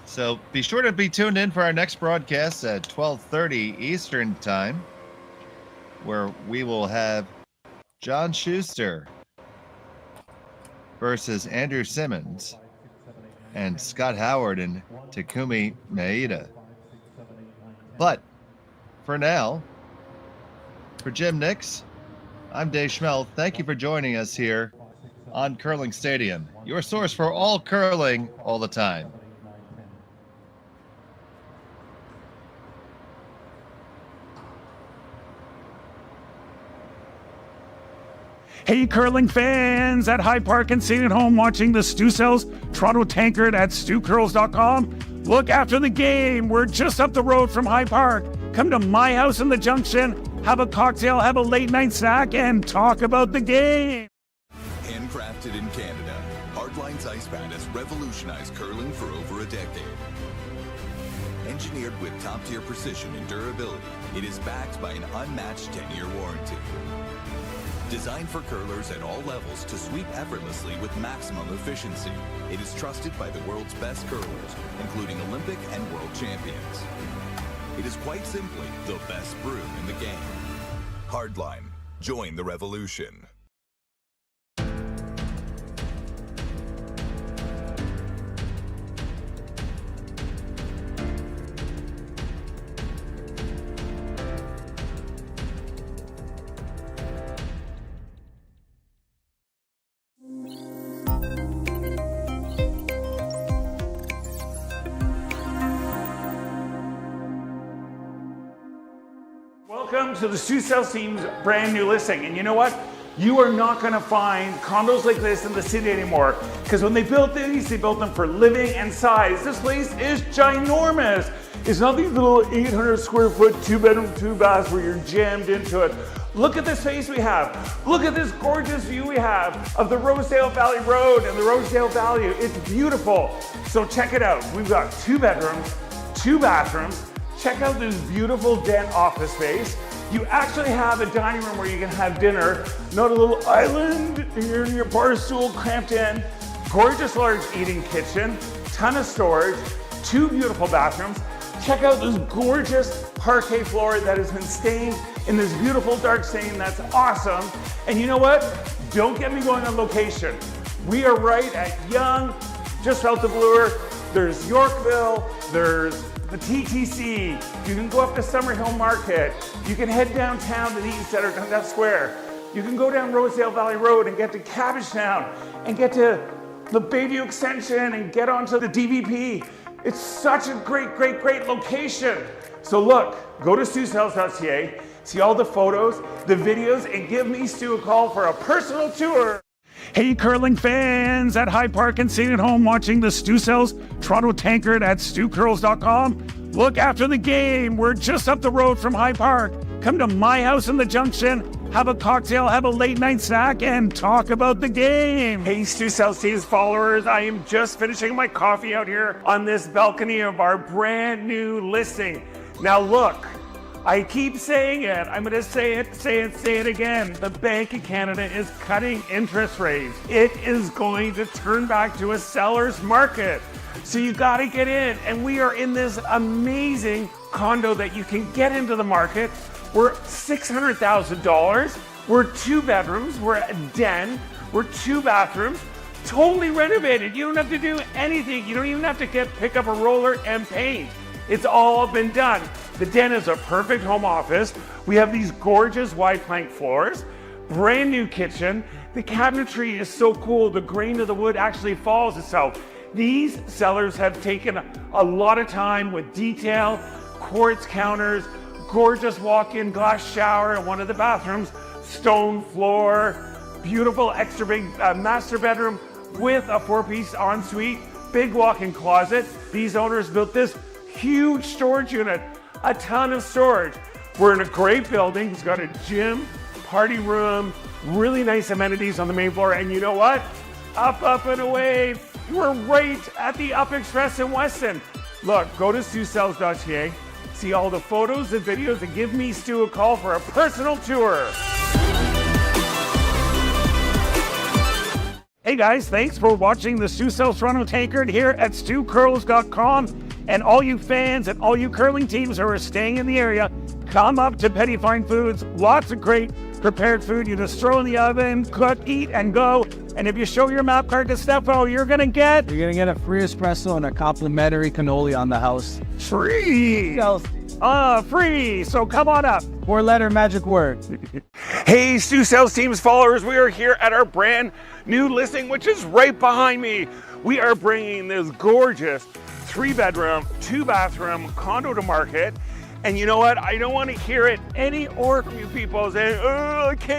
So be sure to be tuned in for our next broadcast at 12:30 Eastern Time, where we will have John Schuster versus Andrew Simmons and Scott Howard and Takumi Maeda. But for now, for Jim Nix, I'm Dave Schmel. Thank you for joining us here on Curling Stadium, your source for all curling all the time. Hey, curling fans at High Park and sitting at home watching the Stu Cells Toronto Tankard at StuCurls.com. Look after the game. We're just up the road from High Park. Come to my house in the Junction, have a cocktail, have a late night snack, and talk about the game. Handcrafted in Canada, Hardline's Ice Pad has revolutionized curling for over a decade. Engineered with top-tier precision and durability, it is backed by an unmatched 10-year warranty. Designed for curlers at all levels to sweep effortlessly with maximum efficiency, it is trusted by the world's best curlers, including Olympic and world champions. It is quite simply the best broom in the game. Hardline. Join the revolution. Welcome to the Stu Sales team's brand new listing. And you know what? You are not going to find condos like this in the city anymore, because when they built these, they built them for living and size. This place is ginormous. It's not these little 800 square foot 2-bedroom, 2-bath where you're jammed into it. Look at the space we have. Look at this gorgeous view we have of the Rosedale Valley Road and the Rosedale Valley. It's beautiful. So check it out. We've got 2 bedrooms, 2 bathrooms. Check out this beautiful den office space. You actually have a dining room where you can have dinner, not a little island here in your bar stool cramped in. Gorgeous large eating kitchen, ton of storage, 2 beautiful bathrooms. Check out this gorgeous parquet floor that has been stained in this beautiful dark stain. That's awesome. And you know what? Don't get me going on location. We are right at Yonge, just south of Bloor. There's Yorkville, there's the TTC. You can go up to Summerhill Market. You can head downtown to the East Center, Dundas Square. You can go down Rosedale Valley Road and get to Cabbagetown and get to the Bayview Extension and get onto the DVP. It's such a great location. So look, go to StuSales.ca, see all the photos, the videos, and give me Stu a call for a personal tour. Hey, curling fans at High Park and sitting at home watching the Stu Sells Toronto Tankard at StuCurls.com. Look after the game. We're just up the road from High Park. Come to my house in the Junction, have a cocktail, have a late night snack, and talk about the game. Hey, Stu Sells team's followers, I am just finishing my coffee out here on this balcony of our brand new listing. Now look, I keep saying it. I'm going to say it again. The Bank of Canada is cutting interest rates. It is going to turn back to a seller's market. So you got to get in. And we are in this amazing condo that you can get into the market. We're $600,000. We're 2 bedrooms. We're a den. We're 2 bathrooms. Totally renovated. You don't have to do anything. You don't even have to pick up a roller and paint. It's all been done. The den is a perfect home office. We have these gorgeous wide plank floors, brand new kitchen. The cabinetry is so cool. The grain of the wood actually follows itself. These sellers have taken a lot of time with detail, quartz counters, gorgeous walk-in glass shower in one of the bathrooms, stone floor, beautiful extra big master bedroom with a 4-piece ensuite, big walk-in closet. These owners built this huge storage unit, a ton of storage. We're in a great building. It's got a gym, party room, really nice amenities on the main floor. And you know what? Up and away. We're right at the Up Express in Weston. Look, go to StuSales.ca, see all the photos and videos, and give me Stu a call for a personal tour. Hey guys, thanks for watching the Stu Sells Toronto Tankard here at StuCurls.com. And all you fans and all you curling teams who are staying in the area, come up to Petty Fine Foods. Lots of great prepared food. You just throw in the oven, cook, eat, and go. And if you show your map card to Stefo, you're gonna get a free espresso and a complimentary cannoli on the house. Free! Free! So come on up. 4-letter magic word. Hey, Stu Sales team's followers, we are here at our brand new listing, which is right behind me. We are bringing this gorgeous 3-bedroom, 2-bathroom condo to market. And you know what? I don't want to hear it any more from you people saying, oh, I can't